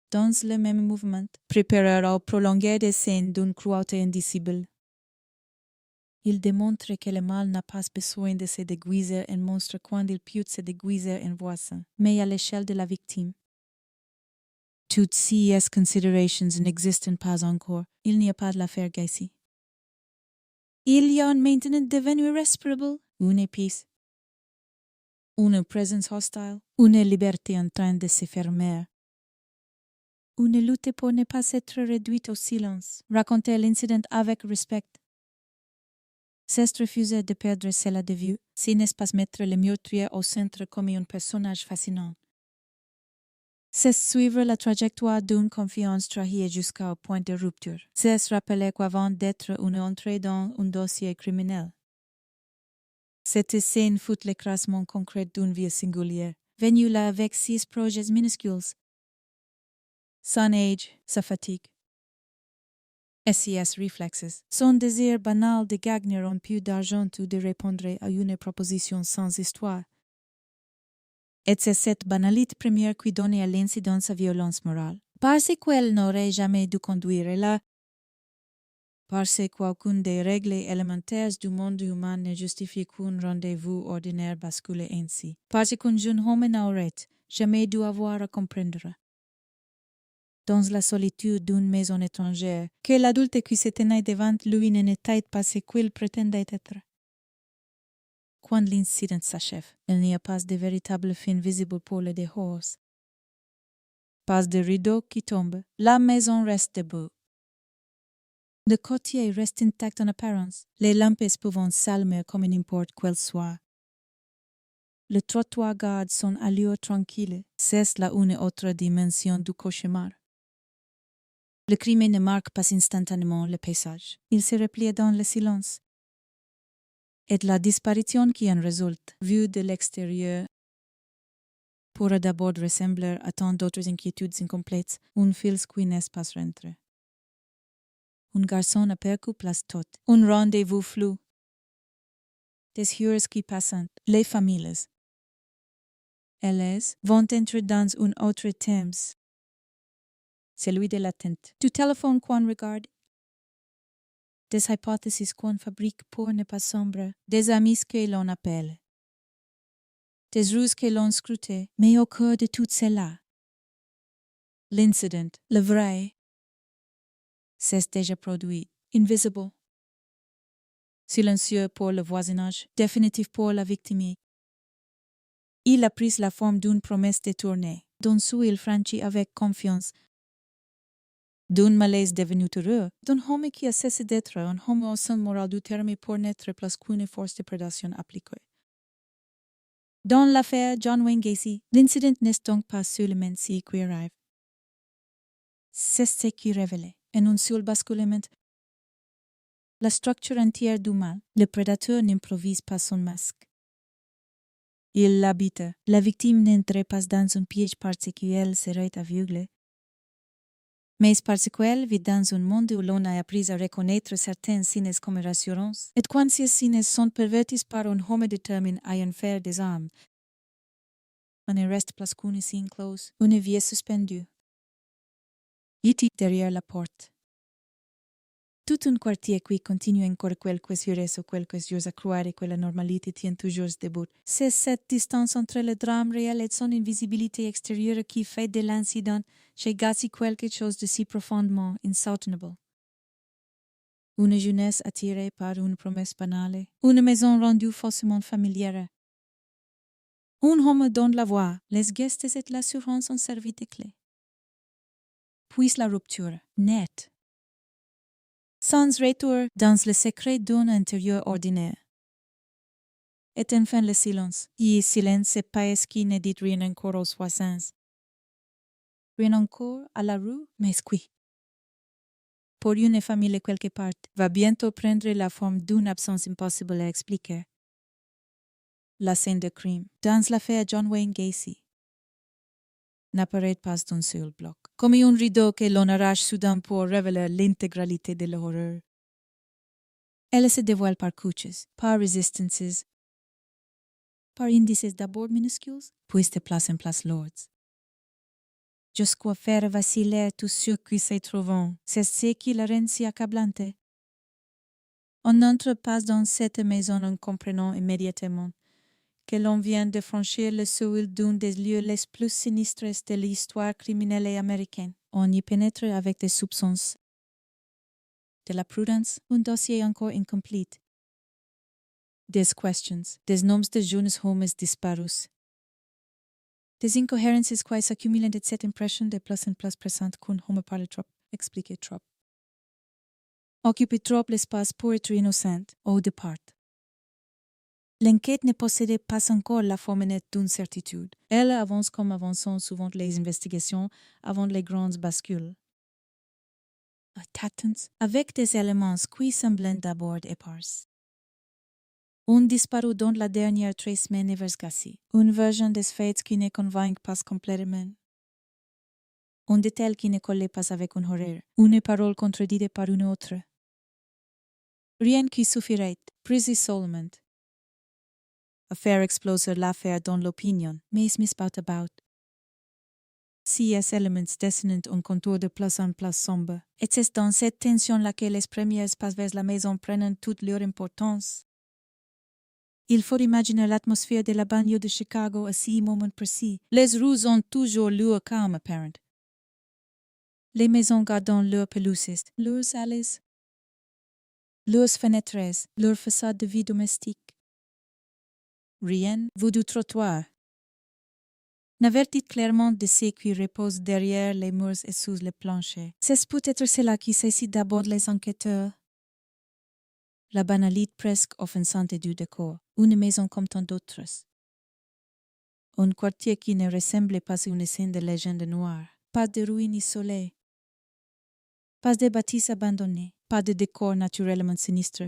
Dans le même mouvement, préparera prolonger des scènes d'une cruauté indicible. Il démontre que le mal n'a pas besoin de se déguiser en monstre quand il peut se déguiser en voisin, mais à l'échelle de la victime. Toutes ces considerations n'existent pas encore. Il n'y a pas de l'affaire Gacy. Il y a un maintenant devenu irrespirable, une épice. Une présence hostile, une liberté en train de se fermer. Une lutte pour ne pas être réduite au silence. Raconter l'incident avec respect. C'est refuser de perdre cela de vue, si n'est pas mettre le meurtrier au centre comme un personnage fascinant. C'est suivre la trajectoire d'une confiance trahie jusqu'au point de rupture. C'est se rappeler qu'avant d'être une entrée dans un dossier criminel. Cette scène fut l'écrasement concret d'une vie singulière, venue là avec 6 projets minuscules. Son âge, sa fatigue. SES réflexes, son désir banal de gagner un peu d'argent ou de répondre à une proposition sans histoire. Et c'est cette banalité première qui donne à l'incident sa violence morale. Parce qu'elle n'aurait jamais dû conduire là. Parce qu'aucune des règles élémentaires du monde humain ne justifie qu'un rendez-vous ordinaire bascule ainsi. Parce qu'un jeune homme n'aurait jamais dû avoir à comprendre. Dans la solitude d'une maison étrangère, que l'adulte qui se tenait devant lui n'était pas ce qu'il prétendait être. Quand l'incident s'achève, il n'y a pas de véritable fin visible pour les dehors. Pas de rideau qui tombe, la maison reste debout. Le quartier reste intact en apparence, les lampes pouvant s'allumer comme n'importe quel soir. Le trottoir garde son allure tranquille, c'est là une autre dimension du cauchemar. Le crime ne marque pas instantanément le paysage, il se replie dans le silence. Et la disparition qui en résulte, vue de l'extérieur, pourrait d'abord ressembler à tant d'autres inquiétudes incomplètes, un fil qui n'est pas rentré. Un garçon aperçu place tot, un rendez-vous flou. Des heures qui passent, les familles. Elles vont entrer dans un autre thème, celui de l'attente. Du téléphone qu'on regarde. Des hypothèses qu'on fabrique pour ne pas sombrer, des amis que l'on appelle, des ruses que l'on scrute, mais au cœur de tout cela, l'incident, le vrai, s'est déjà produit, invisible, silencieux pour le voisinage, définitif pour la victime. Il a pris la forme d'une promesse détournée, d'un sou il franchit avec confiance, d'un malaise devenu heureux, d'un homme qui a cessé d'être un homme au sens moral du terme pour n'être plus qu'une force de prédation appliquée. Dans l'affaire John Wayne Gacy, l'incident n'est donc pas seulement ce qui arrive. C'est ce qui révèle, en un seul basculement, la structure entière du mal. Le prédateur n'improvise pas son masque. Il l'habite. La victime n'entre pas dans un piège parce qu'elle serait aveugle, mais parce qu'elle vit dans un monde où l'on a appris à reconnaître certains signes comme rassurance, et quand ces signes sont pervertis par un homme déterminé à en faire des armes, on ne reste plus qu'une signe close, une vie suspendue. Ici derrière la porte. Tout un quartier qui continue encore quelques heures ou quelques jours à croire que la normalité tient toujours debout. C'est cette distance entre le drame réel et son invisibilité extérieure qui fait de l'incident chez Gacy quelque chose de si profondément insoutenable. Une jeunesse attirée par une promesse banale, une maison rendue faussement familière. Un homme donne la voix, les gestes et l'assurance ont servi de clé. Puis la rupture, nette. Sans retour dans le secret d'un intérieur ordinaire. Et enfin le silence. Et silence, c'est pas ce qui ne dit rien encore aux voisins. Rien encore à la rue, mais oui. Pour une famille quelque part, va bientôt prendre la forme d'une absence impossible à expliquer. La scène de crime, dans l'affaire John Wayne Gacy, n'apparaît pas d'un seul bloc. comme un rideau que l'on arrache soudain pour révéler l'intégralité de l'horreur. Elle se dévoile par couches, par resistances, par indices d'abord minuscules, puis de place en place lourds. Jusqu'à faire vaciller tout ce qui s'y trouvant, c'est ce qui la rend si accablante. On n'entre pas dans cette maison en comprenant immédiatement que l'on vient de franchir le seuil d'un des lieux les plus sinistres de l'histoire criminelle américaine. On y pénètre avec des soupçons, de la prudence, un dossier encore incomplete, des questions, des noms de jeunes hommes disparus, des incohérences qui s'accumulent de cette impression de plus en plus pressante qu'un homme parle trop, explique trop, occupe trop l'espace pour être innocent au départ. L'enquête ne possédait pas encore la forme nette d'une certitude. Elle avance comme avançant souvent les investigations avant les grandes bascules. À tâtons, avec des éléments qui semblent d'abord épars. Un disparu dans la dernière 3 semaines vers Gassi. Une version des faits qui ne convainc pas complètement. Un détail qui ne collait pas avec un horaire. Une parole contredite par une autre. Rien qui suffirait, précis seulement. A faire exploser l'affaire dans l'opinion, mais Smith about. CS elements dessinent un contour de plus en plus sombre. Et c'est dans cette tension-là que les premières pas vers la maison prennent toute leur importance. Il faut imaginer l'atmosphère de la banlieue de Chicago à ce moment précis. Les rues ont toujours leur calme apparent. Les maisons gardant leurs pelouses, leurs allées, leurs fenêtres, leurs façades de vie domestique. Rien, vous du trottoir. N'avertit clairement de ce qui repose derrière les murs et sous les planchers. C'est peut-être cela qui saisit d'abord les enquêteurs. La banalité presque offensante du décor, une maison comme tant d'autres. Un quartier qui ne ressemblait pas à une scène de légende noire. Pas de ruines isolées. Pas de bâtisses abandonnées. Pas de décor naturellement sinistre.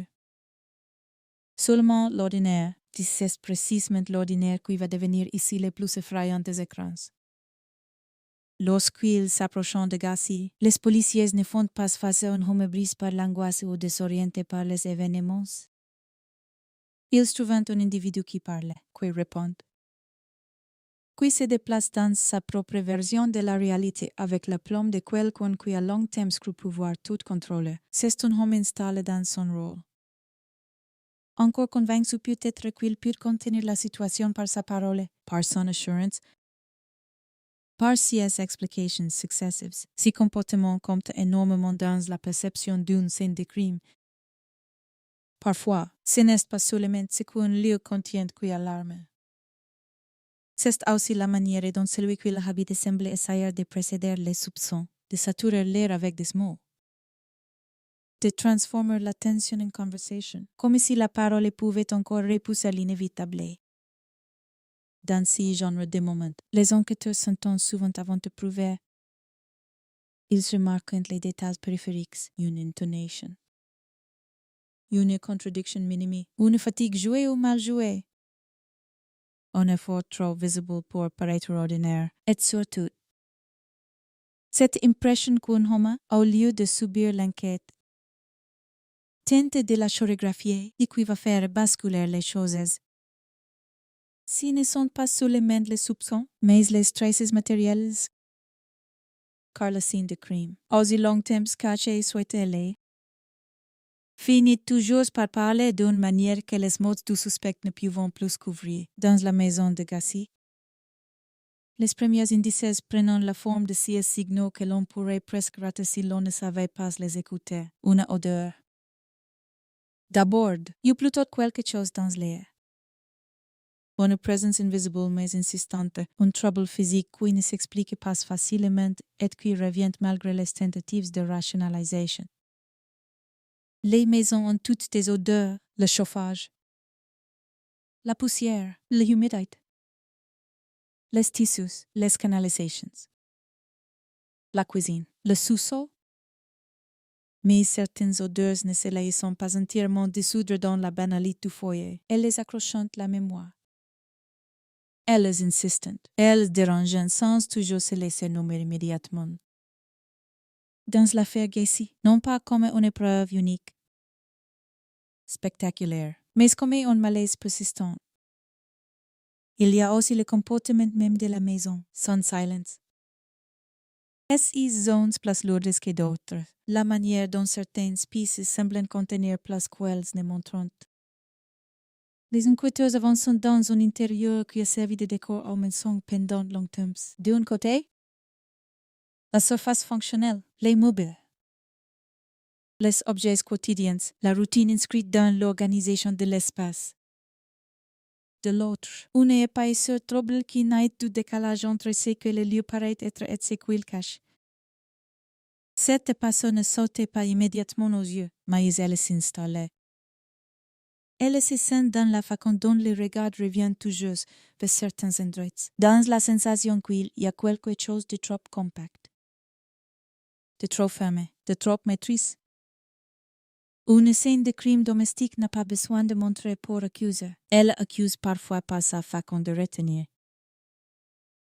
Seulement l'ordinaire. C'est précisément l'ordinaire qui va devenir ici les plus effrayants des écrans. Lorsqu'ils s'approchent de Gassi, les policiers ne font pas face à un homme brisé par l'angoisse ou désorienté par les événements. Ils trouvent un individu qui parle, qui répond, qui se déplace dans sa propre version de la réalité avec l'aplomb de quelqu'un qui a longtemps cru pouvoir tout contrôler. C'est un homme installé dans son rôle. Encore convaincu peut-être qu'il peut contenir la situation par sa parole, par son assurance, par ses explications successives. Ces comportements comptent énormément dans la perception d'une scène de crime. Parfois, ce n'est pas seulement ce qu'un lieu contient qui alarme. C'est aussi la manière dont celui qui l'habite semble essayer de précéder les soupçons, de saturer l'air avec des mots, de transformer l'attention en conversation, comme si la parole pouvait encore repousser l'inévitable. Dans ce genre de moments, les enquêteurs s'entendent souvent avant de prouver. Ils remarquent les détails périphériques, une intonation, une contradiction minime, une fatigue jouée ou mal jouée, un effort trop visible pour paraître ordinaire, et surtout, cette impression qu'un homme, au lieu de subir l'enquête, tente de la chorégraphier et qui va faire basculer les choses. Ce ne sont pas seulement les soupçons, mais les traces matérielles. Car la scène de crime, aussi longtemps cachée soit-elle, finit toujours par parler d'une manière que les mots du suspect ne peuvent plus couvrir. Dans la maison de Gassi, les premiers indices prennent la forme de ces signaux que l'on pourrait presque rater si l'on ne savait pas les écouter. Une odeur. D'abord, il y a plutôt quelque chose dans l'air. Une présence invisible mais insistante, un trouble physique qui ne s'explique pas facilement et qui revient malgré les tentatives de rationalisation. Les maisons ont toutes des odeurs, le chauffage, la poussière, l'humidité, les tissus, les canalisations, la cuisine, le sous-sol. Mais certaines odeurs ne se laissent pas entièrement dissoudre dans la banalité du foyer. Elles les accrochent la mémoire. Elles insistent, elles dérangent sans toujours se laisser nommer immédiatement. dans l'affaire Gacy, non pas comme une épreuve unique, spectaculaire, mais comme un malaise persistant. Il y a aussi le comportement même de la maison, son silence. SI zones plus lourdes que d'autres, la manière dont certaines pièces semblent contenir plus qu'elles ne montrent. Les enquêteurs avancent dans un intérieur qui a servi de décor au mensonge pendant longtemps. D'un côté, la surface fonctionnelle, les meubles, les objets quotidiens, la routine inscrite dans l'organisation de l'espace. De l'autre, une épaisseur trouble qui naît du décalage entre ce que le lieu paraît être et ce qu'il cache. Cette épaisseur ne sautait pas immédiatement aux yeux, mais elle s'installait. Elle se sent dans la façon dont le regard revient toujours vers certains endroits, dans la sensation qu'il y a quelque chose de trop compact, de trop fermé, de trop maîtrise. Une scène de crime domestique n'a pas besoin de montrer pour accuser. Elle accuse parfois par sa façon de retenir.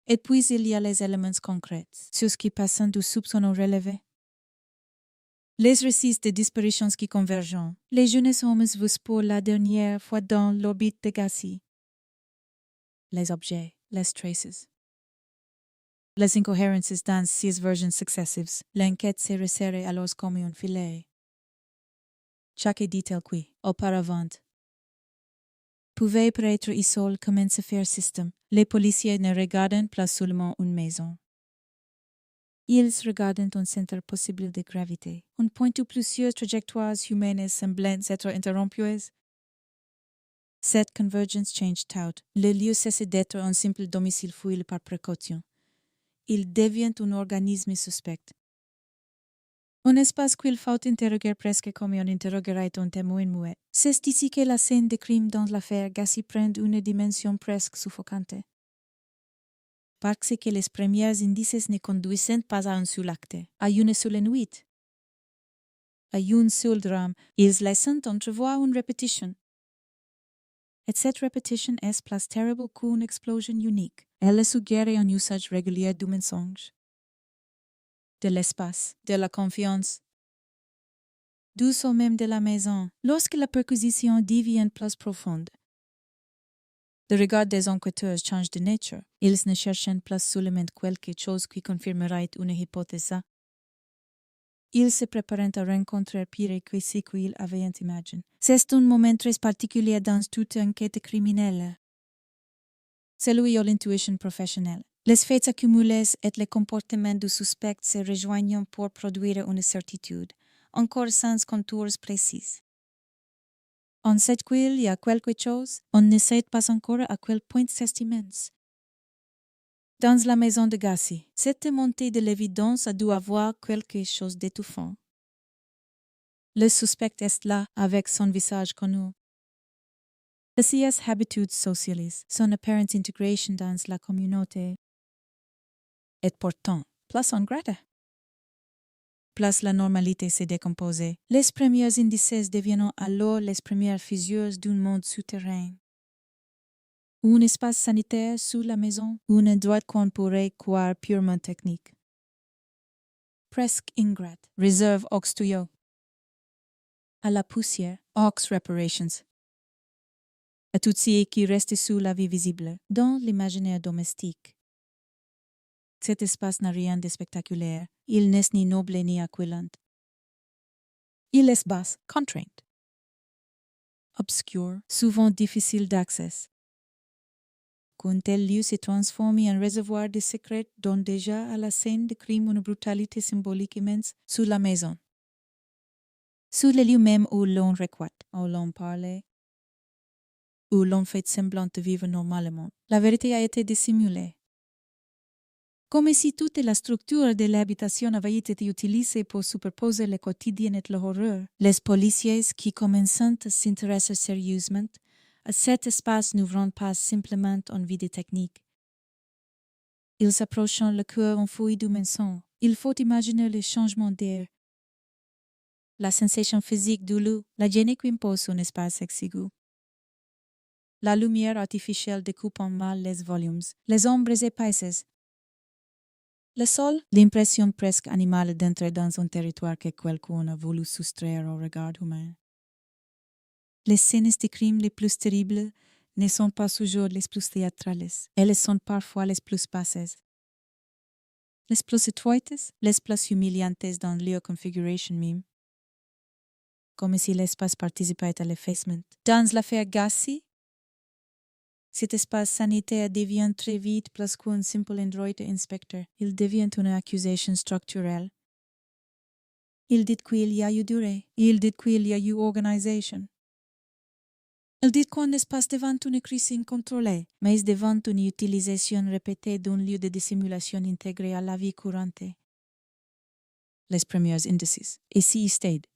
Et puis il y a les éléments concrets, ceux qui passent du soupçon au relevé. Les récits de disparitions qui convergent. Les jeunes hommes vus pour la dernière fois dans l'orbite de Gacy. Les objets, les traces. Les incohérences dans ces versions successives. L'enquête se resserre alors comme un filet. Chaque détail qui, auparavant, pouvait paraître isole commence à faire système. Les policiers ne regardent plus seulement une maison. Ils regardent un centre possible de gravité, un point où plusieurs trajectoires humaines semblent être interrompues. Cette convergence change tout. Le lieu cesse d'être un simple domicile fouillé par précaution. Il devient un organisme suspect. Un espace qu'il faut interroger presque comme on interrogerait un témoin muet. C'est ici que la scène de crime dans l'affaire Gacy prend une dimension presque suffocante. Parce que les premiers indices ne conduisent pas à un seul acte, à une seule nuit, à un seul drame. Ils laissent entrevoir une répétition. Et cette répétition est plus terrible qu'une explosion unique. Elle suggère un usage régulier du mensonge, de l'espace, de la confiance, du sol même de la maison, lorsque la perquisition devient plus profonde. Le regard des enquêteurs change de nature. Ils ne cherchent plus seulement quelque chose qui confirmerait une hypothèse. Ils se préparent à rencontrer pire que ce qu'ils avaient imaginé. C'est un moment très particulier dans toute enquête criminelle. Celui de l'intuition professionnelle. Les faits accumulés et les comportements du suspect se rejoignent pour produire une certitude, encore sans contours précis. On sait qu'il y a quelque chose, on ne sait pas encore à quel point c'est immense. Dans la maison de Gacy, cette montée de l'évidence a dû avoir quelque chose d'étouffant. Le suspect est là avec son visage connu. Ses habitudes sociales, son apparent intégration dans la communauté. Et pourtant, plus on gratte. Plus la normalité s'est décomposée. Les premiers indices deviennent alors les premières fissures d'un monde souterrain. Un espace sanitaire sous la maison, un endroit qu'on pourrait croire purement technique. Presque ingrate, réserve aux tuyaux. À la poussière, aux reparations. À tout ce qui reste sous la vie visible, dans l'imaginaire domestique. Cet espace n'a rien de spectaculaire. Il n'est ni noble ni accueillant. Il est bas, contraint. Obscur, souvent difficile d'accès. Qu'un tel lieu se transforme en réservoir de secrets donne déjà à la scène de crime une brutalité symbolique immense sous la maison. Sous le lieu même où l'on requête, où l'on parle, où l'on fait semblant de vivre normalement. La vérité a été dissimulée. Comme si toute la structure de l'habitation avait été utilisée pour superposer le quotidien et l'horreur. Les policiers qui commencent à s'intéresser sérieusement à cet espace n'ouvrant pas simplement en vue de technique. Ils s'approchent le cœur enfoui du mensonge. Il faut imaginer le changement d'air, la sensation physique du lieu, la gêne qui impose un espace exigu. La lumière artificielle découpant mal les volumes, les ombres épaisses, Le sol, l'impression presque animale d'entrer dans un territoire que quelqu'un a voulu soustraire au regard humain. Les scènes de crimes les plus terribles ne sont pas toujours les plus théâtrales. Elles sont parfois les plus basses. Les plus étroites, les plus humiliantes dans leur configuration même. Comme si l'espace participait à l'effacement. Dans l'affaire Gassi, cet espace sanitaire devient très vite plus qu'un simple endroit d'inspecteur. Il devient une accusation structurelle. Il dit qu'il y a eu durée. Il dit qu'il y a eu organisation. Il dit qu'on n'est pas devant une crise incontrôlée, mais devant une utilisation répétée d'un lieu de dissimulation intégré à la vie courante. Les premiers indices. Ici, stade.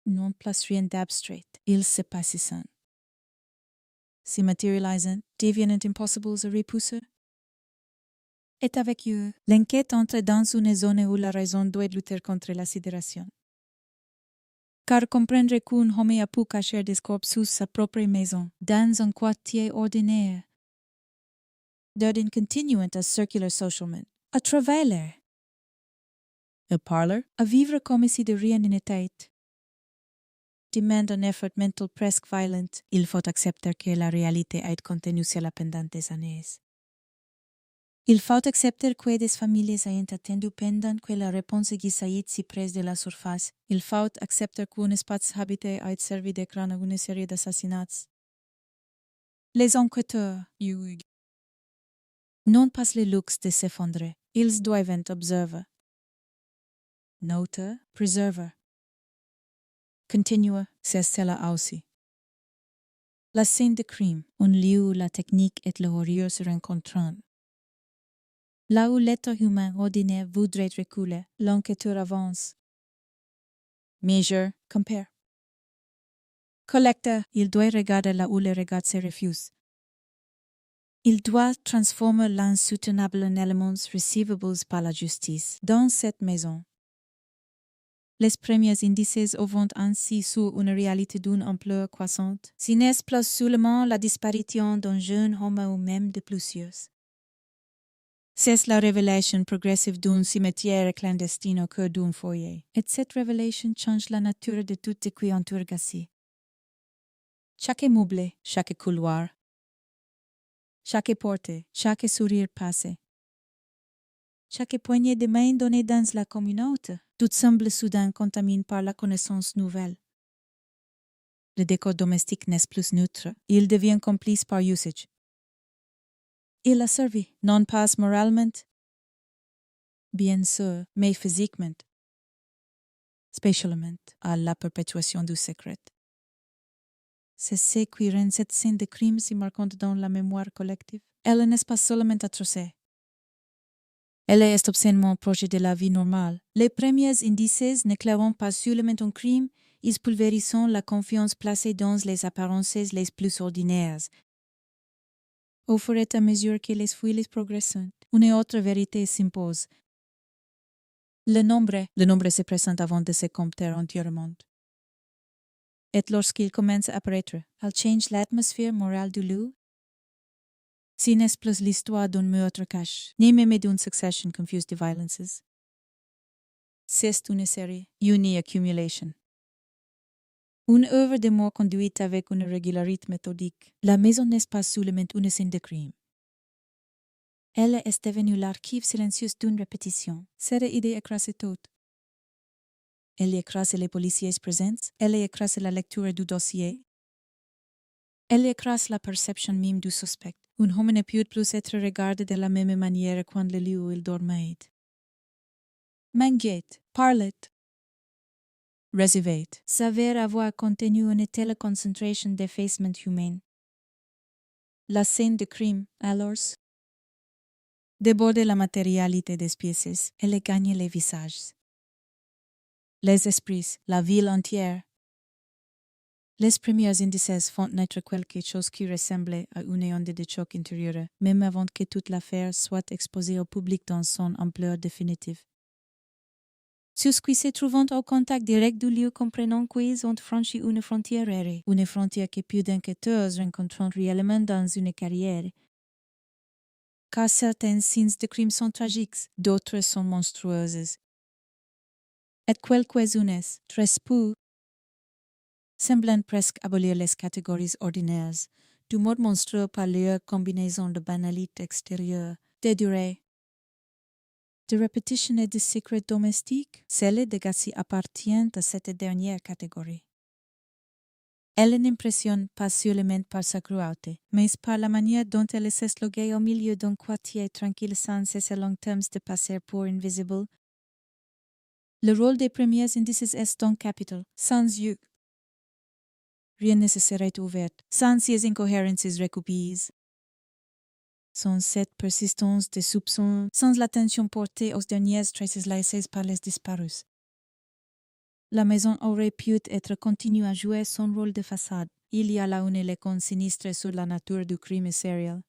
Non plus rien d'abstrait. Ils se passent. Se matérialisant, deviennent impossibles à repousser. Et avec eux, l'enquête entre dans une zone où la raison doit lutter contre la sidération. Car comprendre qu'un homme a pu cacher des corps sous sa propre maison, dans un quartier ordinaire, d'un continuant à circular socialement, à travailler, à parler, à vivre comme si de rien n'était, demande un effort mental presque violent. Il faut accepter que la réalité est contenue sur la pendant des années. Il faut accepter que des familles ayant attendu pendant que la réponse guissaït si près de la surface. Il faut accepter qu'un espace habité ait servi d'écran à une série d'assassinats. Les enquêteurs, n'ont pas le luxe de s'effondrer. Ils doivent observer. Noter, preserver. Continue, c'est cela aussi. La scène de crime, un lieu où la technique et l'horreur se rencontrent. Là où l'être humain ordinaire voudrait reculer, l'enquêteur avance. Measure, compare. Collecteur, il doit regarder là où le regard se refuse. Il doit transformer l'insoutenable en éléments receivables par la justice. Dans cette maison, les premiers indices ouvrent ainsi sur une réalité d'une ampleur croissante, si n'est plus seulement la disparition d'un jeune homme ou même de plusieurs. C'est la révélation progressive d'un cimetière clandestin au cœur d'un foyer. Et cette révélation change la nature de tout ce qui entoure Gassi. Chaque meuble, chaque couloir, chaque porte, chaque sourire passé, chaque poignée de main donnée dans la communauté, tout semble soudain contaminé par la connaissance nouvelle. Le décor domestique n'est plus neutre, il devient complice par usage. Il a servi, non pas moralement, bien sûr, mais physiquement, spécialement à la perpétuation du secret. C'est ce qui rend cette scène de crime si marquante dans la mémoire collective. Elle n'est pas seulement atroce. Elle est obscènement proche de la vie normale. Les premiers indices n'éclairant pas seulement un crime, ils pulvérisent la confiance placée dans les apparences les plus ordinaires. Au fur et à mesure que les fouilles progressent, une autre vérité s'impose. Le nombre se présente avant de se compter entièrement. Et lorsqu'il commence à apparaître, elle change l'atmosphère morale du lieu. Ce n'est plus l'histoire d'un meurtre caché, ni même d'une succession confuse de violences. C'est une série, une accumulation. Une œuvre de mort conduite avec une régularité méthodique. La maison n'est pas seulement une scène de crime. Elle est devenue l'archive silencieuse d'une répétition. Cette idée écrase tout. Elle écrase les policiers présents, elle écrase la lecture du dossier, elle écrase la perception même du suspect. Un homme ne peut plus être regardé de la même manière quand le lieu où il dormait. Manguait, parlait, réservait, s'avère avoir contenu une telle concentration d'effacement humain. La scène de crime, alors, déborde la matérialité des pièces, elle gagne les visages. Les esprits, la ville entière. Les premiers indices font naître quelque chose qui ressemblait à une onde de choc intérieure, même avant que toute l'affaire soit exposée au public dans son ampleur définitive. Ceux qui se trouvant au contact direct du lieu comprenant qu'ils ont franchi une frontière errée, une frontière que peu d'enquêteurs rencontrent réellement dans une carrière. car certaines scènes de crime sont tragiques, d'autres sont monstrueuses. Et quelques-unes, très peu, semblent presque abolir les catégories ordinaires, du mode monstrueux par leur combinaison de banalité extérieure, de durée, de répétition et de secrets domestiques. Celles de Gassi appartiennent à cette dernière catégorie. Elle n'impressionne pas seulement par sa cruauté, mais par la manière dont elle s'esloguait au milieu d'un quartier tranquille sans cesser longtemps de passer pour invisible. Le rôle des premiers indices est donc capital, sans yeux. Rien ne se serait ouvert, sans ces incohérences recoupées. Sans cette persistance des soupçons, sans l'attention portée aux dernières traces laissées par les disparus. La maison aurait pu être continuée à jouer son rôle de façade. Il y a là une lécon sinistre sur la nature du crime serial.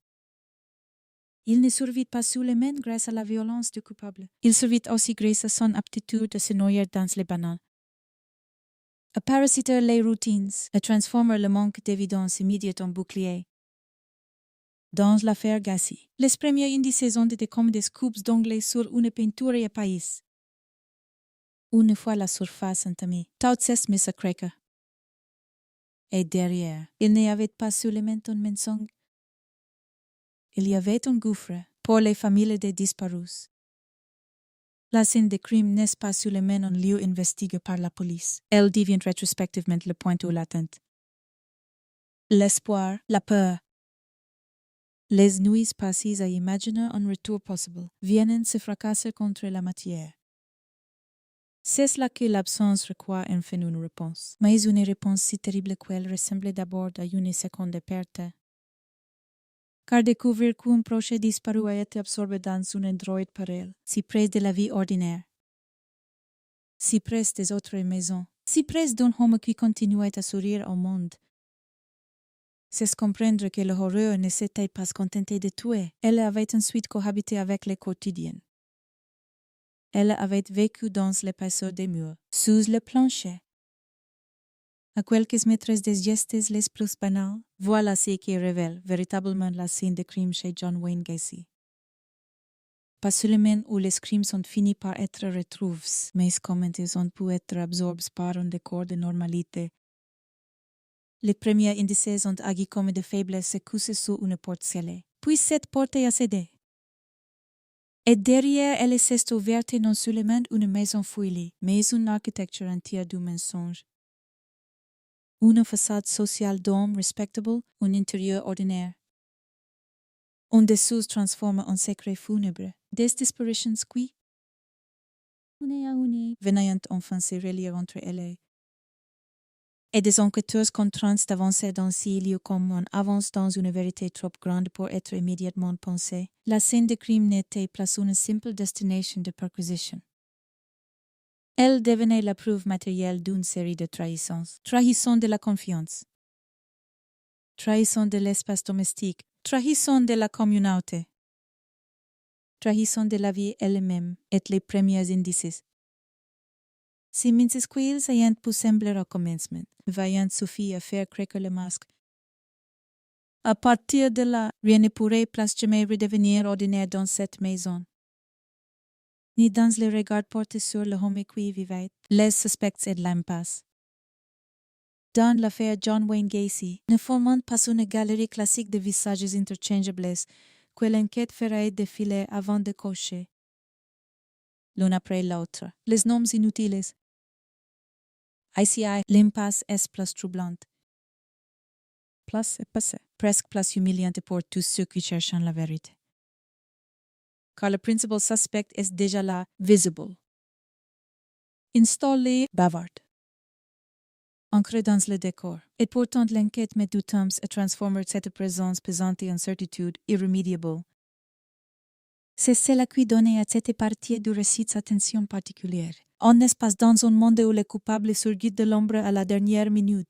Il ne survit pas seulement grâce à la violence du coupable. Il survit aussi grâce à son aptitude à se noyer dans les banals. À parasiter les routines, à transformer le manque d'évidence immédiate en bouclier. Dans l'affaire Gassi, les premiers indices ont été comme des scoops d'ongles sur une peinture à pays. Une fois la surface entamée, tout s'est mis à craquer. Et derrière, il n'y avait pas seulement un mensonge. Il y avait un gouffre pour les familles des disparus. La scène de crime n'est pas seulement un lieu investigué par la police. Elle devient rétrospectivement le point où l'attente. L'espoir, la peur. Les nuits passées à imaginer un retour possible viennent se fracasser contre la matière. C'est là que l'absence requiert enfin une réponse, mais une réponse si terrible qu'elle ressemble d'abord à une seconde perte. Car découvrir qu'un proche disparu a été absorbé dans un endroit pareil, si près de la vie ordinaire, si près des autres maisons, si près d'un homme qui continuait à sourire au monde, c'est comprendre que l'horreur ne s'était pas contentée de tuer. Elle avait ensuite cohabité avec les quotidiens. Elle avait vécu dans l'épaisseur des murs, sous le plancher. À quelques mètres des gestes les plus banals, voilà ce qui révèle véritablement la scène de crime chez John Wayne Gacy. Pas seulement où les crimes sont finis par être retrouvés, mais comment ils ont pu être absorbés par un décor de normalité. Les premiers indices ont agi comme de faiblesses couchées sous une porte scellée. Puis cette porte a cédé. Et derrière elle s'est ouverte non seulement une maison fouillée, mais une architecture entière du mensonge. Une façade sociale d'homme respectable, un intérieur ordinaire. Un dessous transformé en secret funèbre. Des disparitions qui, une à une, venaient enfin se relier entre elles. Et des enquêteurs contraints d'avancer dans ces lieux comme on avance dans une vérité trop grande pour être immédiatement pensée. La scène de crime n'était plus une simple destination de perquisition. Elle devenait la preuve matérielle d'une série de trahisons. Trahison de la confiance. Trahison de l'espace domestique. Trahison de la communauté. Trahison de la vie elle-même et les premiers indices. Si Mrs. Quills ayant pu sembler au commencement, vaillant suffit à faire craquer le masque. À partir de là, rien ne pourrait plus jamais redevenir ordinaire dans cette maison. Ni dans les regards portés sur le homme qui vivait, les suspects et l'impasse. Dans l'affaire John Wayne Gacy, ne formant pas une galerie classique de visages interchangeables que l'enquête ferait défiler avant de cocher. L'un après l'autre, les noms inutiles. ICI, l'impasse est plus troublante. Plus et passé, presque plus humiliante pour tous ceux qui cherchent la vérité. Car le principal suspect est déjà là, visible. Installé, bavarde. Ancré dans le décor. Et pourtant l'enquête met du temps à transformer cette présence pesante en certitude irrémédiable. C'est cela qui donne à cette partie du récit sa attention particulière. On n'est pas dans un monde où le coupable surgit de l'ombre à la dernière minute.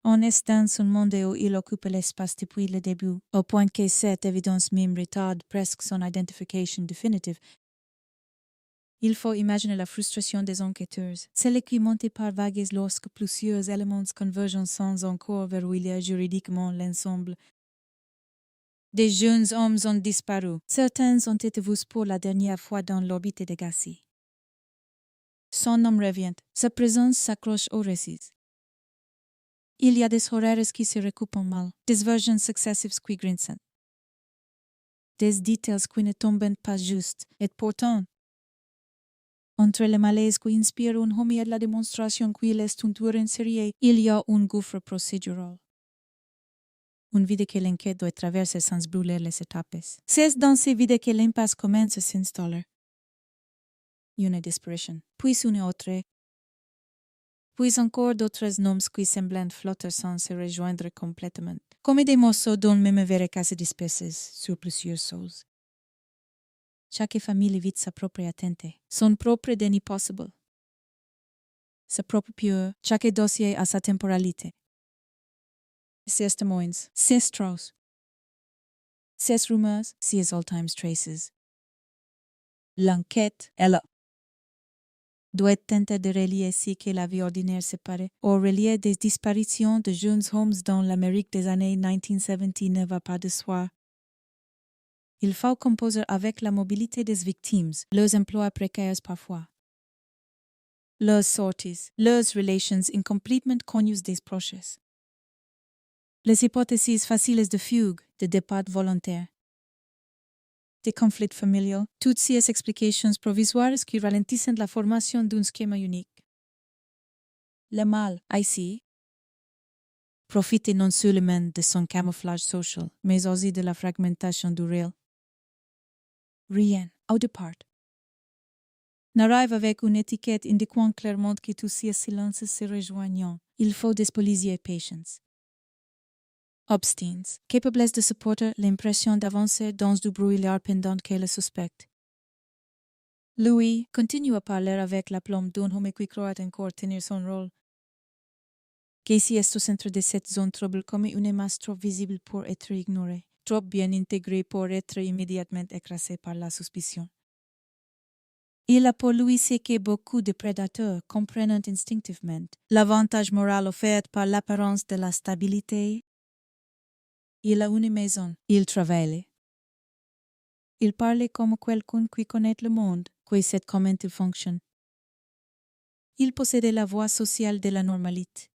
On est dans un monde où il occupe l'espace depuis le début, au point que cette évidence même retarde presque son identification définitive. Il faut imaginer la frustration des enquêteurs, celle qui monte par vagues lorsque plusieurs éléments convergent sans encore verrouiller juridiquement l'ensemble. Des jeunes hommes ont disparu. Certains ont été vus pour la dernière fois dans l'orbite de Gassi. Son nom revient. Sa présence s'accroche au récit. Il y a des horaires qui se recoupent mal, des versions successives qui grincent, des détails qui ne tombent pas juste, et pourtant, entre le malaise qui inspire un homme et la démonstration qui laisse un tueur en série, il y a un gouffre procédural. Une vie que l'enquête doit traverser sans brûler les étapes. C'est dans ces vides que l'impasse commence à s'installer. Une disparition, puis une autre, puis encore d'autres noms qui semblent flotter sans se rejoindre complètement, comme des morceaux d'un même verre cassé dispersés sur plusieurs choses. Chaque famille vit sa propre attente, son propre déni possible. Sa propre pure, chaque dossier a sa temporalité. 6 témoins, 6 traces, 6 rumeurs, 6 all-time traces. L'enquête est là. Doit tenter de relier ce que la vie ordinaire séparait, ou relier des disparitions de jeunes hommes dans l'Amérique des années 1970 ne va pas de soi. Il faut composer avec la mobilité des victimes, leurs emplois précaires parfois, leurs sorties, leurs relations incomplètement connues des proches, les hypothèses faciles de fugue, de départ volontaire, des conflits familiaux, toutes ces explications provisoires qui ralentissent la formation d'un schéma unique. Le mal, ici, profite non seulement de son camouflage social, mais aussi de la fragmentation du réel. Rien, au départ, n'arrive avec une étiquette indiquant clairement que tous ces silences se rejoignent. Il faut des policiers patients, obstines, capables de supporter l'impression d'avancer dans du brouillard pendant qu'elle le suspecte. Louis continue à parler avec l'aplomb d'un homme qui croit encore tenir son rôle. Casey est au centre de cette zone trouble comme une masse trop visible pour être ignorée, trop bien intégrée pour être immédiatement écrasée par la suspicion. Il a pour lui ce que beaucoup de prédateurs comprennent instinctivement, l'avantage moral offert par l'apparence de la stabilité. Il a une maison, il travaille. Il parle comme quelqu'un qui connaît le monde, qui sait comment il fonctionne. Il possède la voie sociale de la normalité.